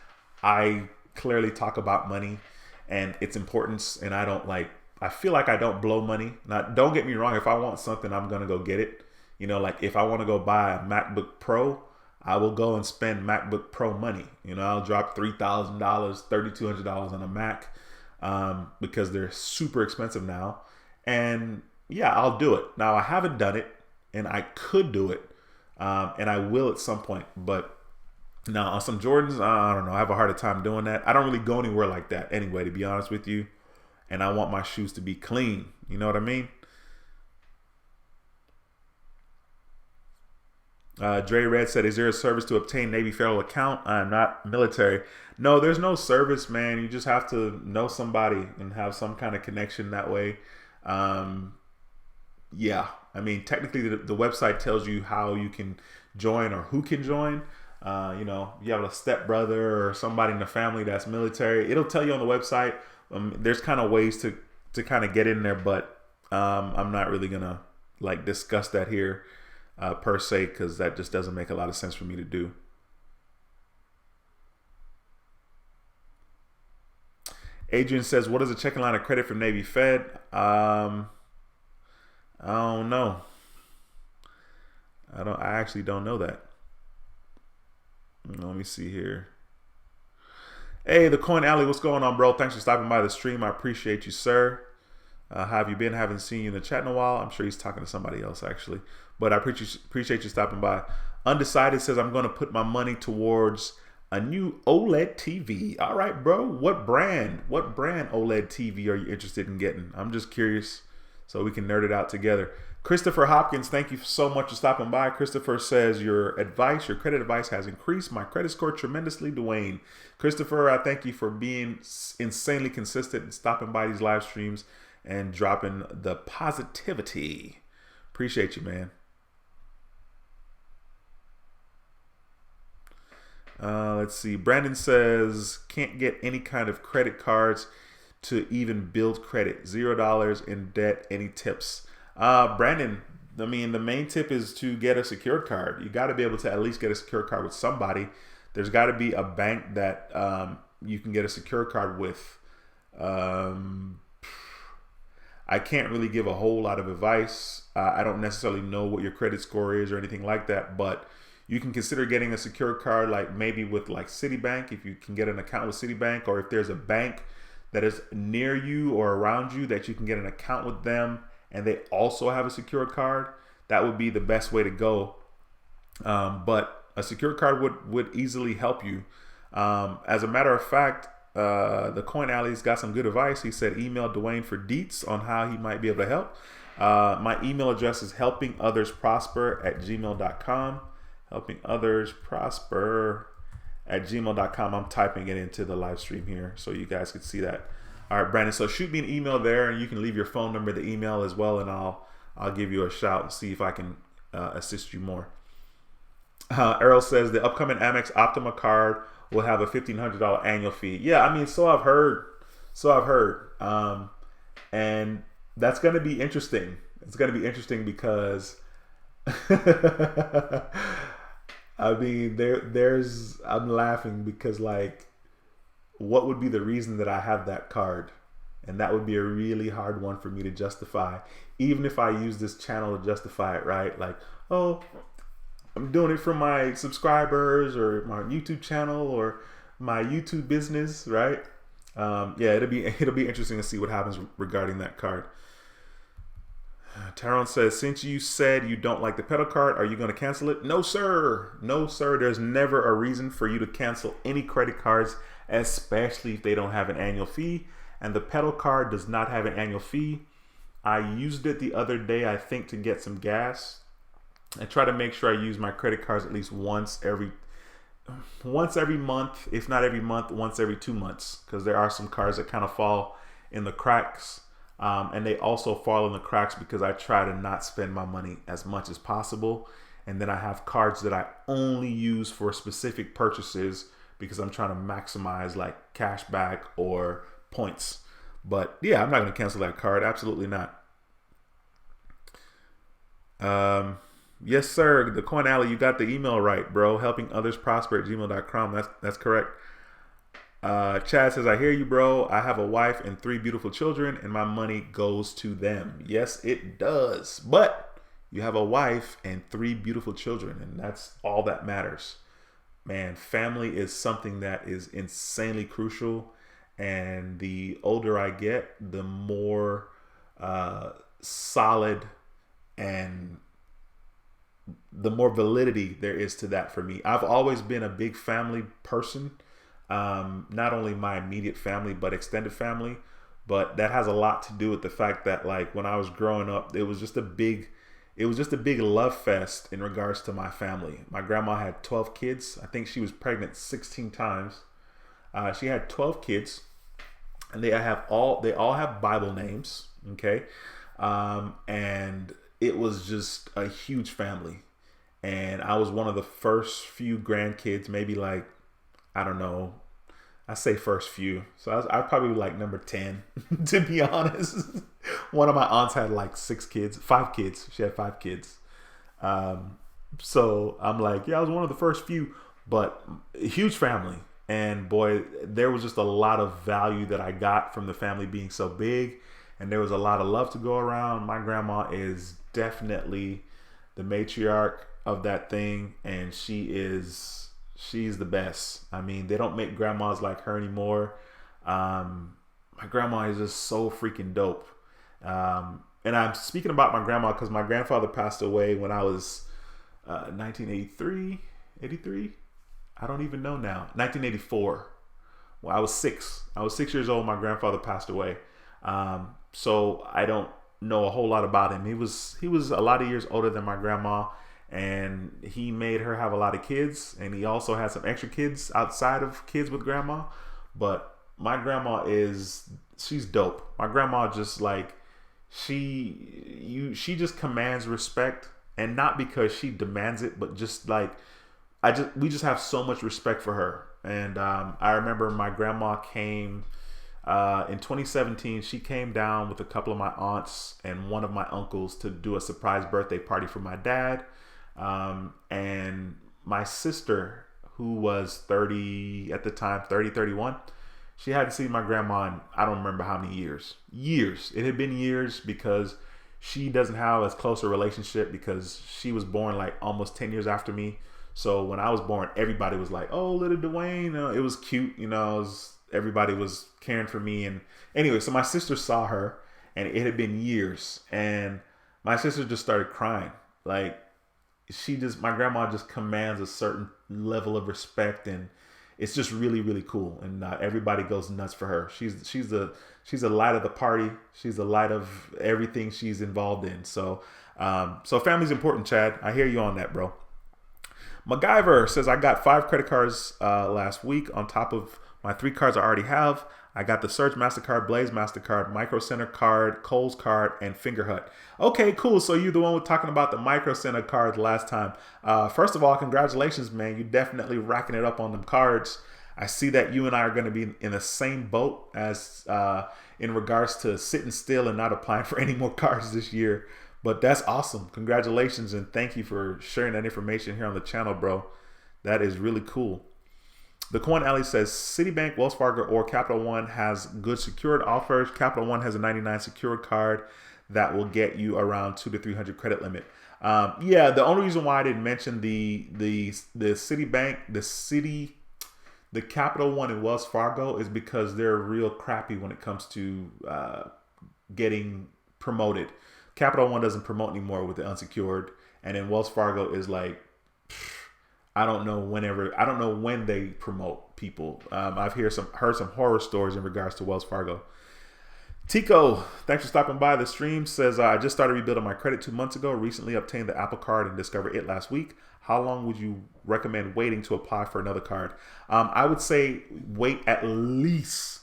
I clearly talk about money and its importance, and I feel like I don't blow money. Now, don't get me wrong, if I want something, I'm gonna go get it. Like if I want to go buy a MacBook Pro, I will go and spend MacBook Pro money. I'll drop $3,000, $3,200 on a Mac, because they're super expensive now. And yeah, I'll do it. Now I haven't done it, and I could do it, and I will at some point, but now, on some Jordans, I don't know. I have a harder time doing that. I don't really go anywhere like that anyway, to be honest with you. And I want my shoes to be clean. You know what I mean? Dre Red said, is there a service to obtain Navy Federal account? I am not military. No, there's no service, man. You just have to know somebody and have some kind of connection that way. Yeah. I mean, technically, the website tells you how you can join or who can join. You have a stepbrother or somebody in the family that's military. It'll tell you on the website. There's kind of ways to kind of get in there, but I'm not really gonna like discuss that here per se, because that just doesn't make a lot of sense for me to do. Adrian says, what is a checking line of credit from Navy Fed? I don't know. I actually don't know that. Let me see here. Hey, the Coin Alley, what's going on, bro? Thanks for stopping by the stream. I appreciate you, sir. How have you been? Haven't seen you in the chat in a while. I'm sure he's talking to somebody else, actually. But I appreciate you stopping by. Undecided says, I'm going to put my money towards a new OLED TV. All right, bro. What brand OLED TV are you interested in getting? I'm just curious so we can nerd it out together. Christopher Hopkins, thank you so much for stopping by. Christopher says, your credit advice has increased my credit score tremendously, Dwayne. Christopher, I thank you for being insanely consistent and stopping by these live streams and dropping the positivity. Appreciate you, man. Let's see. Brandon says, can't get any kind of credit cards to even build credit. $0 in debt. Any tips? Brandon, I mean, the main tip is to get a secured card. You got to be able to at least get a secured card with somebody. There's got to be a bank that you can get a secured card with. I can't really give a whole lot of advice. I don't necessarily know what your credit score is or anything like that, but you can consider getting a secured card, like maybe with like Citibank, if you can get an account with Citibank, or if there's a bank that is near you or around you that you can get an account with them and they also have a secured card, that would be the best way to go. But a secured card would easily help you. As a matter of fact, the Coin Alley's got some good advice. He said, email Dwayne for deets on how he might be able to help. My email address is helpingothersprosper@gmail.com. Helpingothersprosper at gmail.com. I'm typing it into the live stream here so you guys can see that. All right, Brandon. So shoot me an email there, and you can leave your phone number, the email as well, and I'll give you a shout and see if I can assist you more. Errol says the upcoming Amex Optima card will have a $1,500 annual fee. Yeah, I mean, so I've heard. And that's going to be interesting. It's going to be interesting because I mean, I'm laughing because, like, what would be the reason that I have that card? And that would be a really hard one for me to justify, even if I use this channel to justify it, right? Like, oh, I'm doing it for my subscribers or my YouTube channel or my YouTube business, right? Yeah, it'll be interesting to see what happens regarding that card. Tyrone says, since you said you don't like the pedal card, are you going to cancel it? No, sir. No, sir. There's never a reason for you to cancel any credit cards, especially if they don't have an annual fee. And the pedal card does not have an annual fee. I used it the other day, I think, to get some gas. I try to make sure I use my credit cards at least once every month, if not every month, once every 2 months, because there are some cards that kind of fall in the cracks. And they also fall in the cracks because I try to not spend my money as much as possible. And then I have cards that I only use for specific purchases because I'm trying to maximize like cash back or points. But yeah, I'm not going to cancel that card. Absolutely not. Yes, sir. The Coin Alley, you got the email right, bro. Helping others prosper at gmail.com. That's correct. Chad says, I hear you, bro. I have a wife and 3 beautiful children, and my money goes to them. Yes, it does. But you have a wife and 3 beautiful children, and that's all that matters. Man, family is something that is insanely crucial. And the older I get, the more solid and the more validity there is to that for me. I've always been a big family person. Not only my immediate family, but extended family. But that has a lot to do with the fact that, like, when I was growing up, it was just a big love fest in regards to my family. My grandma had 12 kids. I think she was pregnant 16 times. She had 12 kids, and they all have Bible names. Okay. And it was just a huge family. And I was one of the first few grandkids, maybe like, I don't know, I say first few. So I was probably like number 10, to be honest. One of my aunts had like 5 kids. She had 5 kids. So I'm like, yeah, I was one of the first few, but a huge family. And boy, there was just a lot of value that I got from the family being so big. And there was a lot of love to go around. My grandma is definitely the matriarch of that thing. And she's the best. I mean, they don't make grandmas like her anymore. My grandma is just so freaking dope. And I'm speaking about my grandma because my grandfather passed away when I was 83. I don't even know now. 1984. Well, I was 6. I was 6 years old. My grandfather passed away. So I don't know a whole lot about him. He was a lot of years older than my grandma, and he made her have a lot of kids, and he also had some extra kids outside of kids with grandma. But my grandma she's dope. My grandma just like, she just commands respect, and not because she demands it, but just like, we just have so much respect for her. And I remember my grandma came in 2017. She came down with a couple of my aunts and one of my uncles to do a surprise birthday party for my dad. And my sister, who was 30 at the time, 31, she hadn't seen my grandma in, I don't remember how many years. It had been years because she doesn't have as close a relationship because she was born like almost 10 years after me. So when I was born, everybody was like, oh, little Dwayne. It was cute. Everybody was caring for me. And anyway, so my sister saw her, and it had been years. And my sister just started crying. Like, my grandma just commands a certain level of respect, and it's just really, really cool. And everybody goes nuts for her. She's the light of the party. She's the light of everything she's involved in. So family's important, Chad. I hear you on that, bro. MacGyver says, I got 5 credit cards last week on top of my 3 cards I already have. I got the Surge MasterCard, Blaze MasterCard, Micro Center card, Kohl's card, and Fingerhut. Okay, cool. So you're the one talking about the Micro Center card last time. First of all, congratulations, man. You're definitely racking it up on them cards. I see that you and I are going to be in the same boat as in regards to sitting still and not applying for any more cards this year. But that's awesome. Congratulations, and thank you for sharing that information here on the channel, bro. That is really cool. The Coin Alley says Citibank, Wells Fargo, or Capital One has good secured offers. Capital One has a 99 secured card that will get you around 200 to 300 credit limit. Yeah, the only reason why I didn't mention the Citibank, the Capital One and Wells Fargo is because they're real crappy when it comes to getting promoted. Capital One doesn't promote anymore with the unsecured, and then Wells Fargo is like, I don't know when they promote people. I've heard some horror stories in regards to Wells Fargo. Tico, thanks for stopping by the stream. Says, I just started rebuilding my credit 2 months ago. Recently obtained the Apple Card and discovered it last week. How long would you recommend waiting to apply for another card? I would say wait at least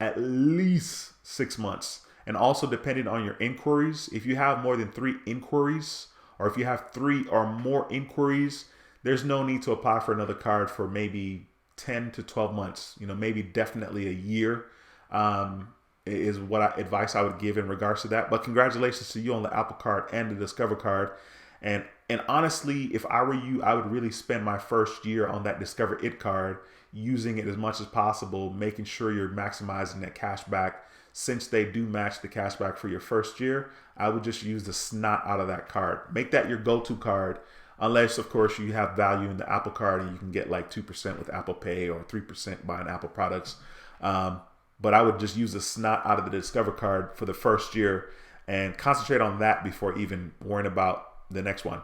6 months. And also depending on your inquiries, if you have more than 3 inquiries, or if you have 3 or more inquiries, there's no need to apply for another card for maybe 10 to 12 months. You know, maybe definitely a year is what advice I would give in regards to that. But congratulations to you on the Apple Card and the Discover Card. And honestly, if I were you, I would really spend my first year on that Discover It card, using it as much as possible, making sure you're maximizing that cash back. Since they do match the cash back for your first year, I would just use the snot out of that card. Make that your go-to card, unless, of course, you have value in the Apple Card and you can get like 2% with Apple Pay or 3% buying Apple products. But I would just use the snot out of the Discover Card for the first year and concentrate on that before even worrying about the next one.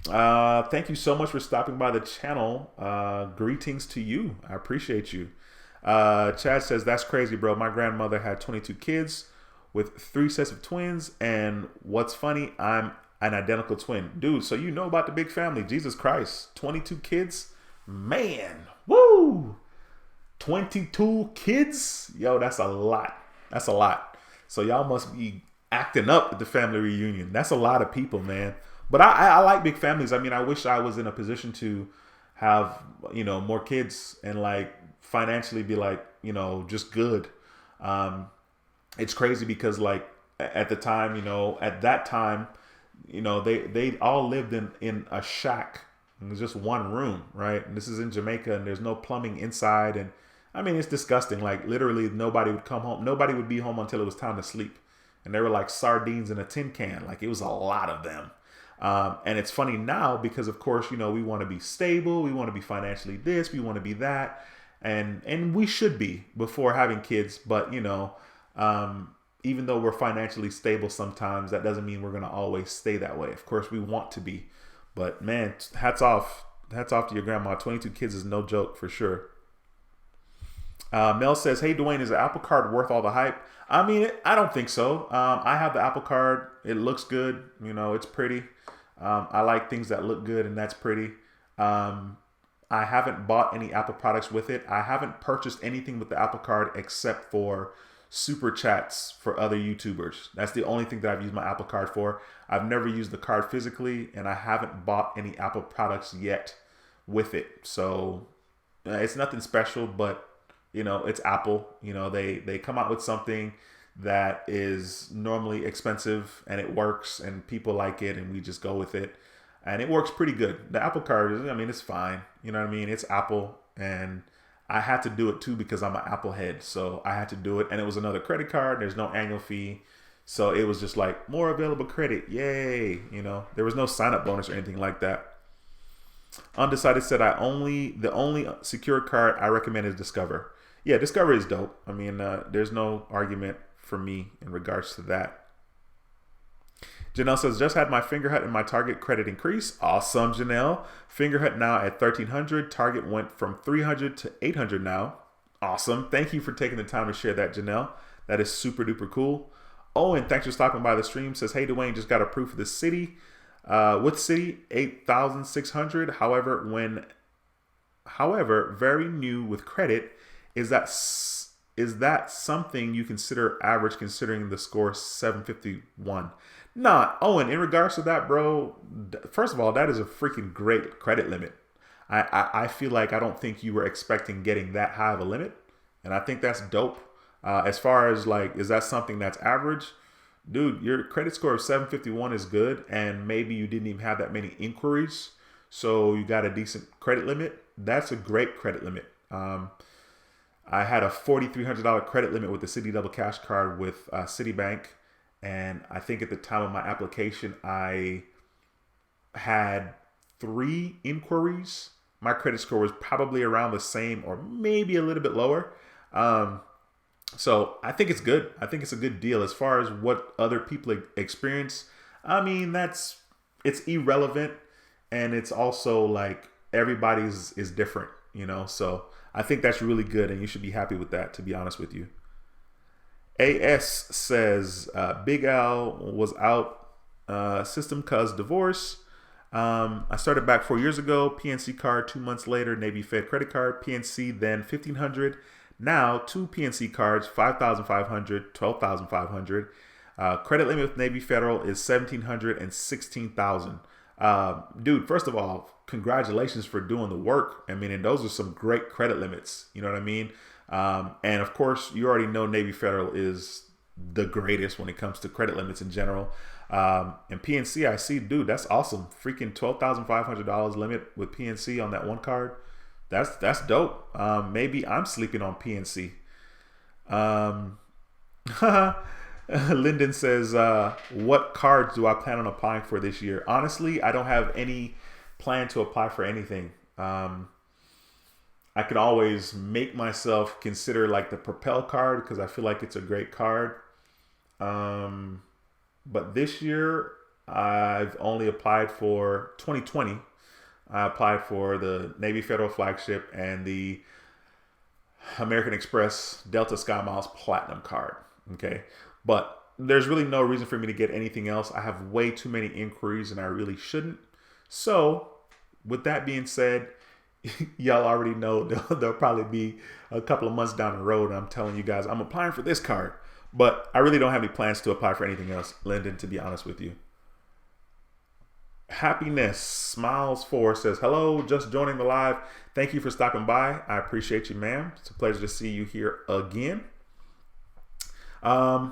Thank you so much for stopping by the channel. Greetings to you. I appreciate you. Chad says, that's crazy, bro. My grandmother had 22 kids with 3 sets of twins. And what's funny, I'm an identical twin. Dude, so you know about the big family. Jesus Christ. 22 kids? Man. Woo! 22 kids? Yo, that's a lot. That's a lot. So y'all must be acting up at the family reunion. That's a lot of people, man. But I like big families. I mean, I wish I was in a position to have, you know, more kids and like financially be like, you know, just good. It's crazy because like at the time, you know, at that time, you know, they all lived in a shack. It was just one room, right? And this is in Jamaica and there's no plumbing inside. And I mean, it's disgusting. Like literally nobody would come home. Nobody would be home until it was time to sleep. And they were like sardines in a tin can. Like it was a lot of them. And it's funny now because of course, you know, we want to be stable. We want to be financially this, we want to be that. And we should be before having kids. But, you know, even though we're financially stable sometimes, that doesn't mean we're going to always stay that way. Of course, we want to be. But, man, hats off. Hats off to your grandma. 22 kids is no joke for sure. Mel says, hey, Dwayne, is the Apple Card worth all the hype? I mean, I don't think so. I have the Apple Card. It looks good. You know, it's pretty. I like things that look good, and that's pretty. I haven't bought any Apple products with it. I haven't purchased anything with the Apple Card except for super chats for other YouTubers. That's the only thing that I've used my Apple Card for. I've never used the card physically, and I haven't bought any Apple products yet with it. So it's nothing special, but you know, it's Apple. You know, they come out with something that is normally expensive and it works and people like it and we just go with it. And it works pretty good. The Apple Card is, I mean, it's fine. You know what I mean? It's Apple. And I had to do it too because I'm an Apple head. So I had to do it. And it was another credit card. There's no annual fee. So it was just like more available credit. Yay. You know, there was no sign up bonus or anything like that. Undecided said, the only secured card I recommend is Discover. Yeah, Discover is dope. I mean, there's no argument for me in regards to that. Janelle says, just had my Fingerhut and my Target credit increase. Awesome, Janelle. Fingerhut now at 1,300. Target went from 300 to 800 now. Awesome. Thank you for taking the time to share that, Janelle. That is super duper cool. Owen, thanks for stopping by the stream. Says, hey, Dwayne, just got approved for the city. With City, 8,600. However, very new with credit. Is that something you consider average considering the score 751? Nah, Owen, in regards to that, bro, first of all, that is a freaking great credit limit. I feel like I don't think you were expecting getting that high of a limit. And I think that's dope. As far as like, is that something that's average? Dude, your credit score of 751 is good. And maybe you didn't even have that many inquiries. So you got a decent credit limit. That's a great credit limit. I had a $4,300 credit limit with the City Double Cash card with Citibank. And I think at the time of my application, I had 3 inquiries. My credit score was probably around the same or maybe a little bit lower. So I think it's good. I think it's a good deal. As far as what other people experience, I mean, it's irrelevant. And it's also like everybody's is different, you know? So I think that's really good. And you should be happy with that, to be honest with you. AS says, Big Al was out system cause divorce. I started back 4 years ago. PNC card 2 months later. Navy Fed credit card. PNC then 1,500. Now 2 PNC cards, 5,500, 12,500. Credit limit with Navy Federal is 1,700 and 16,000. Dude, first of all, congratulations for doing the work. I mean, and those are some great credit limits. You know what I mean? And of course, you already know Navy Federal is the greatest when it comes to credit limits in general. And PNC, I see, dude, that's awesome. Freaking $12,500 limit with PNC on that one card. That's dope. Maybe I'm sleeping on PNC. Lyndon says, what cards do I plan on applying for this year? Honestly, I don't have any plan to apply for anything. I could always make myself consider like the Propel card because I feel like it's a great card. But this year, I've only applied for 2020. I applied for the Navy Federal Flagship and the American Express Delta Sky Miles Platinum card. Okay. But there's really no reason for me to get anything else. I have way too many inquiries and I really shouldn't. So with that being said, y'all already know there'll probably be a couple of months down the road. And I'm telling you guys, I'm applying for this card, but I really don't have any plans to apply for anything else, Lyndon, to be honest with you. Happiness Smiles 4 says, hello, just joining the live. Thank you for stopping by. I appreciate you, ma'am. It's a pleasure to see you here again.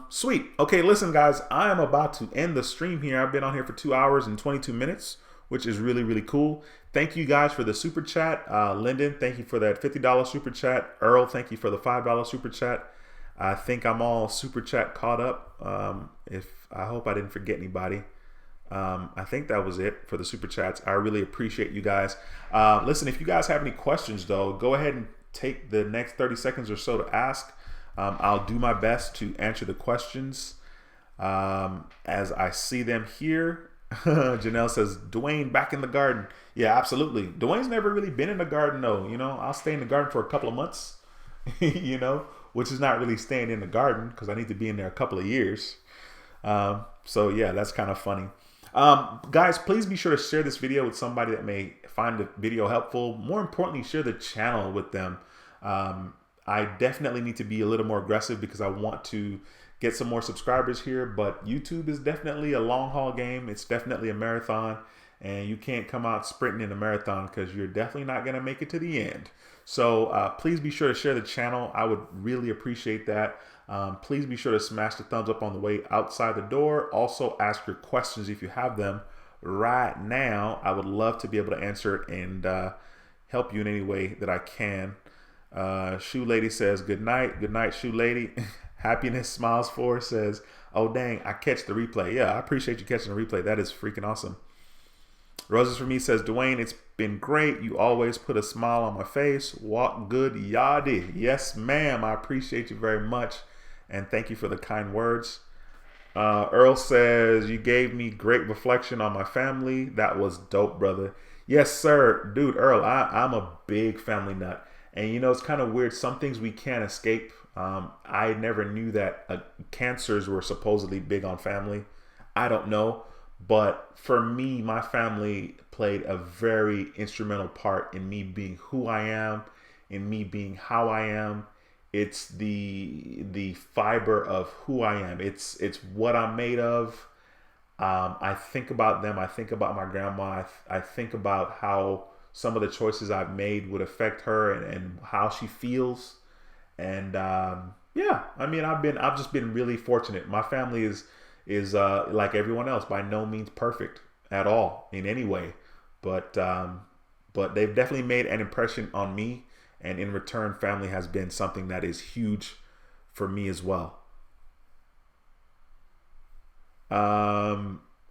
Sweet. Okay, listen, guys, I am about to end the stream here. I've been on here for 2 hours and 22 minutes, which is really, really cool. Thank you guys for the super chat. Lyndon, thank you for that $50 super chat. Earl, thank you for the $5 super chat. I think I'm all super chat caught up. I hope I didn't forget anybody. I think that was it for the super chats. I really appreciate you guys. Listen, if you guys have any questions, though, go ahead and take the next 30 seconds or so to ask. I'll do my best to answer the questions as I see them here. Janelle says, Dwayne back in the garden. Yeah, absolutely. Dwayne's never really been in the garden, though. You know, I'll stay in the garden for a couple of months, you know, which is not really staying in the garden because I need to be in there a couple of years. So, yeah, that's kind of funny. Guys, please be sure to share this video with somebody that may find the video helpful. More importantly, share the channel with them. I definitely need to be a little more aggressive because I want to get some more subscribers here, but YouTube is definitely a long haul game. It's definitely a marathon, and you can't come out sprinting in a marathon because you're definitely not going to make it to the end. So please be sure to share the channel. I would really appreciate that. Please be sure to smash the thumbs up on the way outside the door. Also ask your questions if you have them right now. I would love to be able to answer it and help you in any way that I can. Shoe Lady says, good night. Good night, Shoe Lady. Happiness Smiles 4 says, oh, dang, I catch the replay. Yeah, I appreciate you catching the replay. That is freaking awesome. Roses for Me says, Dwayne, it's been great. You always put a smile on my face. Walk good, yadi. Yes, ma'am. I appreciate you very much. And thank you for the kind words. Earl says, you gave me great reflection on my family. That was dope, brother. Yes, sir. Dude, Earl, I'm a big family nut. And, you know, it's kind of weird. Some things we can't escape. I never knew that cancers were supposedly big on family. I don't know. But for me, my family played a very instrumental part in me being who I am, in me being how I am. It's the fiber of who I am. It's what I'm made of. I think about them. I think about my grandma. I think about how some of the choices I've made would affect her, and how she feels. And yeah, I mean, I've just been really fortunate. My family is like everyone else, by no means perfect at all in any way, but they've definitely made an impression on me, and in return, family has been something that is huge for me as well.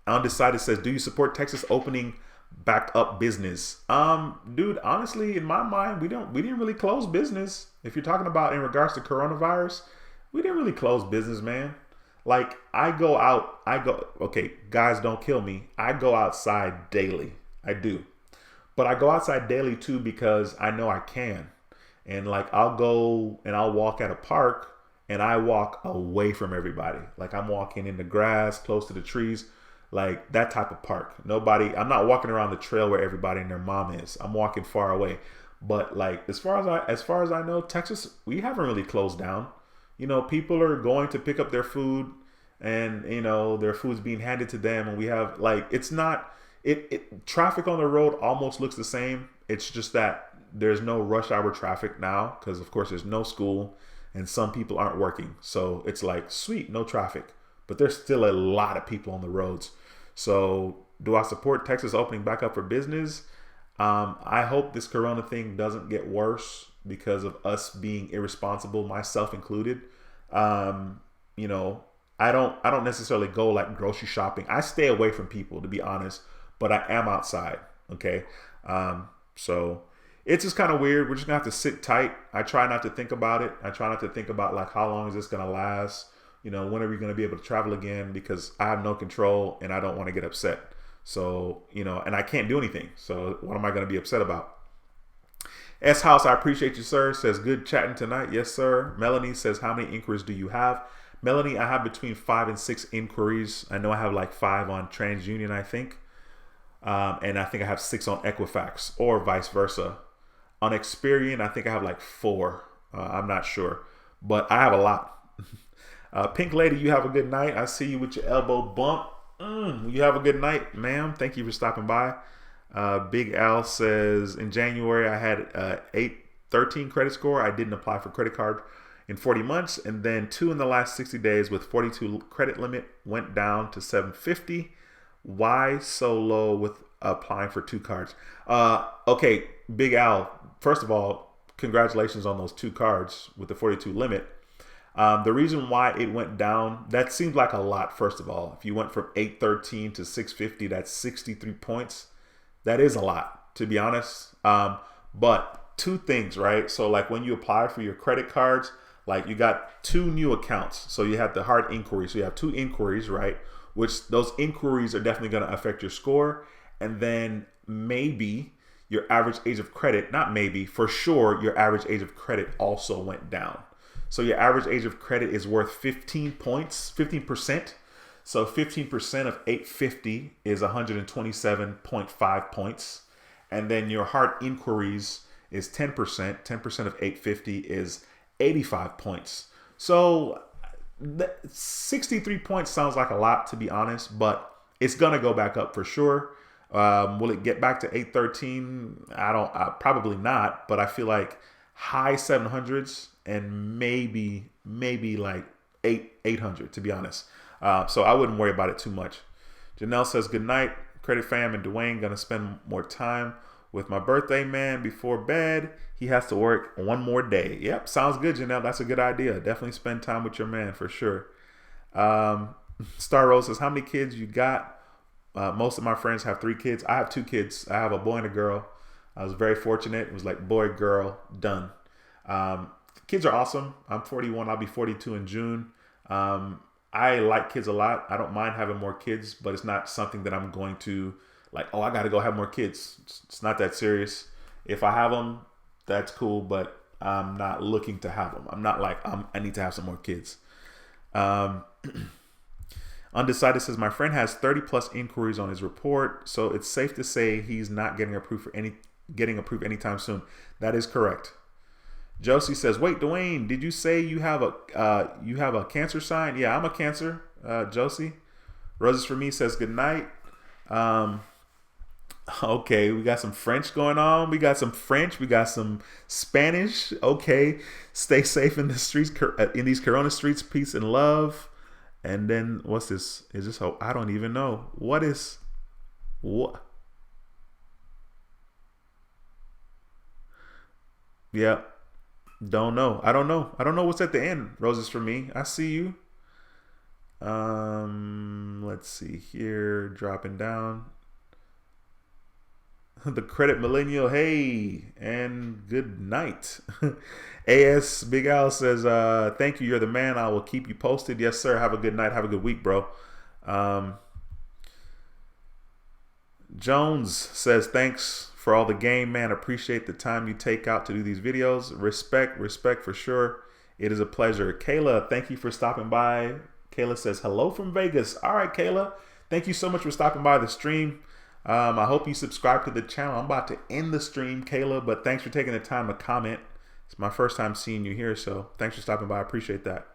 Undecided says, "Do you support Texas opening back up business?" Dude, honestly, in my mind, we didn't really close business. If you're talking about in regards to coronavirus, we didn't really close business, man. Like okay, guys, don't kill me. I go outside daily. I do. But I go outside daily too because I know I can. And like I'll go and I'll walk at a park, and I walk away from everybody. Like I'm walking in the grass, close to the trees, like that type of park. I'm not walking around the trail where everybody and their mom is. I'm walking far away. But like as far as I know, Texas, we haven't really closed down. People are going to pick up their food, and their food's being handed to them, and we have like it's not it traffic on the road almost looks the same. It's just that there's no rush hour traffic now because of course there's no school and some people aren't working. So it's like sweet, no traffic. But there's still a lot of people on the roads. So do I support Texas opening back up for business? I hope this corona thing doesn't get worse because of us being irresponsible, myself included. You know, I don't necessarily go like grocery shopping. I stay away from people, to be honest, but I am outside. Okay. So it's just kind of weird. We're just gonna have to sit tight. I try not to think about it. I try not to think about like how long is this gonna last? When are we gonna be able to travel again? Because I have no control and I don't want to get upset. So, and I can't do anything. So what am I gonna be upset about? S House, I appreciate you, sir. Says good chatting tonight. Yes, sir. Melanie says, how many inquiries do you have? Melanie, I have between 5 and 6 inquiries. I know I have like 5 on TransUnion, I think. And I think I have 6 on Equifax or vice versa. On Experian, I think I have like 4. I'm not sure, but I have a lot. Pink Lady, you have a good night. I see you with your elbow bump. You have a good night, ma'am. Thank you for stopping by. Big Al says, in January, I had 813 credit score. I didn't apply for credit card in 40 months. And then 2 in the last 60 days with 42 credit limit went down to 750. Why so low with applying for 2 cards? Okay, Big Al, first of all, congratulations on those 2 cards with the 42 limit. The reason why it went down, that seemed like a lot, first of all. If you went from 813 to 650, that's 63 points. That is a lot, to be honest. But 2 things, right? So like when you apply for your credit cards, like you got 2 new accounts. So you have the hard inquiry. So you have 2 inquiries, right? Which those inquiries are definitely going to affect your score. And then maybe your average age of credit, not maybe, for sure, your average age of credit also went down. So your average age of credit is worth 15 points, 15%. So 15% of 850 is 127.5 points. And then your hard inquiries is 10%. 10% of 850 is 85 points. So 63 points sounds like a lot, to be honest, but it's going to go back up for sure. Will it get back to 813? Probably not, but I feel like high 700s and maybe like 800, to be honest. So I wouldn't worry about it too much. Janelle says, good night, Credit Fam and Dwayne. Gonna spend more time with my birthday man before bed. He has to work one more day. Yep, sounds good, Janelle. That's a good idea. Definitely spend time with your man for sure. Star Rose says, how many kids you got? Most of my friends have 3 kids. I have 2 kids. I have a boy and a girl. I was very fortunate. It was like boy, girl, done. Kids are awesome. I'm 41. I'll be 42 in June. I like kids a lot. I don't mind having more kids, but it's not something that I'm going to like, oh, I got to go have more kids. It's not that serious. If I have them, that's cool, but I'm not looking to have them. I'm not like, I need to have some more kids. Undecided says, my friend has 30 plus inquiries on his report, so it's safe to say he's not getting approved anytime soon. That is correct. Josie says, wait, Dwayne, did you say you have a Cancer sign? Yeah, I'm a Cancer, Josie. Roses for me says good night. Okay, we got some French going on. We got some French. We got some Spanish. Okay, stay safe in the streets, in these Corona streets. Peace and love. And then what's this? Is this? Oh, I don't even know. What? Yeah, don't know. I don't know. I don't know what's at the end. Roses for me. I see you. Let's see here. Dropping down. The credit millennial, hey, and good night. AS Big Al says, thank you, you're the man. I will keep you posted. Yes, sir. Have a good night. Have a good week, bro. Jones says, thanks for all the game, man. Appreciate the time you take out to do these videos. Respect for sure. It is a pleasure. Kayla, thank you for stopping by. Kayla says, hello from Vegas. All right, Kayla. Thank you so much for stopping by the stream. I hope you subscribe to the channel. I'm about to end the stream, Kayla, but thanks for taking the time to comment. It's my first time seeing you here, so thanks for stopping by. I appreciate that.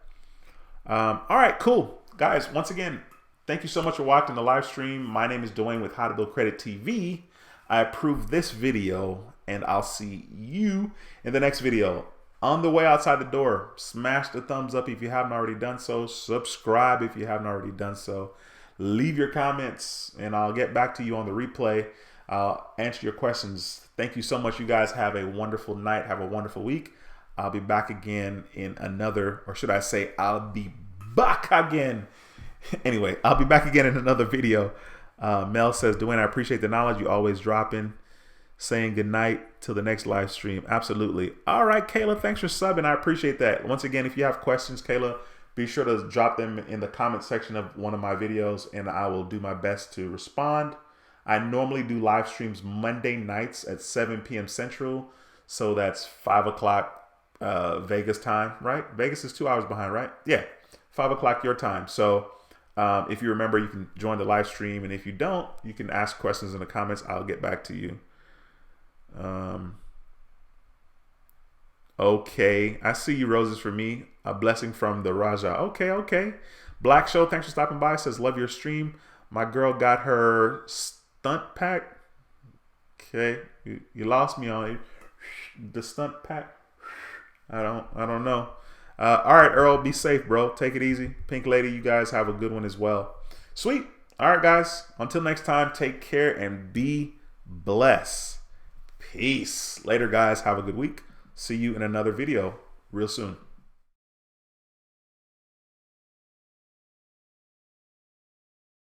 All right, cool. Guys, once again, thank you so much for watching the live stream. My name is Dwayne with How to Build Credit TV. I approve this video, and I'll see you in the next video. On the way outside the door, smash the thumbs up if you haven't already done so. Subscribe if you haven't already done so. Leave your comments, and I'll get back to you on the replay. I'll answer your questions. Thank you so much. You guys have a wonderful night. Have a wonderful week. I'll be back again in another, or should I say, I'll be back again. Anyway, I'll be back again in another video. Mel says, Dwayne, I appreciate the knowledge you always drop in. Saying good night till the next live stream. Absolutely. All right, Kayla, thanks for subbing. I appreciate that. Once again, if you have questions, Kayla, be sure to drop them in the comment section of one of my videos, and I will do my best to respond. I normally do live streams Monday nights at 7 p.m. Central, so that's 5 o'clock Vegas time, right? Vegas is 2 hours behind, right? Yeah, 5 o'clock your time. So if you remember, you can join the live stream, and if you don't, you can ask questions in the comments. I'll get back to you. Okay, I see you, Roses for me. A blessing from the Raja. Okay. Black Show, thanks for stopping by. Says, love your stream. My girl got her stunt pack. Okay, you lost me on it. The stunt pack. I don't know. All right, Earl, be safe, bro. Take it easy. Pink Lady, you guys have a good one as well. Sweet. All right, guys. Until next time, take care and be blessed. Peace. Later, guys. Have a good week. See you in another video real soon.